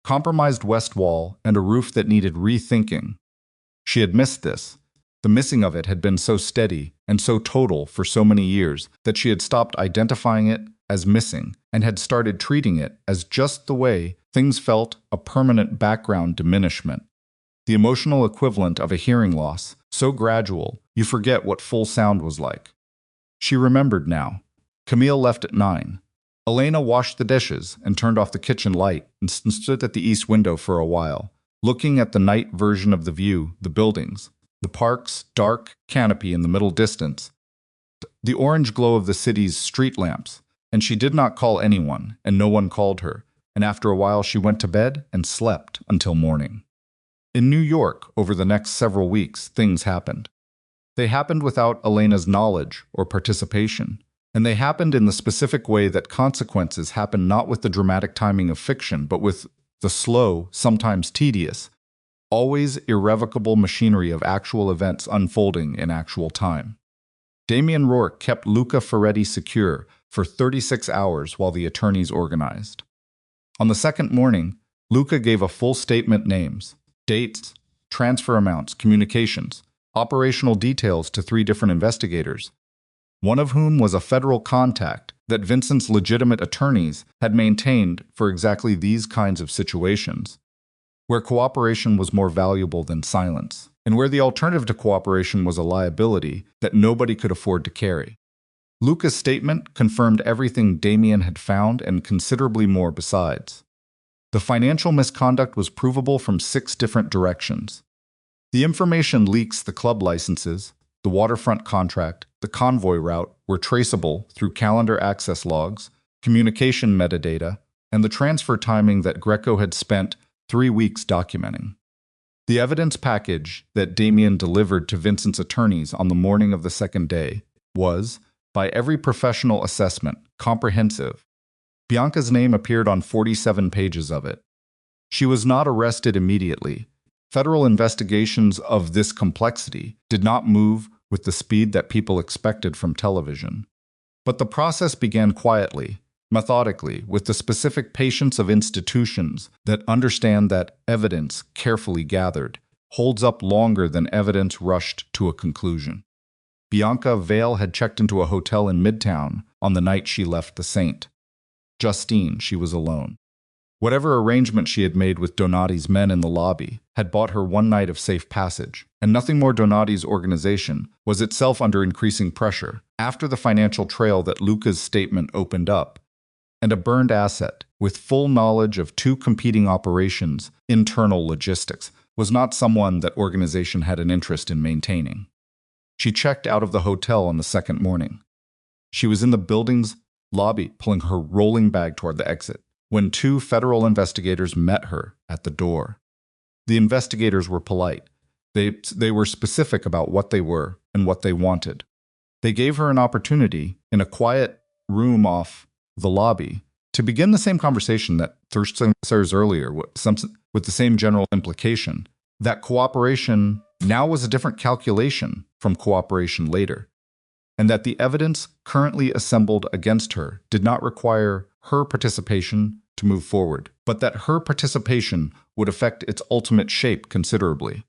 compromised west wall and a roof that needed rethinking. She had missed this. The missing of it had been so steady and so total for so many years that she had stopped identifying it as missing and had started treating it as just the way things felt, a permanent background diminishment. The emotional equivalent of a hearing loss, so gradual you forget what full sound was like. She remembered now. Camille left at 9. Elena washed the dishes and turned off the kitchen light and stood at the east window for a while, looking at the night version of the view, the buildings, the park's dark canopy in the middle distance, the orange glow of the city's street lamps, and she did not call anyone, and no one called her, and after a while she went to bed and slept until morning. In New York, over the next several weeks, things happened. They happened without Elena's knowledge or participation, and they happened in the specific way that consequences happen not with the dramatic timing of fiction, but with the slow, sometimes tedious, always irrevocable machinery of actual events unfolding in actual time. Damien Rourke kept Luca Ferretti secure for 36 hours while the attorneys organized. On the second morning, Luca gave a full statement: names, dates, transfer amounts, communications, operational details to 3 different investigators, one of whom was a federal contact that Vincent's legitimate attorneys had maintained for exactly these kinds of situations, where cooperation was more valuable than silence, and where the alternative to cooperation was a liability that nobody could afford to carry. Luca's statement confirmed everything Damien had found and considerably more besides. The financial misconduct was provable from 6 different directions. The information leaks, the club licenses, the waterfront contract, the convoy route were traceable through calendar access logs, communication metadata, and the transfer timing that Greco had spent 3 weeks documenting. The evidence package that Damien delivered to Vincent's attorneys on the morning of the second day was, by every professional assessment, comprehensive. Bianca's name appeared on 47 pages of it. She was not arrested immediately. Federal investigations of this complexity did not move with the speed that people expected from television. But the process began quietly, methodically, with the specific patience of institutions that understand that evidence carefully gathered holds up longer than evidence rushed to a conclusion. Bianca Vale had checked into a hotel in Midtown on the night she left the Saint. Justine, she was alone. Whatever arrangement she had made with Donati's men in the lobby had bought her one night of safe passage, and nothing more. Donati's organization was itself under increasing pressure after the financial trail that Luca's statement opened up, and a burned asset with full knowledge of 2 competing operations, internal logistics, was not someone that organization had an interest in maintaining. She checked out of the hotel on the second morning. She was in the building's lobby, pulling her rolling bag toward the exit, when 2 federal investigators met her at the door. The investigators were polite. They were specific about what they were and what they wanted. They gave her an opportunity in a quiet room off the lobby to begin the same conversation that Thurston said earlier, with the same general implication that cooperation now was a different calculation from cooperation later, and that the evidence currently assembled against her did not require her participation to move forward, but that her participation would affect its ultimate shape considerably.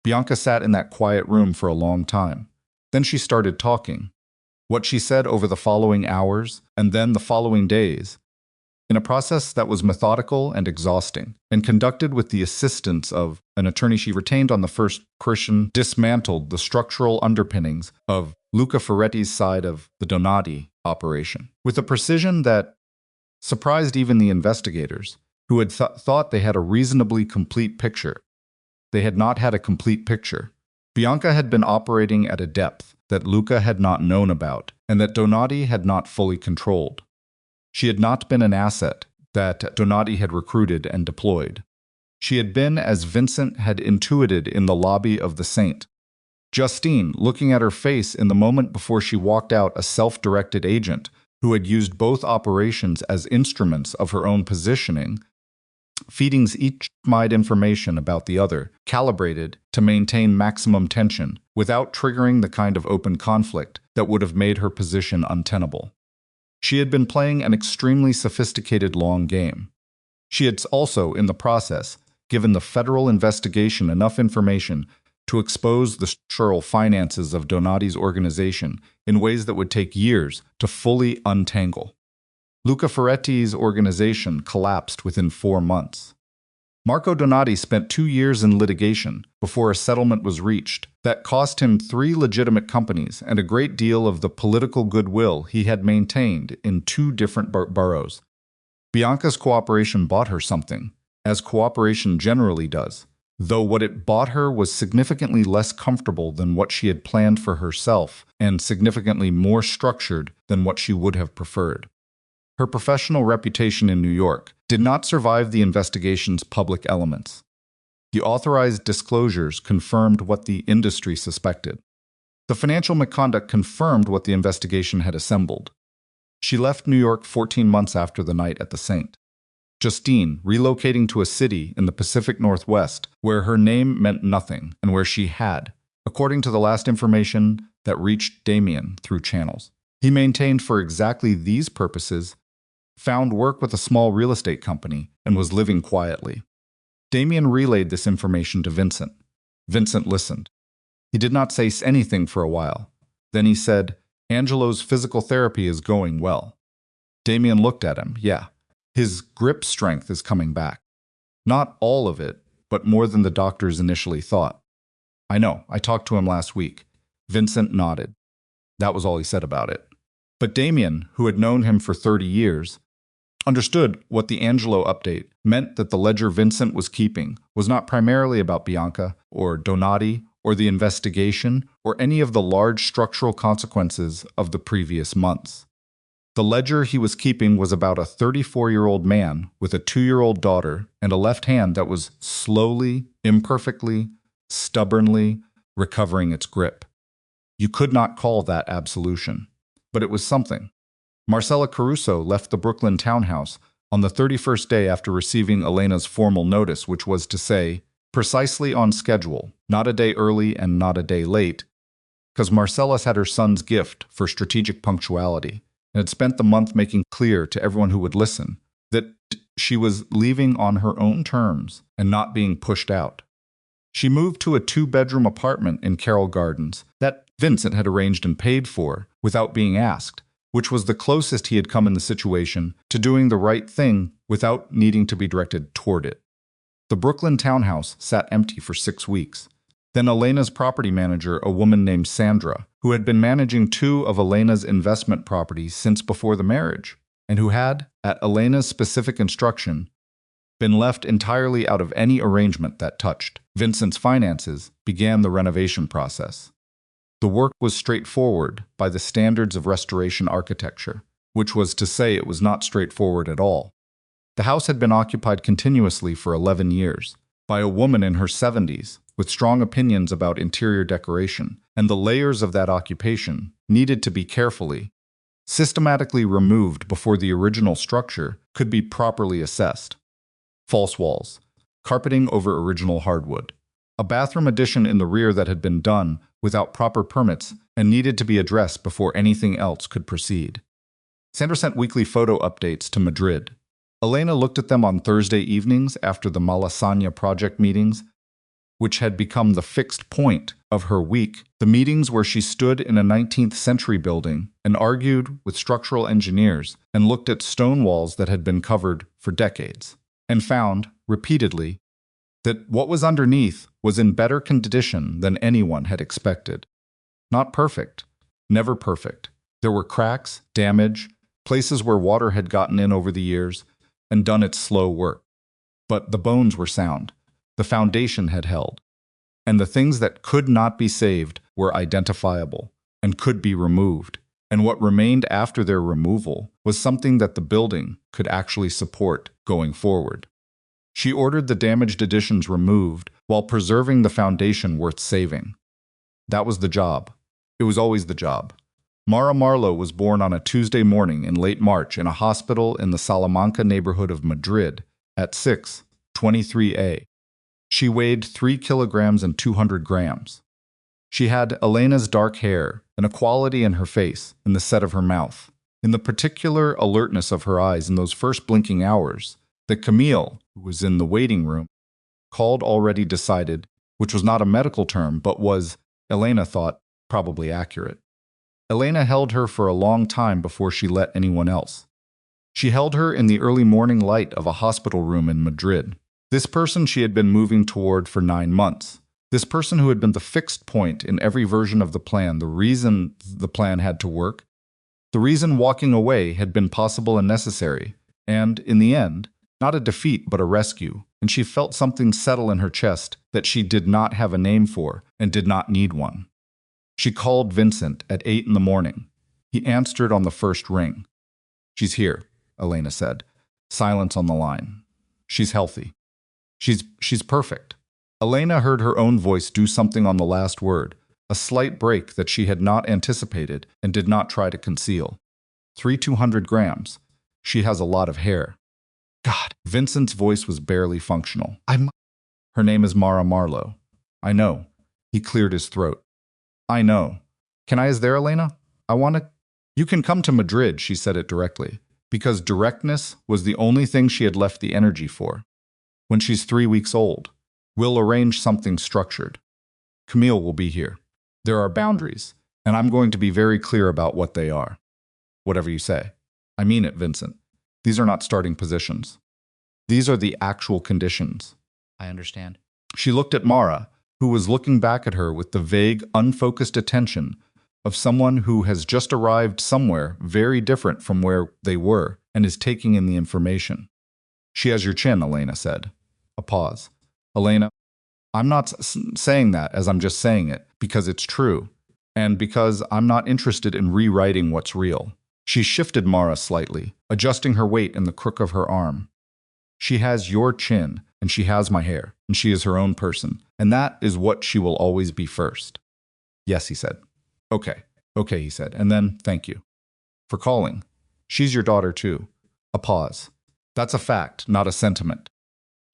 Bianca sat in that quiet room for a long time. Then she started talking. What she said over the following hours and then the following days, in a process that was methodical and exhausting, and conducted with the assistance of an attorney she retained on the first Christian, dismantled the structural underpinnings of Luca Ferretti's side of the Donati operation, with a precision that surprised even the investigators, who had thought they had a reasonably complete picture. They had not had a complete picture. Bianca had been operating at a depth that Luca had not known about, and that Donati had not fully controlled. She had not been an asset that Donati had recruited and deployed. She had been as Vincent had intuited in the lobby of the Saint. Justine, looking at her face in the moment before she walked out, a self-directed agent who had used both operations as instruments of her own positioning, feeding each mind information about the other, calibrated to maintain maximum tension without triggering the kind of open conflict that would have made her position untenable. She had been playing an extremely sophisticated long game. She had also, in the process, given the federal investigation enough information to expose the structural finances of Donati's organization in ways that would take years to fully untangle. Luca Ferretti's organization collapsed within 4 months. Marco Donati spent 2 years in litigation before a settlement was reached that cost him 3 legitimate companies and a great deal of the political goodwill he had maintained in 2 different boroughs. Bianca's cooperation bought her something, as cooperation generally does, though what it bought her was significantly less comfortable than what she had planned for herself and significantly more structured than what she would have preferred. Her professional reputation in New York did not survive the investigation's public elements. The authorized disclosures confirmed what the industry suspected. The financial misconduct confirmed what the investigation had assembled. She left New York 14 months after the night at the Saint. Justine, relocating to a city in the Pacific Northwest where her name meant nothing and where she had, according to the last information that reached Damien through channels, he maintained for exactly these purposes found work with a small real estate company, and was living quietly. Damien relayed this information to Vincent. Vincent listened. He did not say anything for a while. Then he said, "Angelo's physical therapy is going well." Damien looked at him. Yeah, his grip strength is coming back. Not all of it, but more than the doctors initially thought. "I know, I talked to him last week." Vincent nodded. That was all he said about it. But Damien, who had known him for 30 years, understood what the Angelo update meant. That the ledger Vincent was keeping was not primarily about Bianca or Donati or the investigation or any of the large structural consequences of the previous months. The ledger he was keeping was about a 34-year-old man with a 2-year-old daughter and a left hand that was slowly, imperfectly, stubbornly recovering its grip. You could not call that absolution, but it was something. Marcella Caruso left the Brooklyn townhouse on the 31st day after receiving Elena's formal notice, which was to say, precisely on schedule, not a day early and not a day late, because Marcella's had her son's gift for strategic punctuality and had spent the month making clear to everyone who would listen that she was leaving on her own terms and not being pushed out. She moved to a 2-bedroom apartment in Carroll Gardens that Vincent had arranged and paid for without being asked, which was the closest he had come in the situation to doing the right thing without needing to be directed toward it. The Brooklyn townhouse sat empty for 6 weeks. Then Elena's property manager, a woman named Sandra, who had been managing 2 of Elena's investment properties since before the marriage, and who had, at Elena's specific instruction, been left entirely out of any arrangement that touched Vincent's finances, began the renovation process. The work was straightforward by the standards of restoration architecture, which was to say it was not straightforward at all. The house had been occupied continuously for 11 years by a woman in her 70s with strong opinions about interior decoration, and the layers of that occupation needed to be carefully, systematically removed before the original structure could be properly assessed. False walls, carpeting over original hardwood, a bathroom addition in the rear that had been done without proper permits and needed to be addressed before anything else could proceed. Sandra sent weekly photo updates to Madrid. Elena looked at them on Thursday evenings after the Malasaña project meetings, which had become the fixed point of her week, the meetings where she stood in a 19th century building and argued with structural engineers and looked at stone walls that had been covered for decades, and found, repeatedly, that what was underneath was in better condition than anyone had expected. Not perfect, never perfect. There were cracks, damage, places where water had gotten in over the years and done its slow work. But the bones were sound, the foundation had held, and the things that could not be saved were identifiable and could be removed, and what remained after their removal was something that the building could actually support going forward. She ordered the damaged additions removed while preserving the foundation worth saving. That was the job. It was always the job. Mara Marlowe was born on a Tuesday morning in late March in a hospital in the Salamanca neighborhood of Madrid at 623A. She weighed 3 kilograms and 200 grams. She had Elena's dark hair, an equality in her face, in the set of her mouth, in the particular alertness of her eyes in those first blinking hours that Camille, who was in the waiting room, called already decided, which was not a medical term but was, Elena thought, probably accurate. Elena held her for a long time before she let anyone else. She held her in the early morning light of a hospital room in Madrid. This person she had been moving toward for 9 months. This person who had been the fixed point in every version of the plan, the reason the plan had to work, the reason walking away had been possible and necessary, and, in the end, not a defeat but a rescue, and she felt something settle in her chest that she did not have a name for and did not need one. She called Vincent at 8 in the morning. He answered on the first ring. "She's here," Elena said. Silence on the line. "She's healthy. She's perfect." Elena heard her own voice do something on the last word, a slight break that she had not anticipated and did not try to conceal. 200 grams. She has a lot of hair. God, Vincent's voice was barely functional. Her name is Mara Marlowe. I know. He cleared his throat. I know. Can I is there, Elena? You can come to Madrid, she said it directly. because directness was the only thing she had left the energy for. When she's 3 weeks old, we'll arrange something structured. Camille will be here. There are boundaries, and I'm going to be very clear about what they are. Whatever you say. I mean it, Vincent. These are not starting positions. These are the actual conditions. I understand. She looked at Mara, who was looking back at her with the vague, unfocused attention of someone who has just arrived somewhere very different from where they were and is taking in the information. She has your chin, Elena said. A pause. Elena, I'm not saying that as I'm just saying it, because it's true, and because I'm not interested in rewriting what's real. She shifted Mara slightly, adjusting her weight in the crook of her arm. She has your chin, and she has my hair, and she is her own person, and that is what she will always be first. Yes, he said. Okay, he said, and then thank you. For calling. She's your daughter, too. A pause. That's a fact, not a sentiment.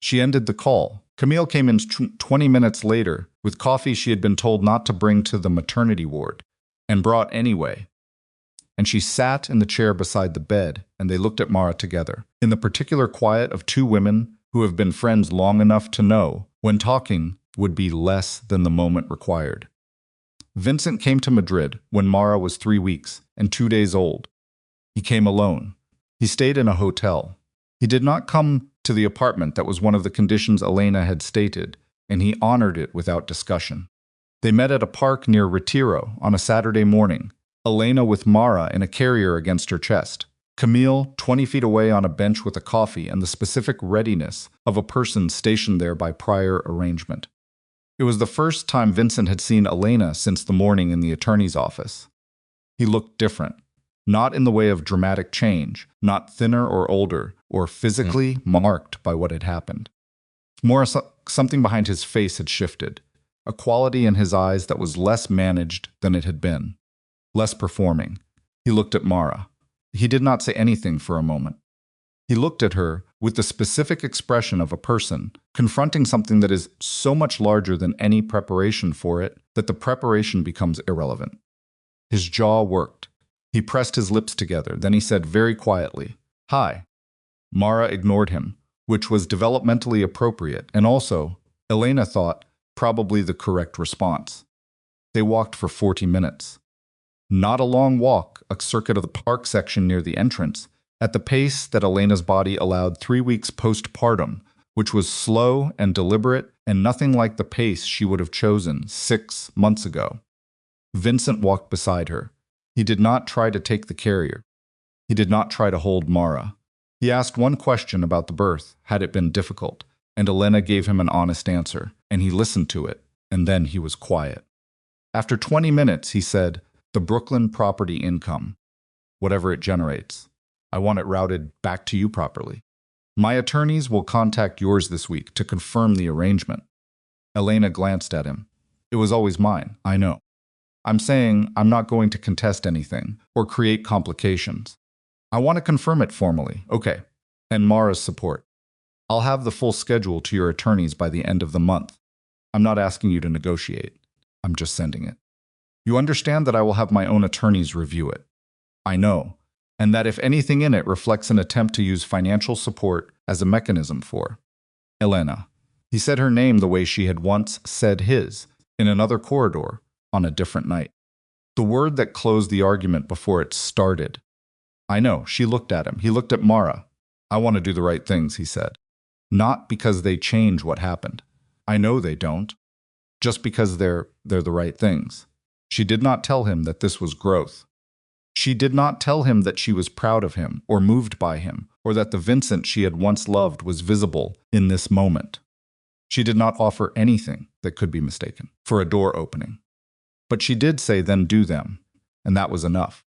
She ended the call. Camille came in 20 minutes later with coffee she had been told not to bring to the maternity ward, and brought anyway. And she sat in the chair beside the bed, and they looked at Mara together, in the particular quiet of two women who have been friends long enough to know when talking would be less than the moment required. Vincent came to Madrid when Mara was 3 weeks and 2 days old. He came alone. He stayed in a hotel. He did not come to the apartment that was one of the conditions Elena had stated, and he honored it without discussion. They met at a park near Retiro on a Saturday morning, Elena with Mara in a carrier against her chest, Camille 20 feet away on a bench with a coffee and the specific readiness of a person stationed there by prior arrangement. It was the first time Vincent had seen Elena since the morning in the attorney's office. He looked different, not in the way of dramatic change, not thinner or older, or physically marked by what had happened. More, something behind his face had shifted, a quality in his eyes that was less managed than it had been, less performing. He looked at Mara. He did not say anything for a moment. He looked at her with the specific expression of a person confronting something that is so much larger than any preparation for it that the preparation becomes irrelevant. His jaw worked. He pressed his lips together. Then he said very quietly, "Hi." Mara ignored him, which was developmentally appropriate and also, Elena thought, probably the correct response. They walked for 40 minutes. Not a long walk, a circuit of the park section near the entrance, at the pace that Elena's body allowed 3 weeks postpartum, which was slow and deliberate and nothing like the pace she would have chosen 6 months ago. Vincent walked beside her. He did not try to take the carrier. He did not try to hold Mara. He asked one question about the birth, had it been difficult, and Elena gave him an honest answer, and he listened to it, and then he was quiet. After 20 minutes, he said, "The Brooklyn property income, whatever it generates, I want it routed back to you properly. My attorneys will contact yours this week to confirm the arrangement." Elena glanced at him. "It was always mine, I know. I'm saying I'm not going to contest anything or create complications. I want to confirm it formally, okay, and Mara's support. I'll have the full schedule to your attorneys by the end of the month. I'm not asking you to negotiate. I'm just sending it. You understand that I will have my own attorneys review it. I know, and that if anything in it reflects an attempt to use financial support as a mechanism for Elena." He said her name the way she had once said his, in another corridor, on a different night. The word that closed the argument before it started. "I know," she looked at him. He looked at Mara. "I want to do the right things," he said. "Not because they change what happened. I know they don't. Just because they're the right things." She did not tell him that this was growth. She did not tell him that she was proud of him or moved by him, or that the Vincent she had once loved was visible in this moment. She did not offer anything that could be mistaken for a door opening. But she did say, "Then do them," and that was enough.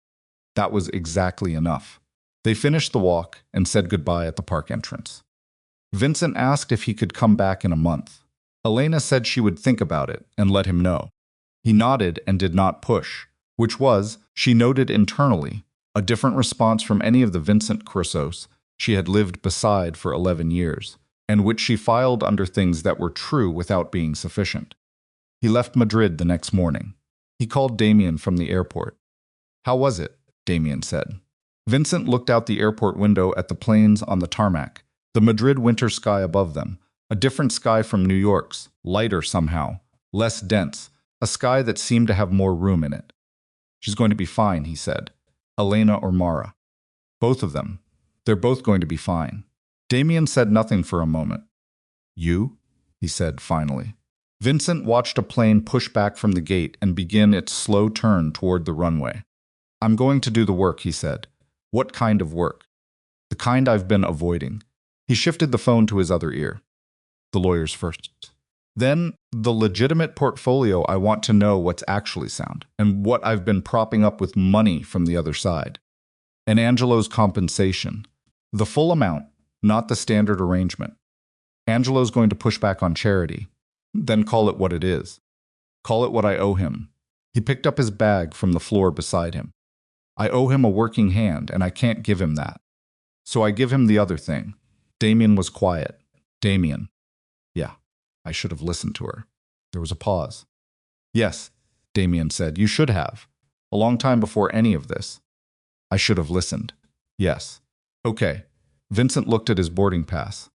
That was exactly enough. They finished the walk and said goodbye at the park entrance. Vincent asked if he could come back in a month. Elena said she would think about it and let him know. He nodded and did not push, which was, she noted internally, a different response from any of the Vincent Carusos she had lived beside for 11 years, and which she filed under things that were true without being sufficient. He left Madrid the next morning. He called Damien from the airport. "How was it?" Damien said. Vincent looked out the airport window at the planes on the tarmac, the Madrid winter sky above them, a different sky from New York's, lighter somehow, less dense, a sky that seemed to have more room in it. She's going to be fine, he said. Elena or Mara. Both of them. They're both going to be fine. Damien said nothing for a moment. You? He said finally. Vincent watched a plane push back from the gate and begin its slow turn toward the runway. I'm going to do the work, he said. What kind of work? The kind I've been avoiding. He shifted the phone to his other ear. The lawyers first. Then, the legitimate portfolio. I want to know what's actually sound, and what I've been propping up with money from the other side. And Angelo's compensation. The full amount, not the standard arrangement. Angelo's going to push back on charity. Then call it what it is. Call it what I owe him. He picked up his bag from the floor beside him. I owe him a working hand, and I can't give him that. So I give him the other thing. Damien was quiet. Damien. Yeah, I should have listened to her. There was a pause. Yes, Damien said, you should have. A long time before any of this. I should have listened. Yes. Okay. Vincent looked at his boarding pass.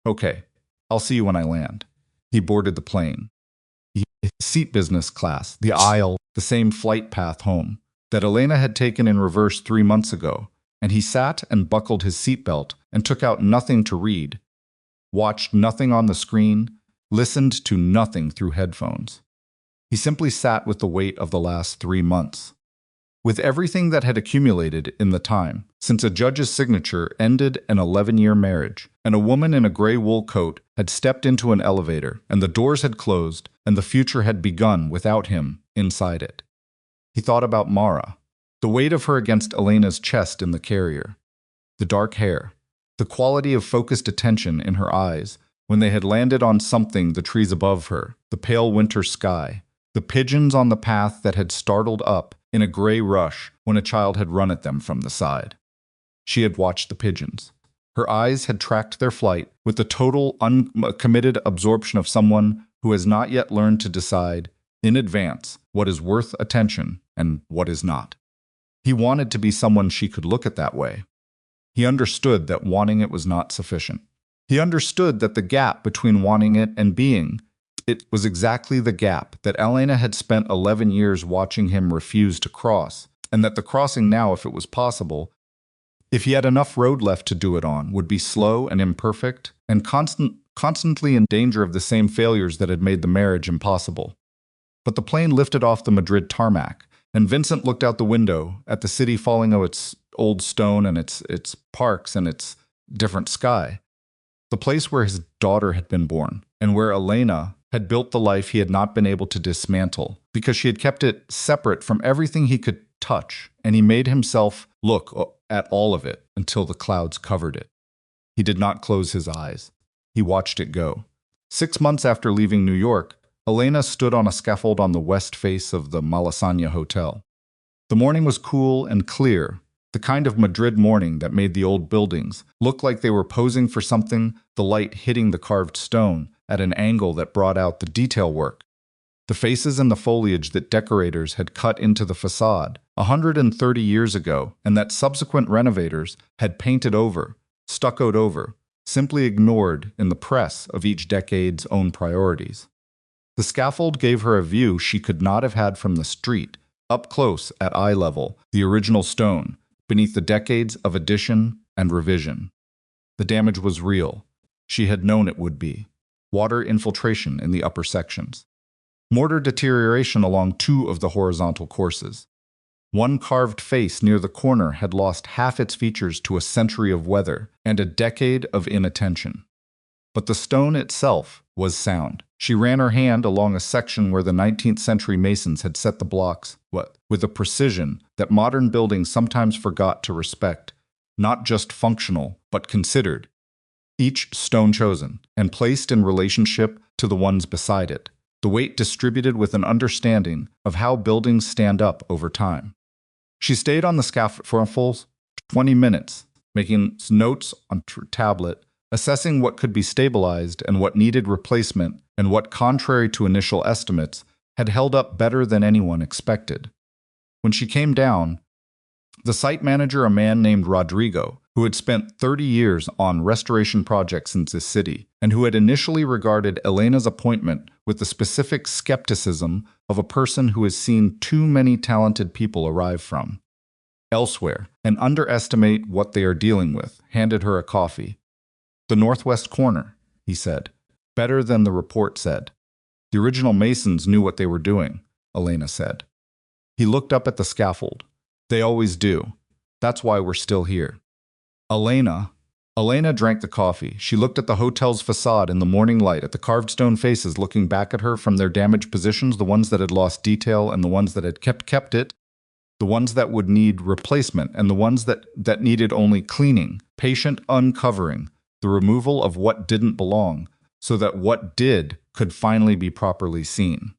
Okay, I'll see you when I land. He boarded the plane. Seat business class, the aisle, the same flight path home that Elena had taken in reverse 3 months ago, and he sat and buckled his seatbelt and took out nothing to read, watched nothing on the screen, listened to nothing through headphones. He simply sat with the weight of the last 3 months. With everything that had accumulated in the time, since a judge's signature ended an 11-year marriage, and a woman in a gray wool coat had stepped into an elevator, and the doors had closed, and the future had begun without him inside it. He thought about Mara, the weight of her against Elena's chest in the carrier, the dark hair, the quality of focused attention in her eyes when they had landed on something, the trees above her, the pale winter sky, the pigeons on the path that had startled up in a gray rush when a child had run at them from the side. She had watched the pigeons. Her eyes had tracked their flight with the total uncommitted absorption of someone who has not yet learned to decide in advance what is worth attention and what is not. He wanted to be someone she could look at that way. He understood that wanting it was not sufficient. He understood that the gap between wanting it and being it was exactly the gap that Elena had spent 11 years watching him refuse to cross, and that the crossing now, if it was possible, if he had enough road left to do it on, would be slow and imperfect, and constantly in danger of the same failures that had made the marriage impossible. But the plane lifted off the Madrid tarmac, and Vincent looked out the window at the city falling of its old stone and its parks and its different sky. The place where his daughter had been born, and where Elena had built the life he had not been able to dismantle, because she had kept it separate from everything he could touch, and he made himself look at all of it until the clouds covered it. He did not close his eyes. He watched it go. 6 months after leaving New York, Elena stood on a scaffold on the west face of the Malasaña Hotel. The morning was cool and clear, the kind of Madrid morning that made the old buildings look like they were posing for something, the light hitting the carved stone at an angle that brought out the detail work, the faces and the foliage that decorators had cut into the facade 130 years ago and that subsequent renovators had painted over, stuccoed over, simply ignored in the press of each decade's own priorities. The scaffold gave her a view she could not have had from the street, up close at eye level, the original stone, beneath the decades of addition and revision. The damage was real. She had known it would be. Water infiltration in the upper sections. Mortar deterioration along 2 of the horizontal courses. One carved face near the corner had lost half its features to a century of weather and a decade of inattention. But the stone itself was sound. She ran her hand along a section where the 19th century masons had set the blocks, with a precision that modern buildings sometimes forgot to respect, not just functional, but considered. Each stone chosen and placed in relationship to the ones beside it, the weight distributed with an understanding of how buildings stand up over time. She stayed on the scaffold for a full 20 minutes, making notes on her tablet, assessing what could be stabilized and what needed replacement and what, contrary to initial estimates, had held up better than anyone expected. When she came down, The site manager, a man named Rodrigo, who had spent 30 years on restoration projects in this city, and who had initially regarded Elena's appointment with the specific skepticism of a person who has seen too many talented people arrive from elsewhere and underestimate what they are dealing with, handed her a coffee. "The northwest corner," he said. "Better than the report said." "The original Masons knew what they were doing," Elena said. He looked up at the scaffold. "They always do. That's why we're still here." Elena drank the coffee. She looked at the hotel's facade in the morning light, at the carved stone faces looking back at her from their damaged positions, the ones that had lost detail and the ones that had kept it, the ones that would need replacement and the ones that needed only cleaning, patient uncovering, the removal of what didn't belong, so that what did could finally be properly seen.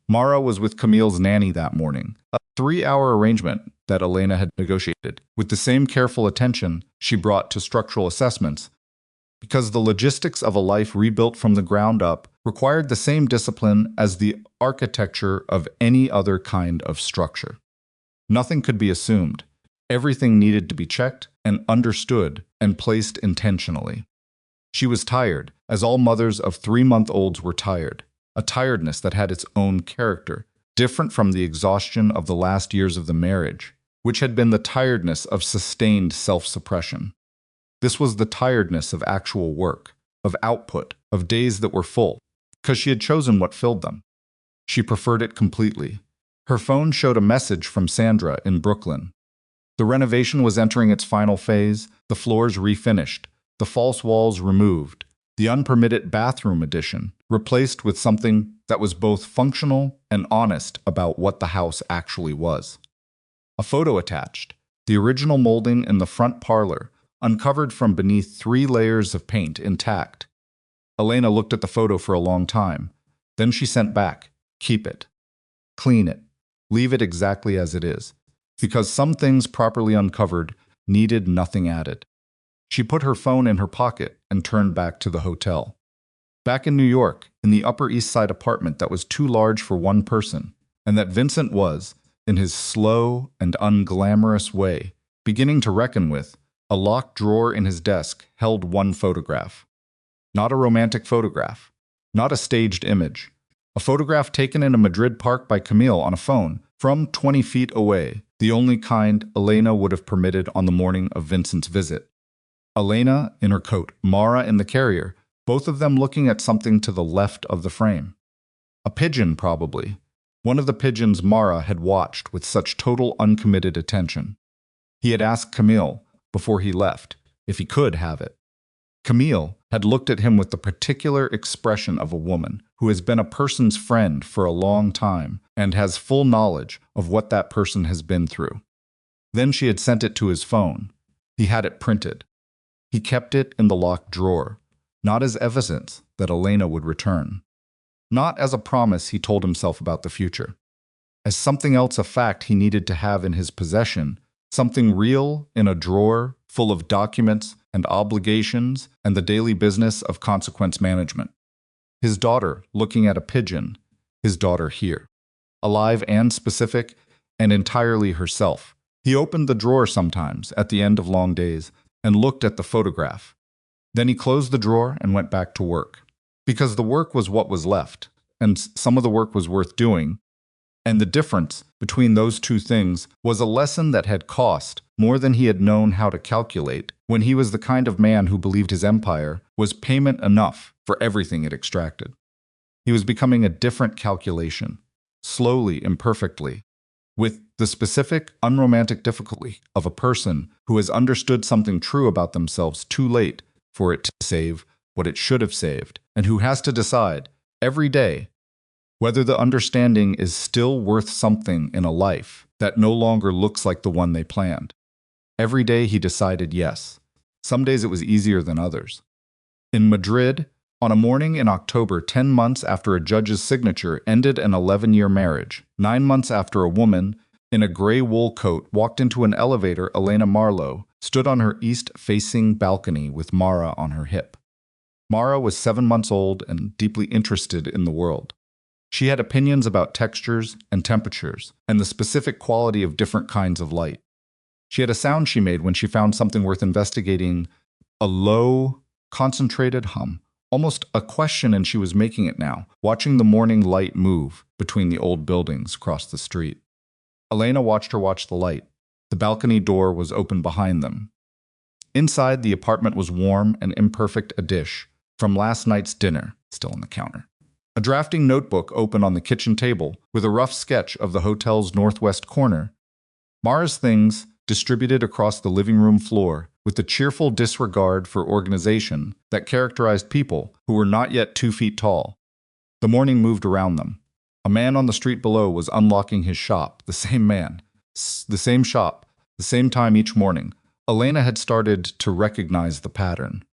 Mara was with Camille's nanny that morning, a 3-hour arrangement that Elena had negotiated, with the same careful attention she brought to structural assessments, because the logistics of a life rebuilt from the ground up required the same discipline as the architecture of any other kind of structure. Nothing could be assumed. Everything needed to be checked and understood and placed intentionally. She was tired, as all mothers of 3-month-olds were tired, a tiredness that had its own character, different from the exhaustion of the last years of the marriage, which had been the tiredness of sustained self-suppression. This was the tiredness of actual work, of output, of days that were full, because she had chosen what filled them. She preferred it completely. Her phone showed a message from Sandra in Brooklyn. The renovation was entering its final phase, the floors refinished, the false walls removed, the unpermitted bathroom addition replaced with something that was both functional and honest about what the house actually was. A photo attached, the original molding in the front parlor, uncovered from beneath 3 layers of paint intact. Elena looked at the photo for a long time. Then she sent back, "Keep it. Clean it. Leave it exactly as it is." Because some things properly uncovered needed nothing added. She put her phone in her pocket and turned back to the hotel. Back in New York, in the Upper East Side apartment that was too large for one person, and that Vincent was, in his slow and unglamorous way, beginning to reckon with, a locked drawer in his desk held one photograph. Not a romantic photograph, not a staged image. A photograph taken in a Madrid park by Camille on a phone from 20 feet away, the only kind Elena would have permitted on the morning of Vincent's visit. Elena in her coat, Mara in the carrier, both of them looking at something to the left of the frame. A pigeon, probably. One of the pigeons Mara had watched with such total uncommitted attention. He had asked Camille, before he left, if he could have it. Camille had looked at him with the particular expression of a woman who has been a person's friend for a long time and has full knowledge of what that person has been through. Then she had sent it to his phone. He had it printed. He kept it in the locked drawer, not as evidence that Elena would return. Not as a promise he told himself about the future. As something else, a fact he needed to have in his possession, something real in a drawer full of documents and obligations and the daily business of consequence management. His daughter looking at a pigeon, his daughter here. Alive and specific, and entirely herself. He opened the drawer sometimes at the end of long days and looked at the photograph. Then he closed the drawer and went back to work. Because the work was what was left, and some of the work was worth doing, and the difference between those two things was a lesson that had cost more than he had known how to calculate when he was the kind of man who believed his empire was payment enough for everything it extracted. He was becoming a different calculation, slowly, imperfectly, with the specific, unromantic difficulty of a person who has understood something true about themselves too late for it to save what it should have saved, and who has to decide, every day, whether the understanding is still worth something in a life that no longer looks like the one they planned. Every day he decided yes. Some days it was easier than others. In Madrid, on a morning in October, 10 months after a judge's signature ended an 11-year marriage, 9 months after a woman in a gray wool coat walked into an elevator, Elena Marlowe stood on her east-facing balcony with Mara on her hip. Mara was 7 months old and deeply interested in the world. She had opinions about textures and temperatures and the specific quality of different kinds of light. She had a sound she made when she found something worth investigating, a low, concentrated hum. Almost a question, and she was making it now, watching the morning light move between the old buildings across the street. Elena watched her watch the light. The balcony door was open behind them. Inside, the apartment was warm and imperfect, a dish from last night's dinner still on the counter. A drafting notebook open on the kitchen table with a rough sketch of the hotel's northwest corner. Mara's things distributed across the living room floor with the cheerful disregard for organization that characterized people who were not yet 2 feet tall. The morning moved around them. A man on the street below was unlocking his shop, the same man, the same shop, the same time each morning. Elena had started to recognize the pattern.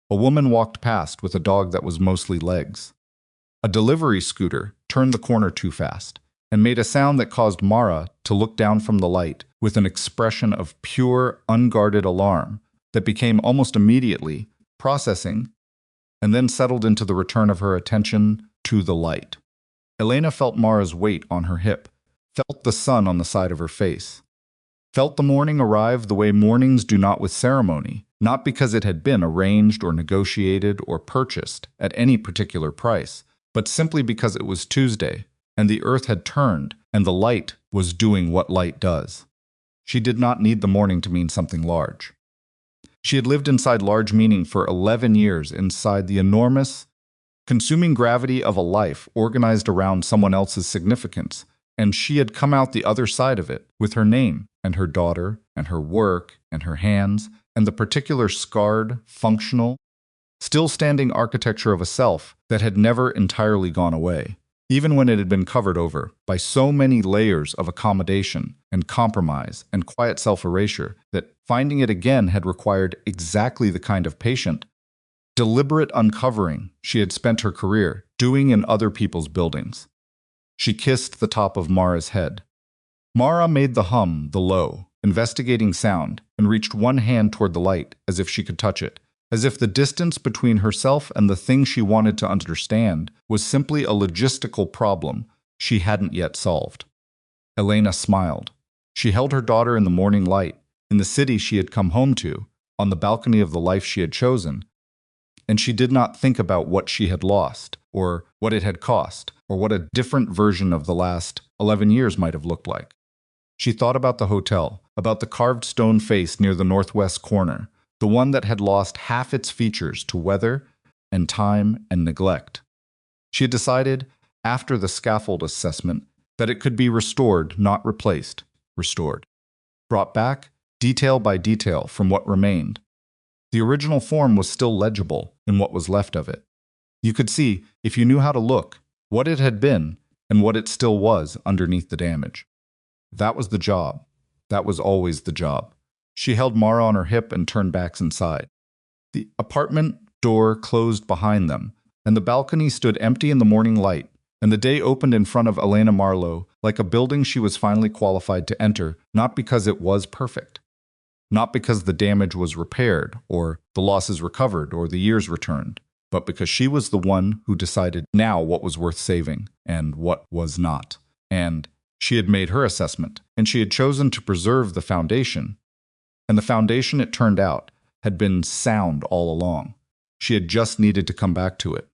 A woman walked past with a dog that was mostly legs. A delivery scooter turned the corner too fast and made a sound that caused Mara to look down from the light with an expression of pure, unguarded alarm that became almost immediately processing and then settled into the return of her attention to the light. Elena felt Mara's weight on her hip, felt the sun on the side of her face, felt the morning arrive the way mornings do not with ceremony, not because it had been arranged or negotiated or purchased at any particular price, but simply because it was Tuesday, and the earth had turned, and the light was doing what light does. She did not need the morning to mean something large. She had lived inside large meaning for 11 years, inside the enormous, consuming gravity of a life organized around someone else's significance, and she had come out the other side of it with her name and her daughter and her work and her hands and the particular scarred, functional, still standing architecture of a self that had never entirely gone away, even when it had been covered over by so many layers of accommodation and compromise and quiet self-erasure that finding it again had required exactly the kind of patient, deliberate uncovering she had spent her career doing in other people's buildings. She kissed the top of Mara's head. Mara made the hum the low, investigating sound, and reached one hand toward the light as if she could touch it, as if the distance between herself and the thing she wanted to understand was simply a logistical problem she hadn't yet solved. Elena smiled. She held her daughter in the morning light, in the city she had come home to, on the balcony of the life she had chosen, and she did not think about what she had lost, or what it had cost, or what a different version of the last 11 years might have looked like. She thought about the hotel, about the carved stone face near the northwest corner, the one that had lost half its features to weather and time and neglect. She had decided, after the scaffold assessment, that it could be restored, not replaced, restored. Brought back, detail by detail, from what remained. The original form was still legible in what was left of it. You could see, if you knew how to look, what it had been and what it still was underneath the damage. That was the job. That was always the job. She held Mara on her hip and turned back inside. The apartment door closed behind them, and the balcony stood empty in the morning light, and the day opened in front of Elena Marlowe like a building she was finally qualified to enter, not because it was perfect, not because the damage was repaired, or the losses recovered, or the years returned, but because she was the one who decided now what was worth saving and what was not. And she had made her assessment, and she had chosen to preserve the foundation. And the foundation, it turned out, had been sound all along. She had just needed to come back to it.